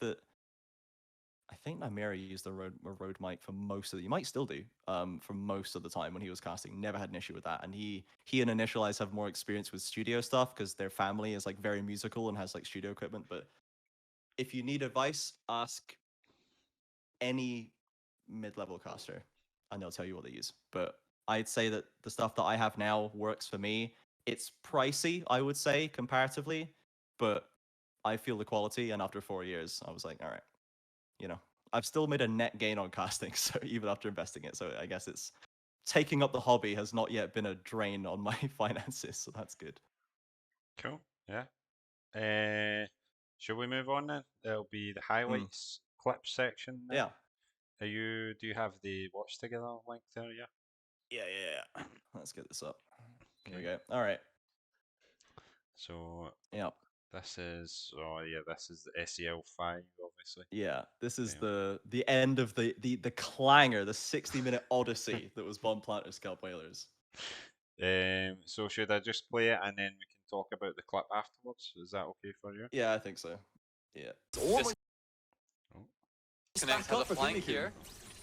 Namira used a Rode mic for most of the. You might still do for most of the time when he was casting. Never had an issue with that. And he and Initialize have more experience with studio stuff because their family is like very musical and has like studio equipment. But if you need advice, ask any mid-level caster, and they'll tell you what they use. But I'd say that the stuff that I have now works for me. It's pricey, I would say, comparatively, but I feel the quality. And after 4 years, I was like, all right, you know, I've still made a net gain on casting, so even after investing it. So I guess it's taking up the hobby has not yet been a drain on my finances, so that's good. Cool. Yeah. Should we move on then? It'll be the Mm, highlights clip section now. yeah. Do you have the watch together link there? Yeah. Yeah. Let's get this up. Here we Okay. go. All right. So Yeah. this is the SEL5 obviously. Yeah. This is Um, the end of the clanger, the 60-minute odyssey that was Bomb Planters Scalp Whalers. so should I just play it and then we can talk about the clip afterwards? Is that okay for you? Yeah, I think so. Yeah. It's Oh. stack up for flank here.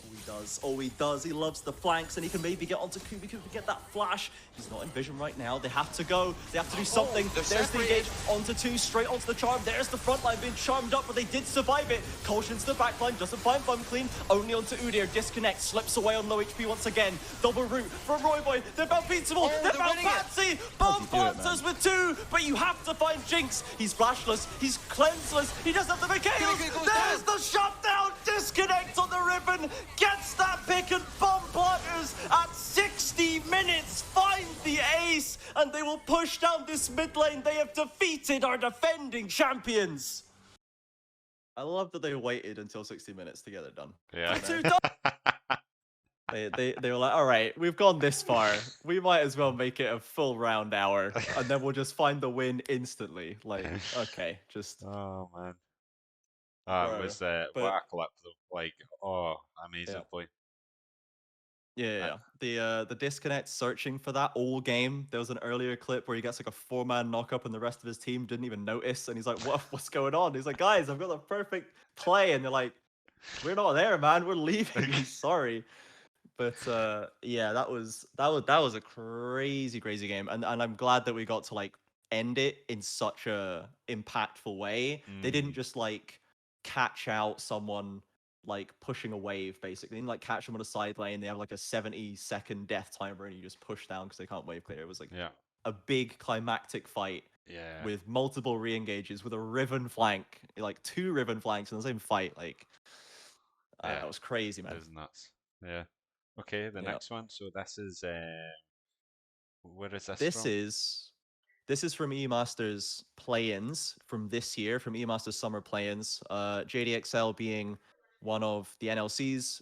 Oh, he does. Oh, he does. He loves the flanks, and he can maybe get onto Kubi. Kubi get that flash. He's not in vision right now. They have to go. They have to do something. There's the engage onto two, straight onto the charm. There's the front line being charmed up, but they did survive it. Cautions the back line. Doesn't find Bum Clean. Only onto Udyr. Disconnect. Slips away on low HP once again. Double root from Roy Boy. They're about beatable. They're about fancy. Bomb Planters with two, but you have to find Jinx. He's flashless. He's cleanseless. He doesn't have the Mikhails. There's the shutdown. Disconnect on the ribbon. Gets that pick, and Bomb Planters at 60 minutes find the ace, and they will push down this mid lane. They have defeated our defending champions. I love that they waited until 60 minutes to get it done. Yeah. They were like, all right, we've gone this far. We might as well make it a full round hour, and then we'll just find the win instantly. Like, okay, just Oh man. It bro. was what But a clip though. Like, oh, amazing yeah. play. Yeah, yeah, I, yeah. The disconnect searching for that all game. There was an earlier clip where he gets like a 4-man knock up and the rest of his team didn't even notice, and he's like, what's going on?" He's like, "Guys, I've got the perfect play," and they're like, "We're not there, man. We're leaving. Sorry." But yeah, that was a crazy game, and I'm glad that we got to like end it in such a impactful way. They didn't mm, just like catch out someone like pushing a wave, basically. They didn't like catch them on a side lane. They have like a 70-second death timer, and you just push down because they can't wave clear. It was like yeah, a big climactic fight yeah, with multiple re-engages with a Riven flank, like two Riven flanks in the same fight. Like yeah. it was crazy, It man. was nuts. Yeah. Okay, the Yeah. next one. So this is where is this This from? is this is from E-Masters play-ins from this year, from E-Masters summer play-ins. JDXL being one of the NLC's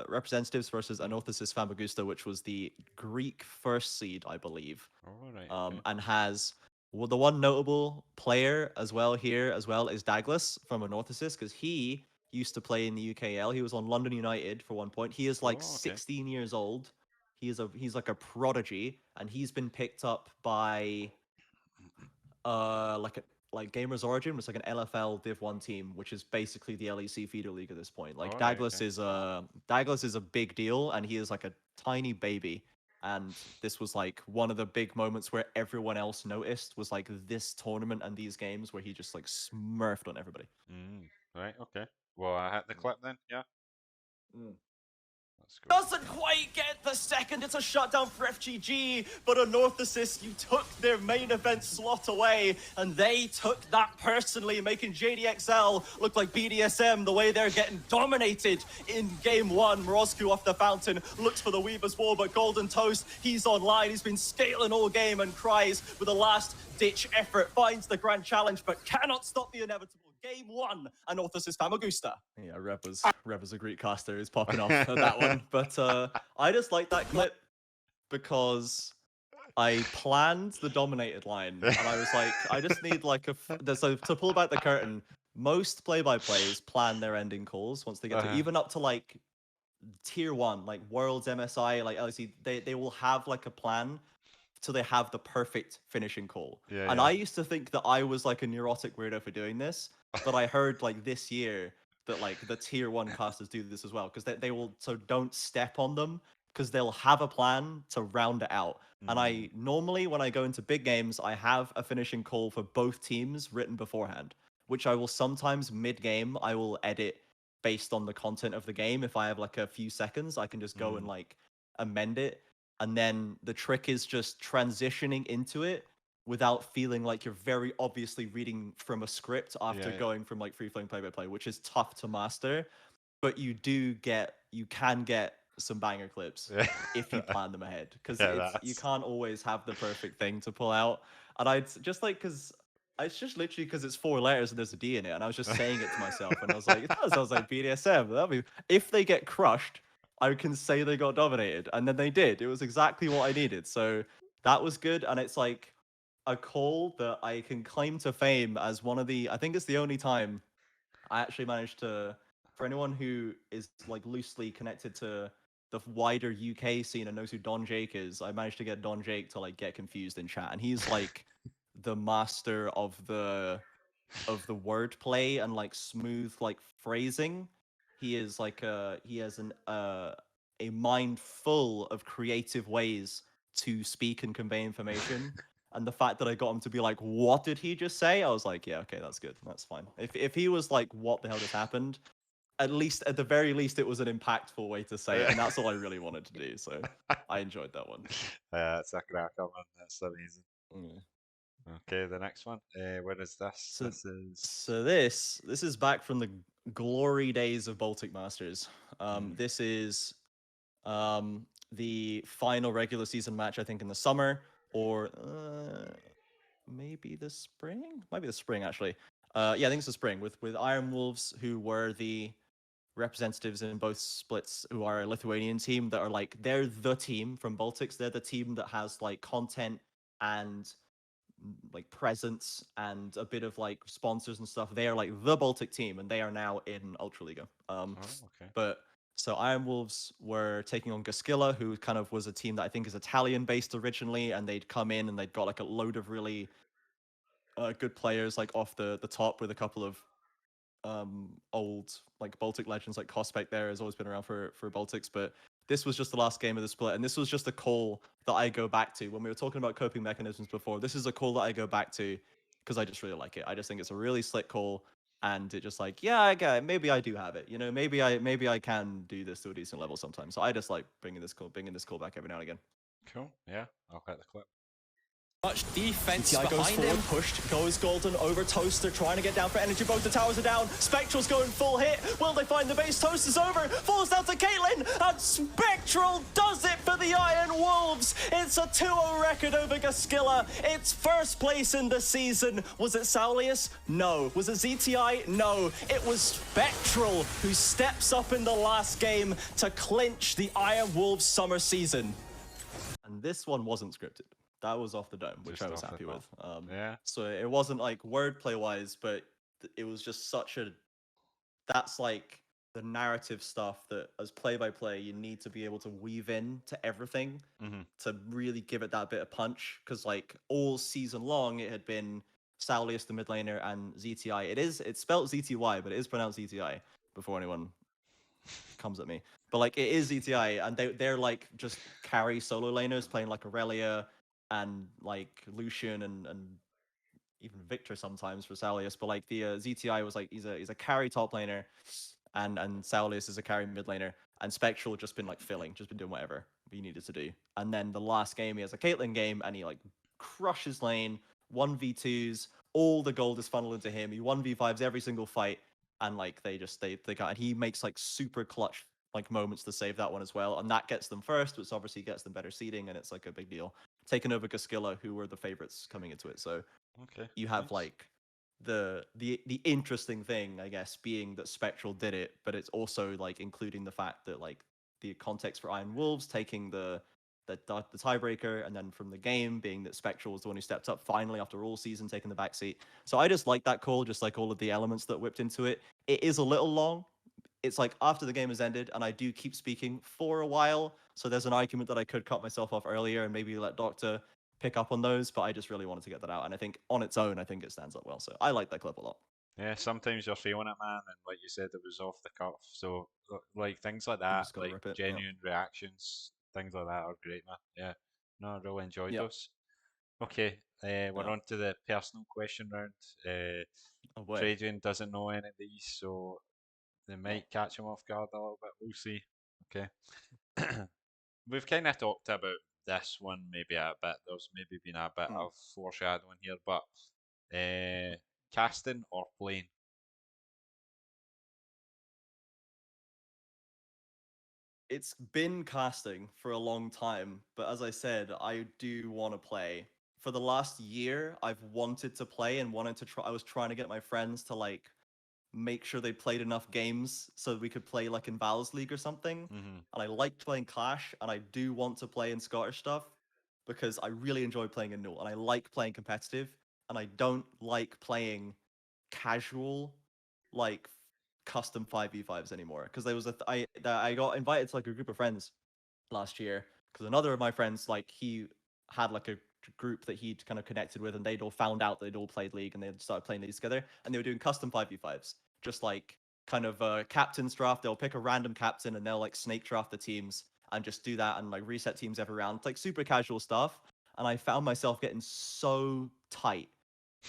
representatives versus Mm. Anorthosis Famagusta, which was the Greek first seed, I believe, All right. Okay. and has well, the one notable player as well here as well is Douglas from Anorthosis because he used to play in the UKL. He was on London United for one point. He is like Oh, okay. 16 years old. He's like a prodigy, and he's been picked up by like Gamers Origin, which is like an LFL Div 1 team, which is basically the LEC feeder league at this point. Like All right. Okay. Douglas is a big deal, and he is like a tiny baby. And this was like one of the big moments where everyone else noticed was like this tournament and these games where he just like smurfed on everybody. Mm. Right. Okay. Well, I had the clip then. Yeah. Mm. Let's go. Doesn't quite get the second. It's a shutdown for FGG, but Anorthosis, you took their main event slot away, and they took that personally, making JDXL look like BDSM the way they're getting dominated in game one. Morozku off the fountain looks for the Weaver's Wall, but Golden Toast, he's online. He's been scaling all game and cries with a last ditch effort, finds the grand challenge, but cannot stop the inevitable. Game one, Anorthosis Famagusta. Yeah, Rev was a Greek caster is popping off at that one. But I just like that clip because I planned the dominated line and I was like, I just need like so to pull back the curtain, most play-by-plays plan their ending calls once they get to uh, even up to like tier one, like Worlds MSI, like LEC, they will have like a plan till they have the perfect finishing call. yeah. And Yeah. I used to think that I was like a neurotic weirdo for doing this, but I heard like this year that like the tier one casters do this as well because they will so don't step on them because they'll have a plan to round it out. And Mm. I normally when I go into big games, I have a finishing call for both teams written beforehand, which I will sometimes mid game I will edit based on the content of the game. If I have like a few seconds, I can just go and Mm. like amend it, and then the trick is just transitioning into it without feeling like you're very obviously reading from a script after Yeah. going from like free flowing play by play, which is tough to master. But you can get some banger clips Yeah. if you plan them ahead because Yeah. it's you That's. can't always have the perfect thing to pull out. And I'd just like because it's just literally because it's 4 letters and there's a D in it, and I was just saying it to myself, and I was like, that sounds like BDSM. That'd be if they get crushed, I can say they got dominated, and then they did. It was exactly what I needed. So that was good, and it's like a call that I can claim to fame as one of the. I think it's the only time I actually managed to. For anyone who is like loosely connected to the wider UK scene and knows who Don Jake is, I managed to get Don Jake to like get confused in chat, and he's like the master of the wordplay and like smooth like phrasing. He is like he has a mind full of creative ways to speak and convey information. And the fact that I got him to be like, "What did he just say?" I was like, "Yeah, okay, that's good, that's fine." If he was like, "What the hell just happened?" At least at the very least, it was an impactful way to say it, and that's all I really wanted to do. So I enjoyed that one. Yeah, it's a cracker, man. That's amazing. Mm. Okay, the next one. Where is this? So, This is. this is back from the glory days of Baltic Masters. Mm. This is the final regular season match, I think, in the summer or maybe the spring. Might be the spring actually. Yeah, I think it's the spring with Iron Wolves, who were the representatives in both splits, who are a Lithuanian team that are like they're the team from Baltics. They're the team that has like content and like presence and a bit of like sponsors and stuff. They are like the Baltic team, and they are now in Ultraliga. Oh, okay. But So Iron Wolves were taking on Gasquilla, who kind of was a team that I think is Italian based originally, and they'd come in and they'd got like a load of really good players like off the top with a couple of old like Baltic legends like Kospek there has always been around for Baltics, but this was just the last game of the split, and this was just a call that I go back to when we were talking about coping mechanisms before. This is a call that I go back to because I just really like it. I just think it's a really slick call, and it just like yeah, I get it. Maybe I do have it. You know, maybe I can do this to a decent level sometimes. So I just like bringing this call back every now and again. Cool. Yeah, I'll hit the clip. Much defense CTI goes behind forward, him. pushed, goes Golden over Toaster, trying to get down for energy. Both the towers are down. Spectral's going full hit. Will they find the base? Toaster's over, falls down to Caitlyn, and Spectral does it for the Iron Wolves. It's a 2-0 record over Gasquilla. It's first place in the season. Was it Saulius? No. Was it ZTI? No. It was Spectral who steps up in the last game to clinch the Iron Wolves summer season. And this one wasn't scripted. That was off the dome, which Just I was off the happy top. with. Yeah. So it wasn't like wordplay wise, but it was just such a. That's like the narrative stuff that, as play by play, you need to be able to weave in to everything Mm-hmm. to really give it that bit of punch. Because like all season long, it had been Saulius the mid laner and ZTI. It's spelled ZTY, but it is pronounced ZTI. Before anyone comes at me. But like it is ETI, and they're like just carry solo laners playing like Aurelia and like Lucian and even Victor sometimes for Saulius. But like the ZTI was like he's a carry top laner, and Saulius is a carry mid laner, and Spectral just been like filling, just been doing whatever he needed to do. And then the last game he has a Caitlyn game, and he like crushes lane, 1v2s, all the gold is funneled into him. He 1v5s every single fight, and like they got, and he makes like super clutch like moments to save that one as well, and that gets them first, which obviously gets them better seeding, and it's like a big deal. Taking over Gasquilla, who were the favorites coming into it. So Okay. you have Nice. like the interesting thing, I guess, being that Spectral did it, but it's also like including the fact that like the context for Iron Wolves taking the tiebreaker, and then from the game being that Spectral was the one who stepped up finally after all season, taking the back seat. So I just like that call, just like all of the elements that whipped into it. It is a little long. It's like after the game has ended, and I do keep speaking for a while. So there's an argument that I could cut myself off earlier and maybe let Doctor pick up on those, but I just really wanted to get that out. And I think on its own, I think it stands up well. So I like that clip a lot. Yeah, sometimes you're feeling it, man, and like you said, it was off the cuff. So, like things like You that, just gotta like rip it. Yeah. genuine reactions, things like that are great, man. Yeah, no, I really enjoyed Yep. those. Okay, we're Yeah. on to the personal question round. Oh boy. Trajan doesn't know any of these, so they Oh. might catch him off guard a little bit. We'll see. Okay. We've kind of talked about this one maybe a bit. There's maybe been a bit Hmm. of foreshadowing here, but casting or playing? It's been casting for a long time, but as I said, I do want to play. For the last year, I've wanted to play and wanted to try. I was trying to get my friends to like make sure they played enough games so we could play like in Val's League or something. Mm-hmm. And I liked playing Clash, and I do want to play in Scottish stuff because I really enjoy playing in Nuel, and I like playing competitive, and I don't like playing casual, like custom 5v5s anymore. Because there was I got invited to like a group of friends last year because another of my friends, like he had like a group that he'd kind of connected with, and they'd all found out they'd all played League, and they would started playing these together, and they were doing custom 5v5s, just like kind of captain's draft. They'll pick a random captain and they'll like snake draft the teams and just do that and like reset teams every round. It's like super casual stuff. And I found myself getting so tight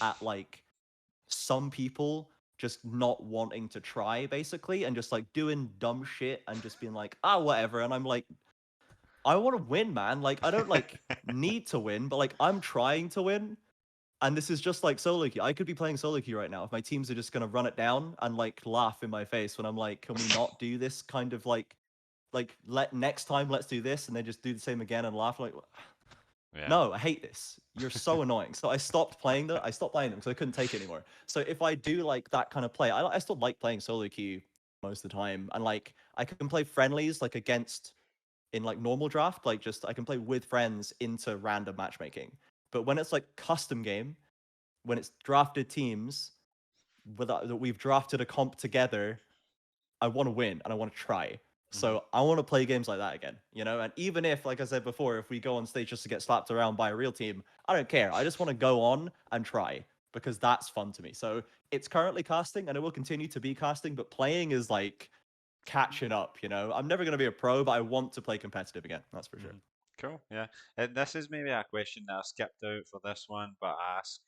at like some people just not wanting to try basically and just like doing dumb shit and just being like, ah, whatever. And I'm like, I want to win, man. Like, I don't like need to win, but like I'm trying to win. And this is just like solo queue. I could be playing solo queue right now if my teams are just gonna run it down and like laugh in my face when I'm like, can we not do this kind of like let next time let's do this, and then just do the same again and laugh like Yeah. no, I hate this. You're so annoying. So I stopped playing them. I stopped playing them because I couldn't take it anymore. So if I do like that kind of play, I still like playing solo queue most of the time, and like I can play friendlies like against in like normal draft, like just I can play with friends into random matchmaking. But when it's like custom game, when it's drafted teams that we've drafted a comp together, I want to win and I want to try. So I want to play games like that again, you know? And even if, like I said before, if we go on stage just to get slapped around by a real team, I don't care. I just want to go on and try because that's fun to me. So it's currently casting and it will continue to be casting, but playing is like catching up, you know? I'm never going to be a pro, but I want to play competitive again. That's for sure. Cool, yeah. And this is maybe a question that I skipped out for this one, but I ask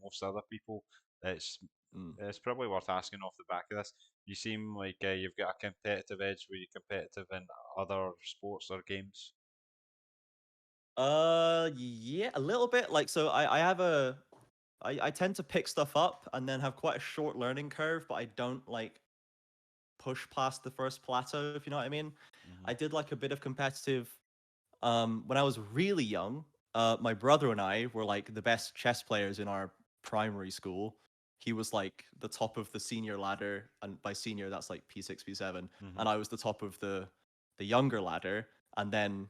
most other people. It's Mm. it's probably worth asking off the back of this. You seem like you've got a competitive edge. Were you competitive in other sports or games? Yeah, a little bit. Like, so I tend to pick stuff up and then have quite a short learning curve, but I don't like push past the first plateau, if you know what I mean. Hmm. I did like a bit of competitive when I was really young. My brother and I were like the best chess players in our primary school. He was like the top of the senior ladder, and by senior that's like P6, P7, Hmm. and I was the top of the younger ladder. And then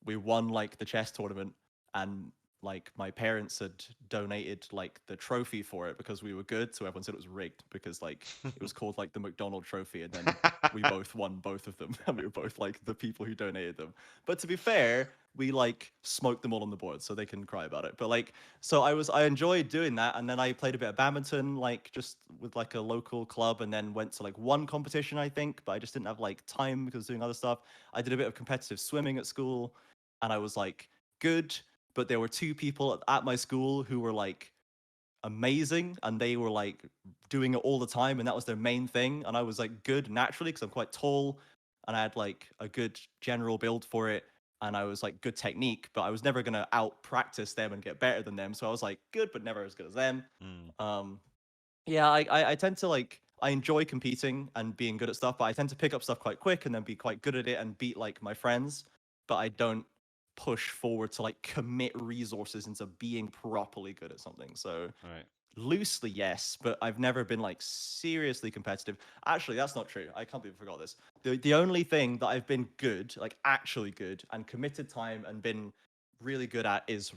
we won like the chess tournament, and like my parents had donated like the trophy for it because we were good, so everyone said it was rigged because like it was called like the McDonald Trophy, and then we both won both of them, and we were both like the people who donated them. But to be fair, we like smoked them all on the board, so they can cry about it. But like, so I enjoyed doing that, and then I played a bit of badminton, like just with like a local club, and then went to like one competition, I think, but I just didn't have like time because I was doing other stuff. I did a bit of competitive swimming at school, and I was like good, but there were two people at my school who were like amazing and they were like doing it all the time and that was their main thing, and I was like good naturally because I'm quite tall and I had like a good general build for it, and I was like good technique, but I was never going to out practice them and get better than them, so I was like good but never as good as them. Mm, um yeah, I tend to like, I enjoy competing and being good at stuff, but I tend to pick up stuff quite quick and then be quite good at it and beat like my friends. But I don't push forward to like commit resources into being properly good at something. So right. loosely, yes, but I've never been like seriously competitive. Actually, that's not true. I can't believe I forgot this. The only thing that I've been good, like actually good, and committed time and been really good at is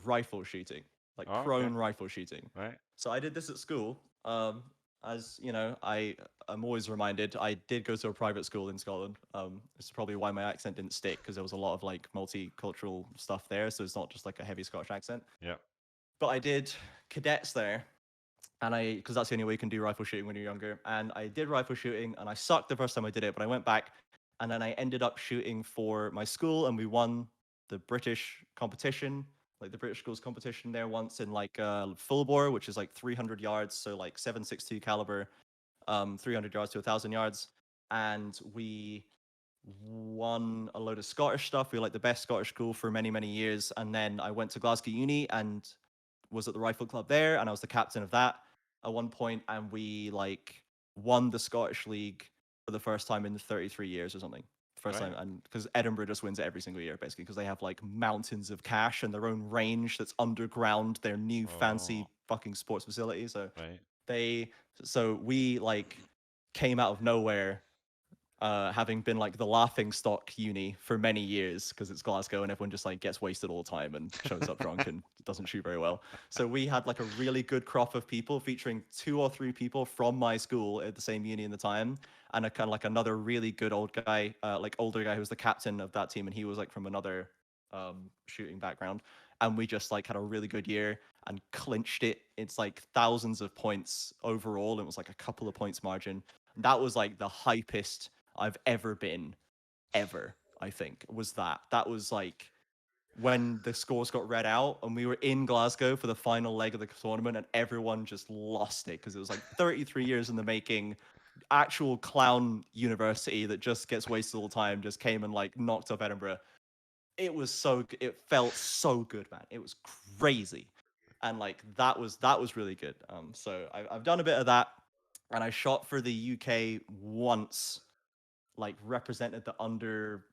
rifle shooting, like Oh, okay. prone rifle shooting. Right. So I did this at school. As you know, I'm always reminded I did go to a private school in Scotland. It's probably why my accent didn't stick because there was a lot of like multicultural stuff there. So it's not just like a heavy Scottish accent. Yeah. But I did cadets there, and because that's the only way you can do rifle shooting when you're younger. And I did rifle shooting, and I sucked the first time I did it, but I went back, and then I ended up shooting for my school, and we won the British competition, like the British schools competition there once in like full bore, which is like 300 yards, so like 7.62 caliber, 300 yards to 1,000 yards, and we won a load of Scottish stuff. We were like the best Scottish school for many, many years. And then I went to Glasgow Uni and was at the rifle club there, and I was the captain of that at one point, and we like won the Scottish League for the first time in 33 years or something. First Right. time, and because Edinburgh just wins it every single year, basically, because they have like mountains of cash and their own range that's underground, their new fancy Oh, fucking sports facility. So right. they, so we like came out of nowhere, having been like the laughing stock uni for many years because it's Glasgow and everyone just like gets wasted all the time and shows up drunk and doesn't shoot very well. So we had like a really good crop of people featuring two or three people from my school at the same uni in the time, and a kind of like another really good old guy, like older guy who was the captain of that team, and he was like from another shooting background. And we just like had a really good year and clinched it. It's like thousands of points overall. It was like a couple of points margin. That was like the hypest I've ever been, ever, I think, was that. That was like when the scores got read out and we were in Glasgow for the final leg of the tournament and everyone just lost it because it was like 33 years in the making. Actual clown university that just gets wasted all the time just came and like knocked up Edinburgh. It was so, it felt so good, man. It was crazy. And like that was really good. So I've done a bit of that, and I shot for the UK once, like represented the under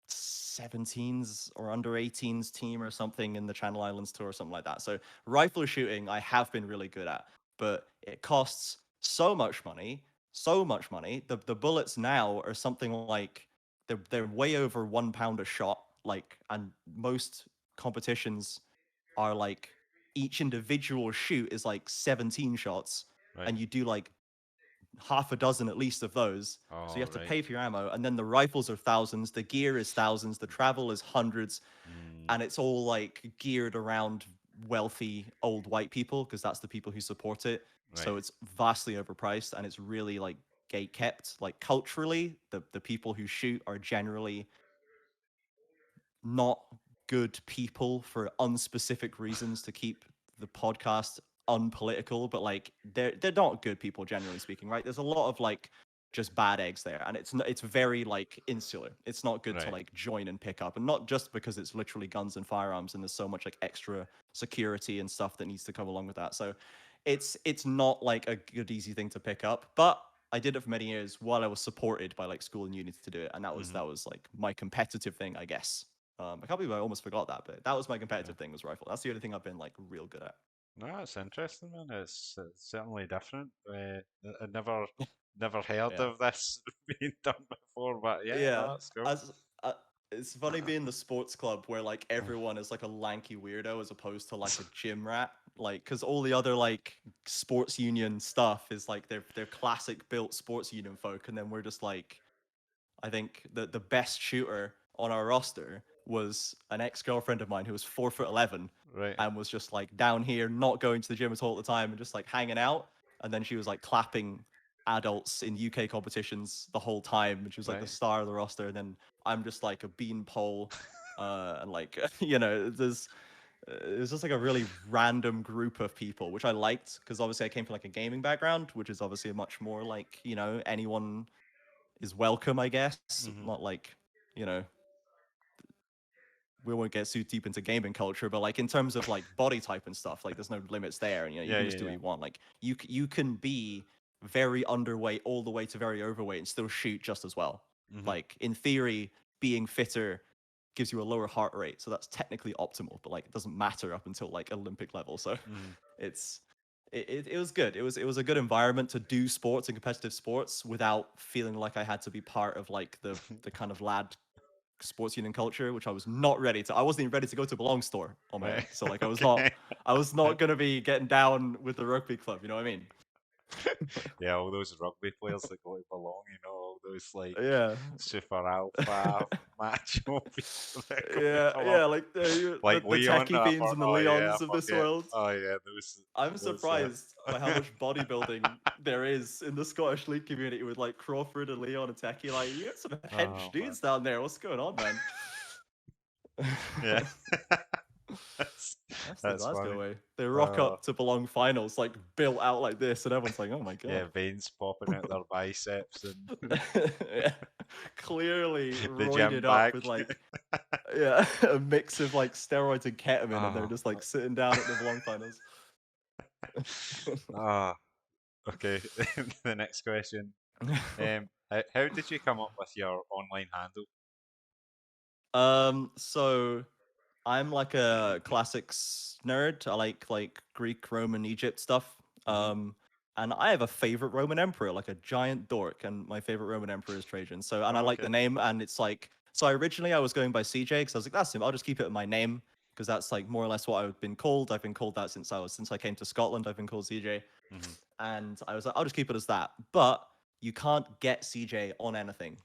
17s or under 18s team or something in the Channel Islands tour or something like that. So rifle shooting I have been really good at, but it costs so much money, so much money. The bullets now are something like they're way over £1 a shot, like, and most competitions are like each individual shoot is like 17 shots, Right. and you do like half a dozen at least of those. So you Oh, have to right. pay for your ammo, and then the rifles are thousands, the gear is thousands, the travel is hundreds, Mm, and it's all like geared around wealthy old white people because that's the people who support it. right. So it's vastly overpriced and it's really like gate kept. Like culturally, the people who shoot are generally not good people for unspecific reasons to keep the podcast unpolitical, but like they're not good people generally speaking, right? There's a lot of like just bad eggs there, and it's very like insular. It's not good to Right. like join and pick up, and not just because it's literally guns and firearms, and there's so much like extra security and stuff that needs to come along with that. So it's not like a good easy thing to pick up, but I did it for many years while I was supported by like school and uni to do it, and that was Mm-hmm. that was like my competitive thing, I guess. I can't believe I almost forgot that, but that was my Yeah. competitive thing was rifle. That's the only thing I've been like real good at. No, it's interesting, man. It's certainly different. I never heard Yeah, of this being done before, but yeah, yeah. no, that's cool. As it's funny being the sports club where like everyone is like a lanky weirdo as opposed to like a gym rat. Like, because all the other like sports union stuff is like they're classic built sports union folk, and then we're just like I think the best shooter on our roster was an ex girlfriend of mine who was 4'11" Right, and was just like down here, not going to the gym at all at the time, and just like hanging out. And then she was like clapping adults in UK competitions the whole time, and she was like the right. star of the roster. And then I'm just like a beanpole, and like it was just like a really random group of people, which I liked because obviously I came from like a gaming background, which is obviously a much more like anyone is welcome, I guess. Hmm. Not like, you know, we won't get too deep into gaming culture, but like in terms of like body type and stuff, like there's no limits there, and you Yeah, can yeah, just do what yeah. you want. Like you can be very underweight all the way to very overweight and still shoot just as well. Hmm. Like in theory, being fitter gives you a lower heart rate, so that's technically optimal, but like it doesn't matter up until like Olympic level. So Hmm. it's it was good. It was a good environment to do sports and competitive sports without feeling like I had to be part of like the kind of lad sports union culture, which I was not ready to. I wasn't even ready to go to a belong store on my Right. own. So like Okay. I was not gonna be getting down with the rugby club. You know what I mean? Yeah, all those rugby players that go to belong, all those like Yeah. super alpha macho people that go to belong. Yeah, like Like the Leon, techie beans and the oh yeah, Leons I of this forget. world. Oh yeah, those I'm those surprised by how much bodybuilding there is in the Scottish League community with like Crawford and Leon and Techie. Like, you got some hench oh man. dudes down there. What's going on, man? Yeah. that's That's the that's Glasgow funny. way. They rock Uh up to belong finals like built out like this, and everyone's like, "Oh my yeah, god!" veins popping out their biceps and Yeah. Clearly the gym roided up bag. with like a mix of like steroids and ketamine, and they're Oh, just like sitting down at the belong finals. ah, okay. The next question. How did you come up with your online handle? So I'm like a classics nerd. I like Greek, Roman, Egypt stuff. Hmm. And I have a favorite Roman emperor, like a giant dork, and my favorite Roman emperor is Trajan. So, and I Oh, like okay. the name, and it's like, so originally I was going by CJ because I was like, that's him. I'll just keep it in my name because that's like more or less what I've been called. I've been called that since I came to Scotland. I've been called CJ, Hmm. and I was like, I'll just keep it as that. But you can't get CJ on anything.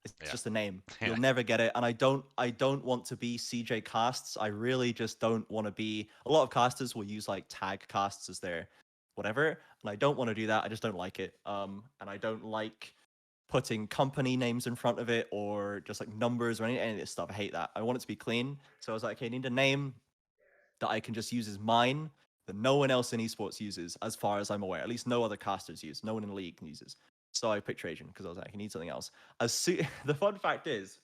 It's Yeah. just a name. You'll Yeah. never get it. And I don't want to be CJ casts. I really just don't want to be a lot of casters will use like tag casts as their whatever. And I don't want to do that. I just don't like it. And I don't like putting company names in front of it or just like numbers or any of this stuff. I hate that. I want it to be clean. So I was like, okay, I need a name that I can just use as mine that no one else in esports uses, as far as I'm aware. At least no other casters use. No one in the league uses. So I picked Trajan because I was like, I need something else. The fun fact is,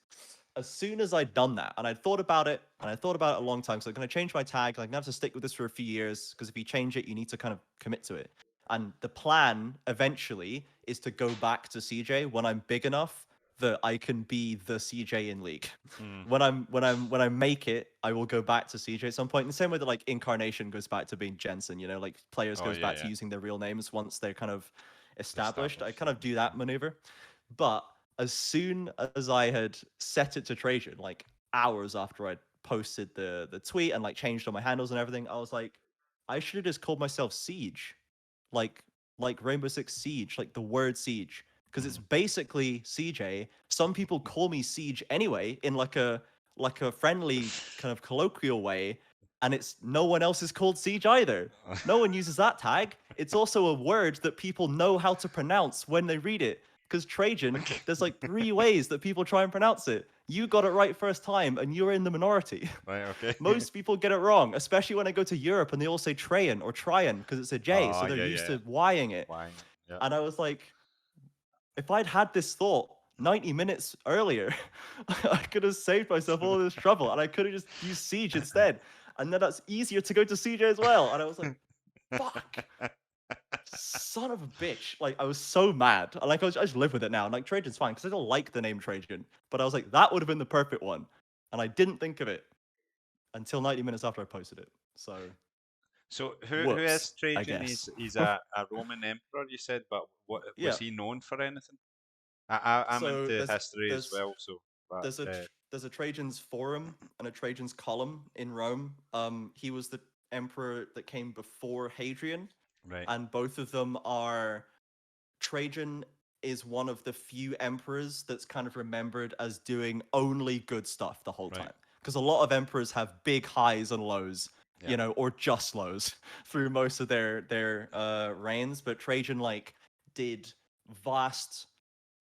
as soon as I'd done that, and I'd thought about it, and I thought about it a long time, so I'm going to change my tag. Like, I'm going to have to stick with this for a few years because if you change it, you need to kind of commit to it. And the plan eventually is to go back to CJ when I'm big enough that I can be the CJ in league. Mm. When I make it, I will go back to CJ at some point. In the same way that like Incarnation goes back to being Jensen, like players Oh goes yeah, back to yeah. using their real names once they're kind of established. I Established. kind of do that maneuver. But as soon as I had set it to Trajan, like hours after I'd posted the tweet and like changed all my handles and everything, I was like, I should have just called myself Siege. Like like Rainbow Six Siege, like the word siege, because it's Mhm. basically CJ. Some people call me Siege anyway, in like a friendly kind of colloquial way, and it's no one else is called Siege either. No one uses that tag. It's also a word that people know how to pronounce when they read it. Because Trajan, there's like 3 ways that people try and pronounce it. You got it right first time, and you're in the minority. Right. Okay. Most people get it wrong, especially when I go to Europe and they all say Trajan or Tryan because it's a J, Oh so they're yeah, used yeah. to Ying it. Wang. Yeah. And I was like, if I'd had this thought 90 minutes earlier, I could have saved myself all this trouble and I could have just used Siege instead. And then that's easier to go to CJ as well. And I was like, fuck, son of a bitch. Like, I was so mad. And like, I just live with it now. And like, Trajan's fine because I don't like the name Trajan. But I was like, that would have been the perfect one. And I didn't think of it until 90 minutes after I posted it. So, So who is whoops, I Trajan? guess. He's a Roman emperor, you said, but what Yeah. was he known for anything? I'm So into history as there's well, so but there's a Trajan's forum and a Trajan's column in Rome. He was the emperor that came before Hadrian, right, and both of them are Trajan is one of the few emperors that's kind of remembered as doing only good stuff the whole right, time. Because a lot of emperors have big highs and lows, yeah, or just lows through most of their reigns. But Trajan like did vast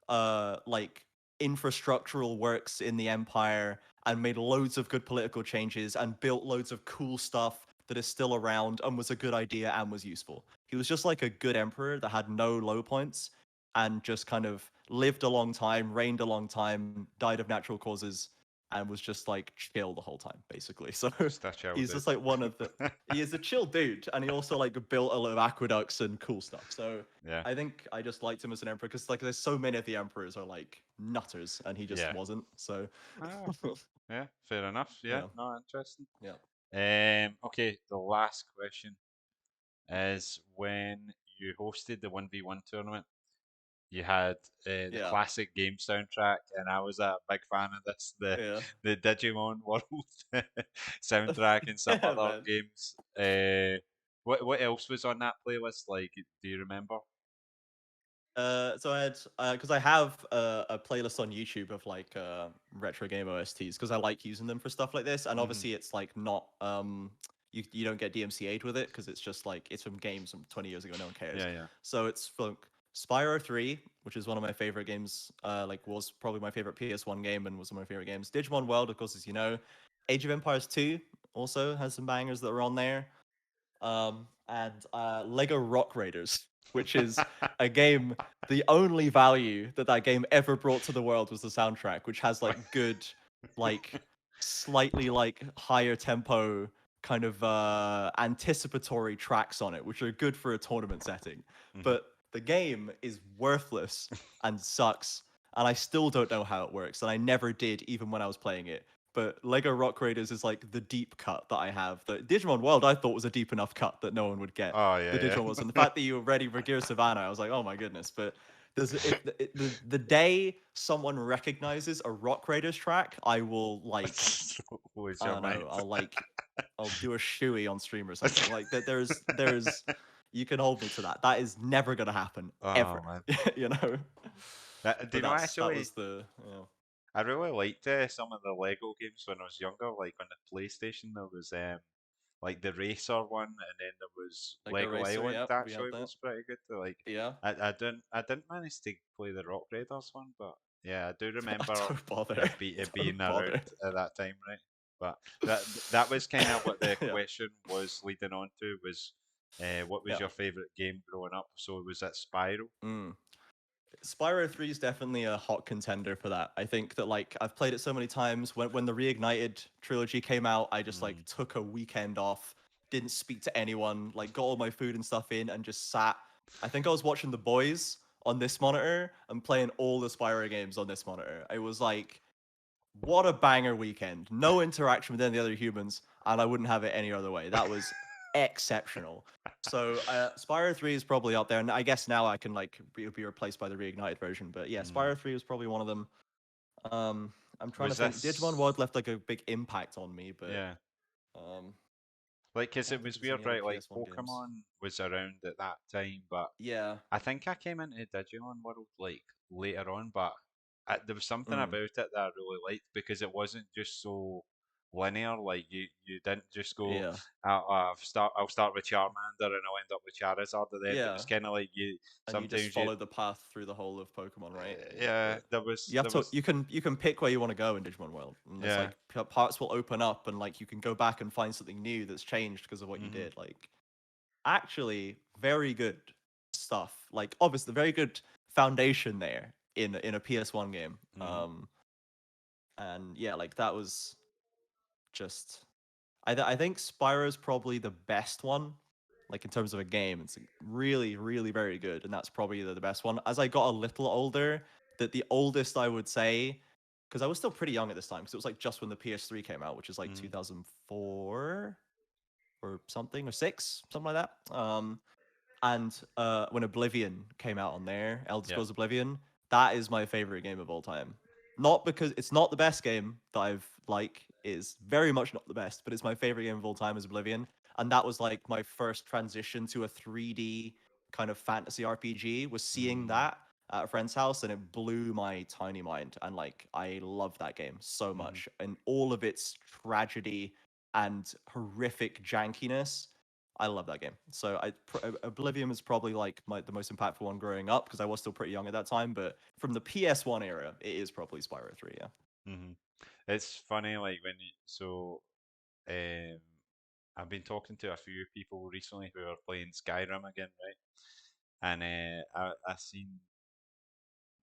like infrastructural works in the empire and made loads of good political changes and built loads of cool stuff that is still around and was a good idea and was useful. He was just like a good emperor that had no low points and just kind of lived a long time, reigned a long time, died of natural causes, and was just like chill the whole time, basically. So just a chill he's dude. just like one of the he is a chill dude, and he also like built a lot of aqueducts and cool stuff. So Yeah, I think I just liked him as an emperor because like there's so many of the emperors are like nutters, and he just yeah, wasn't. So ah, yeah, fair enough. Yeah, yeah, no, interesting. yeah, Okay, the last question is when you hosted the 1v1 tournament. You had the yeah, classic game soundtrack, and I was a big fan of this. The yeah. the Digimon World soundtrack and some Yeah, other man. games. What else was on that playlist? Like, do you remember? So I had because I have a playlist on YouTube of like retro game OSTs because I like using them for stuff like this, and Hmm. obviously it's like not you don't get DMCA'd with it because it's just like it's from games from 20 years ago, no one cares. Yeah, yeah. So it's from Spyro 3, which is one of my favorite games. Like was probably my favorite PS1 game and was one of my favorite games. Digimon World, of course, as you know. Age of Empires 2 also has some bangers that are on there. And Lego Rock Raiders, which is a game. The only value that that game ever brought to the world was the soundtrack, which has like good, like slightly like higher tempo kind of anticipatory tracks on it, which are good for a tournament setting. Hmm. But the game is worthless and sucks, and I still don't know how it works, and I never did even when I was playing it. But Lego Rock Raiders is like the deep cut that I have. The Digimon World I thought was a deep enough cut that no one would get. Oh The yeah, Digimon was, and the yeah. fact that you were ready for Gear Savannah, I was like, oh my goodness. But there's if the day someone recognizes a Rock Raiders track, I will like Lose I your don't mind. know, I'll do a shoey on stream or something. Like that there's you can hold me to that. That is never gonna happen Oh ever. man. you know. Do you But know that actually? was the I really liked some of the Lego games when I was younger. Like on the PlayStation, there was like the racer one, and then there was Lego Lego Racer. Island. Yep, we had Actually, that. was pretty good. Like, Yeah. I didn't manage to play the Rock Raiders one, but yeah, I do remember Don't bother. it being Don't around bother. at that time, right? But that was kind of what the Yeah. question was leading on to was, what was Yeah. your favorite game growing up? So was that Spyro? Mm. Spyro 3 is definitely a hot contender for that. I think that like I've played it so many times. When the Reignited trilogy came out, I just like Mm. took a weekend off, didn't speak to anyone, like got all my food and stuff in and just sat. I think I was watching The Boys on this monitor and playing all the Spyro games on this monitor. It was like what a banger weekend. No interaction with any other humans, and I wouldn't have it any other way. That was exceptional. So Spyro 3 is probably up there, and I guess now I can like be replaced by the reignited version. But yeah, Mm. Spyro 3 was probably one of them. I'm trying to Was think. Digimon this? World left like a big impact on me, but Yeah. um, Like, 'cause Trying to it think if was there's any weird, other right? Like PS1 games. Pokemon was around at that time, but Yeah. I think I came into Digimon World like later on, but there was something Mm. about it that I really liked because it wasn't just so linear. Like you didn't just go, Yeah. I'll start with Charmander and I'll end up with Charizard at the end. It Yeah. was kind of like you And you just sometimes you follow the path through the whole of Pokemon, right? yeah But you have there to was you can pick where you want to go in Digimon World, and there's yeah like parts will open up, and like you can go back and find something new that's changed because of what you hmm did. Like actually, very good stuff. Like obviously, very good foundation there in a PS1 game. hmm And yeah, like that was just I think Spyro's probably the best one, like in terms of a game. It's like, really, really very good, and that's probably the best one. As I got a little older, that the oldest I would say, because I was still pretty young at this time, because it was like just when the PS3 came out, which is like hmm 2004 or something or six, something like that. And when Oblivion came out on there, Elder yeah Scrolls Oblivion, that is my favorite game of all time. Not because it's not the best game that I've like, is very much not the best, but it's my favorite game of all time is Oblivion. And that was like my first transition to a 3D kind of fantasy RPG, was seeing mm that at a friend's house, and it blew my tiny mind. And like I love that game so hmm much. And all of its tragedy and horrific jankiness, I love that game. So Oblivion is probably like the most impactful one growing up because I was still pretty young at that time. But from the PS1 era, it is probably Spyro 3. Yeah. hmm It's funny like when you so um I've been talking to a few people recently who are playing Skyrim again, right? And I seen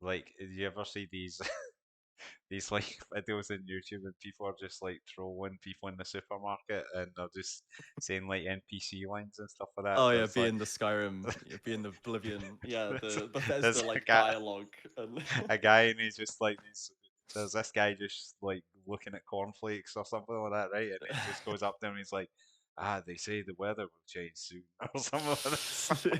like, you ever see these these like videos in YouTube and people are just like trolling people in the supermarket and they're just saying like NPC lines and stuff like that. Oh yeah, There's like being the Skyrim, yeah, being the Oblivion, yeah, there's, the Bethesda there's like dialogue and a guy and he's just like there's this guy just like looking at cornflakes or something like that, right? And he just goes up there and he's like, they say the weather will change soon or something like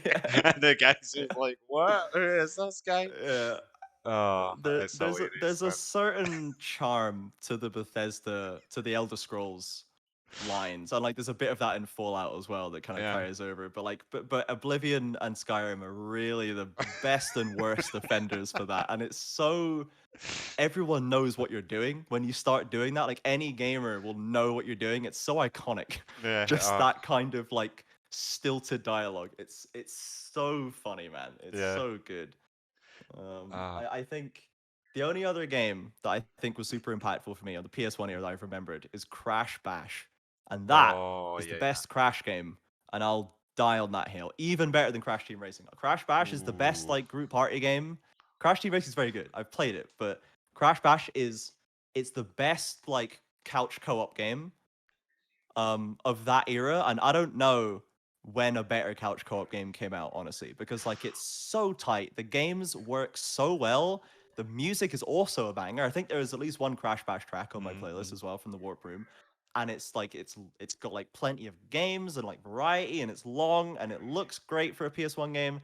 yeah, that. And the guy's just like, what? Who is this guy? yeah. Oh, it's There's hilarious, a man. certain charm to the Bethesda to the Elder Scrolls lines, and like there's a bit of that in Fallout as well that kind of Yeah. carries over. But like but Oblivion and Skyrim are really the best and worst offenders for that, and it's so everyone knows what you're doing when you start doing that. Like any gamer will know what you're doing. It's so iconic. Yeah. Just that kind of like stilted dialogue. It's so funny, man. It's Yeah. so good. Ah. I think the only other game that I think was super impactful for me on the PS1 era that I've remembered is Crash Bash. And that Oh, is the yeah, yeah. best Crash game. And I'll die on that hill. Even better than Crash Team Racing. Crash Bash is the best Ooh. like group party game. Crash Team Racing is very good. I've played it, but Crash Bash is it's the best like couch co-op game of that era, and I don't know when a better couch co-op game came out, honestly, because like it's so tight. The games work so well. The music is also a banger. I think there is at least one Crash Bash track on my playlist Mm-hmm. as well from the Warp Room. And it's like it's got like plenty of games and like variety, and it's long and it looks great for a PS1 game.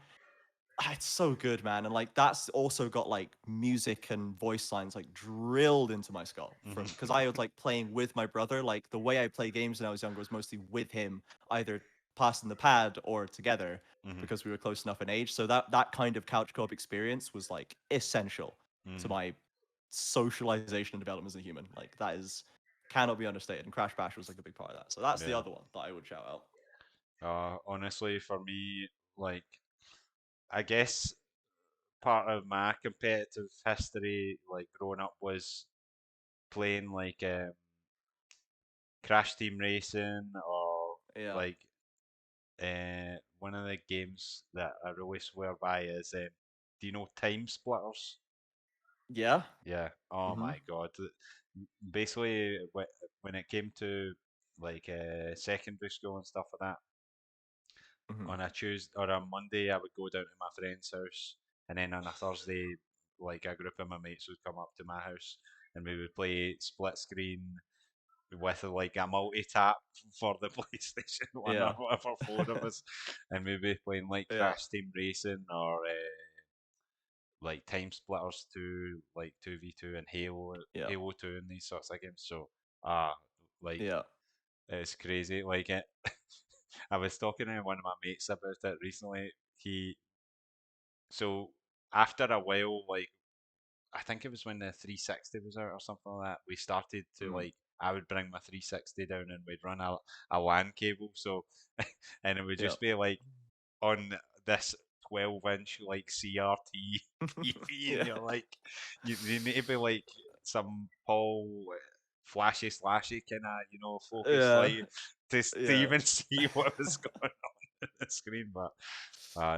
It's so good, man. And like that's also got like music and voice lines like drilled into my skull from because I was like playing with my brother. Like the way I play games when I was younger was mostly with him, either passing the pad or together Mm-hmm. because we were close enough in age. So that kind of couch co-op experience was like essential to Mm-hmm. my socialization and development as a human. Like that is cannot be understated. And Crash Bash was like a big part of that. So that's the Yeah. other one that I would shout out. Honestly, for me, like, I guess part of my competitive history, like growing up, was playing like Crash Team Racing or Yeah. like one of the games that I really swear by is do you know Time Splitters? Yeah. Yeah. Oh Mm-hmm. my God. Basically, when it came to like secondary school and stuff like that, Mm-hmm. on a Tuesday or a Monday, I would go down to my friend's house, and then on a Thursday, like a group of my mates would come up to my house, and we would play split screen with like a multi tap for the PlayStation One or Yeah. whatever, four of us, and we'd be playing like Yeah. Crash Team Racing or like Time Splitters 2, like 2v2 and Yeah. Halo 2 and these sorts of games. So, ah, like Yeah. it's crazy. Like it. I was talking to one of my mates about it recently. So after a while, like I think it was when the 360 was out or something like that, we started to Mm. like I would bring my 360 down and we'd run a LAN cable. So and it would Yeah. just be like on this 12-inch like CRT TV, and Yeah. you're like, you need to be like some Paul flashy slashy kind of focus Yeah. light to Yeah. even see what was going on the screen. But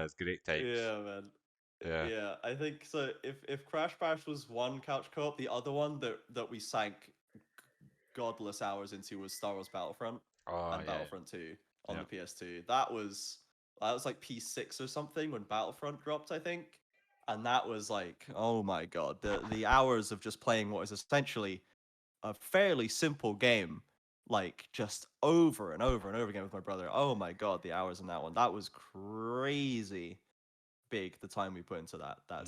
it's great times. Yeah, man. Yeah. Yeah, I think so. If Crash Bash was one couch co-op, the other one that we sank godless hours into was Star Wars Battlefront Oh and yeah. Battlefront 2 on Yeah. the PS2. That was like P6 or something when Battlefront dropped, I think. And that was like, oh my god, the hours of just playing what is essentially a fairly simple game, like just over and over and over again with my brother. Oh my god, the hours in that one. That was crazy big, the time we put into that. Hmm.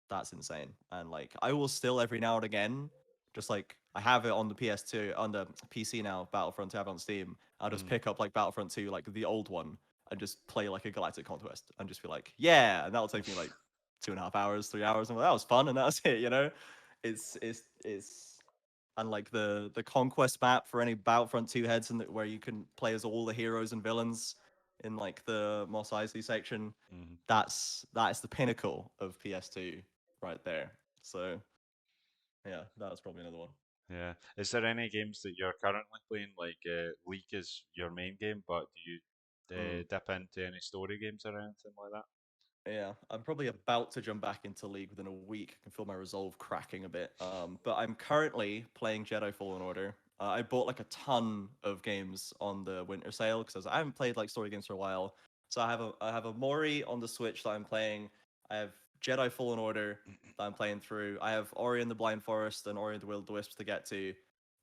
That's insane. And like I will still every now and again, just like I have it on the PS2 on the PC now, Battlefront 2 have it on Steam. I'll just Hmm. pick up like Battlefront 2, like the old one, and just play like a Galactic Conquest and just be like, yeah, and that'll take me like 2.5 hours, 3 hours, and I'm like, that was fun, and that's it, you know? It's and like the conquest map for any Battlefront 2 heads and where you can play as all the heroes and villains in like the Mos Eisley section, Hmm. that's the pinnacle of PS2 right there. So yeah, that was probably another one. Yeah. Is there any games that you're currently playing? Like League is your main game, but do you Mm. dip into any story games or anything like that? Yeah, I'm probably about to jump back into League within a week. I can feel my resolve cracking a bit. But I'm currently playing Jedi Fallen Order. I bought like a ton of games on the winter sale because I haven't played like story games for a while. So I have a Mori on the Switch that I'm playing. I have Jedi Fallen Order that I'm playing through. I have Ori and the Blind Forest and Ori and the Will of the Wisps to get to.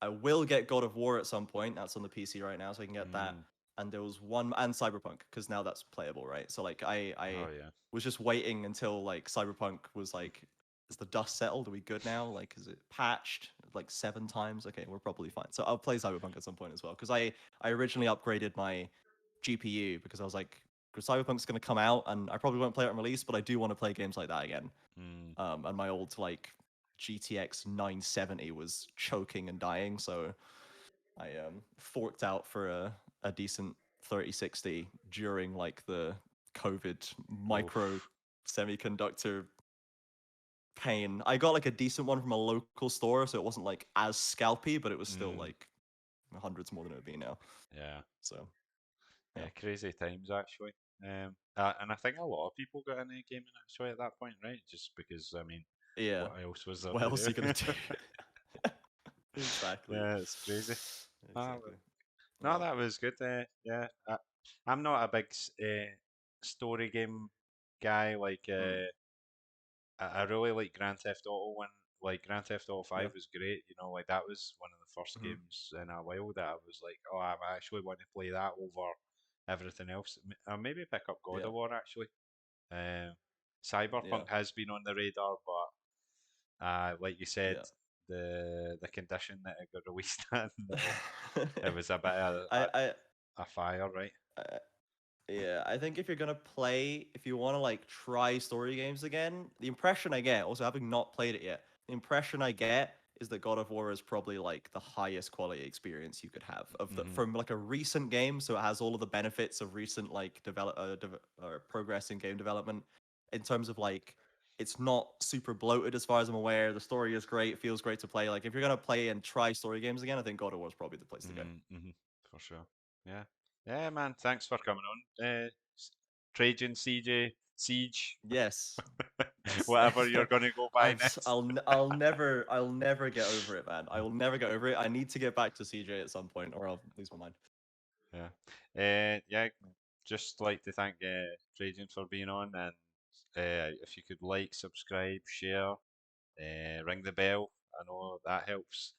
I will get God of War at some point. That's on the PC right now, so I can get that. Mm. And there was one and Cyberpunk because now that's playable, right? So like I Oh yeah. was just waiting until like Cyberpunk was like, is the dust settled? Are we good now? Like, is it patched like 7 times? Okay, we're probably fine. So I'll play Cyberpunk at some point as well because I originally upgraded my GPU because I was like, because Cyberpunk's gonna come out and I probably won't play it on release, but I do want to play games like that again. Mm. And my old like GTX 970 was choking and dying, so I forked out for a decent 3060 during like the COVID micro Oof. semiconductor pain. I got like a decent one from a local store, so it wasn't like as scalpy, but it was still Mm. like hundreds more than it would be now. Yeah. So yeah, Yeah. Crazy times actually. And I think a lot of people got into gaming actually at that point, right? Just because I mean, yeah. what else was there What to else are do? you gonna do? Exactly. Yeah, it's crazy. Ah, Exactly. no, Yeah. that was good. Yeah, I'm not a big story game guy. Like, Mm. I really like Grand Theft Auto one. Like Grand Theft Auto Yeah. 5 was great. You know, like that was one of the first Hmm. games in a while that I was like, oh, I actually want to play that over everything else. Or maybe pick up God Yeah. of War actually. Um, Yeah. Cyberpunk has been on the radar, but like you said, Yeah. the condition that it got released in, it was a bit of I, I a fire, right? I Yeah, I think if you're gonna play, if you want to like try story games again, the impression I get, also having not played it yet, the impression I get is that God of War is probably like the highest quality experience you could have of the Hmm. from like a recent game, so it has all of the benefits of recent like progress in game development in terms of like it's not super bloated as far as I'm aware. The story is great, it feels great to play. Like if you're gonna play and try story games again, I think God of War is probably the place to go. Mm-hmm. For sure. Yeah. Yeah, man. Thanks for coming on. Trajan, CJ, Siege, Yes. That's whatever you're going to go by next. I'll never get over it, man. I will never get over it. I need to get back to CJ at some point, or I'll lose my mind. Yeah. Yeah. Just like to thank Trajan for being on, and if you could like, subscribe, share, ring the bell. I know that helps.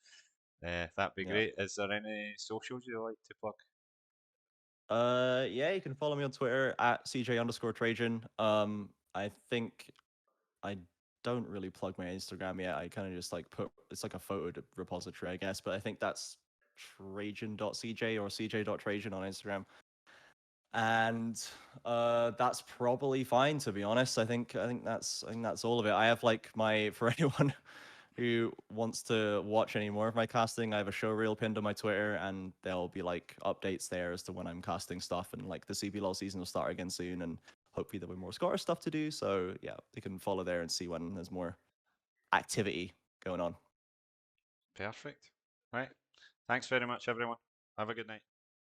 That'd be Yeah. great. Is there any socials you like to plug? Yeah, you can follow me on Twitter at CJ_Trajan. I think I don't really plug my Instagram yet. I kind of just like put it's like a photo repository, I guess. But I think that's Trajan.cj or cj.trajan on Instagram. And that's probably fine, to be honest. I think that's all of it. I have like for anyone who wants to watch any more of my casting, I have a show reel pinned on my Twitter, and there'll be like updates there as to when I'm casting stuff, and like the CBLOL season will start again soon, and hopefully there'll be more Scottish stuff to do. So yeah, you can follow there and see when there's more activity going on. Perfect. Right. Thanks very much, everyone. Have a good night.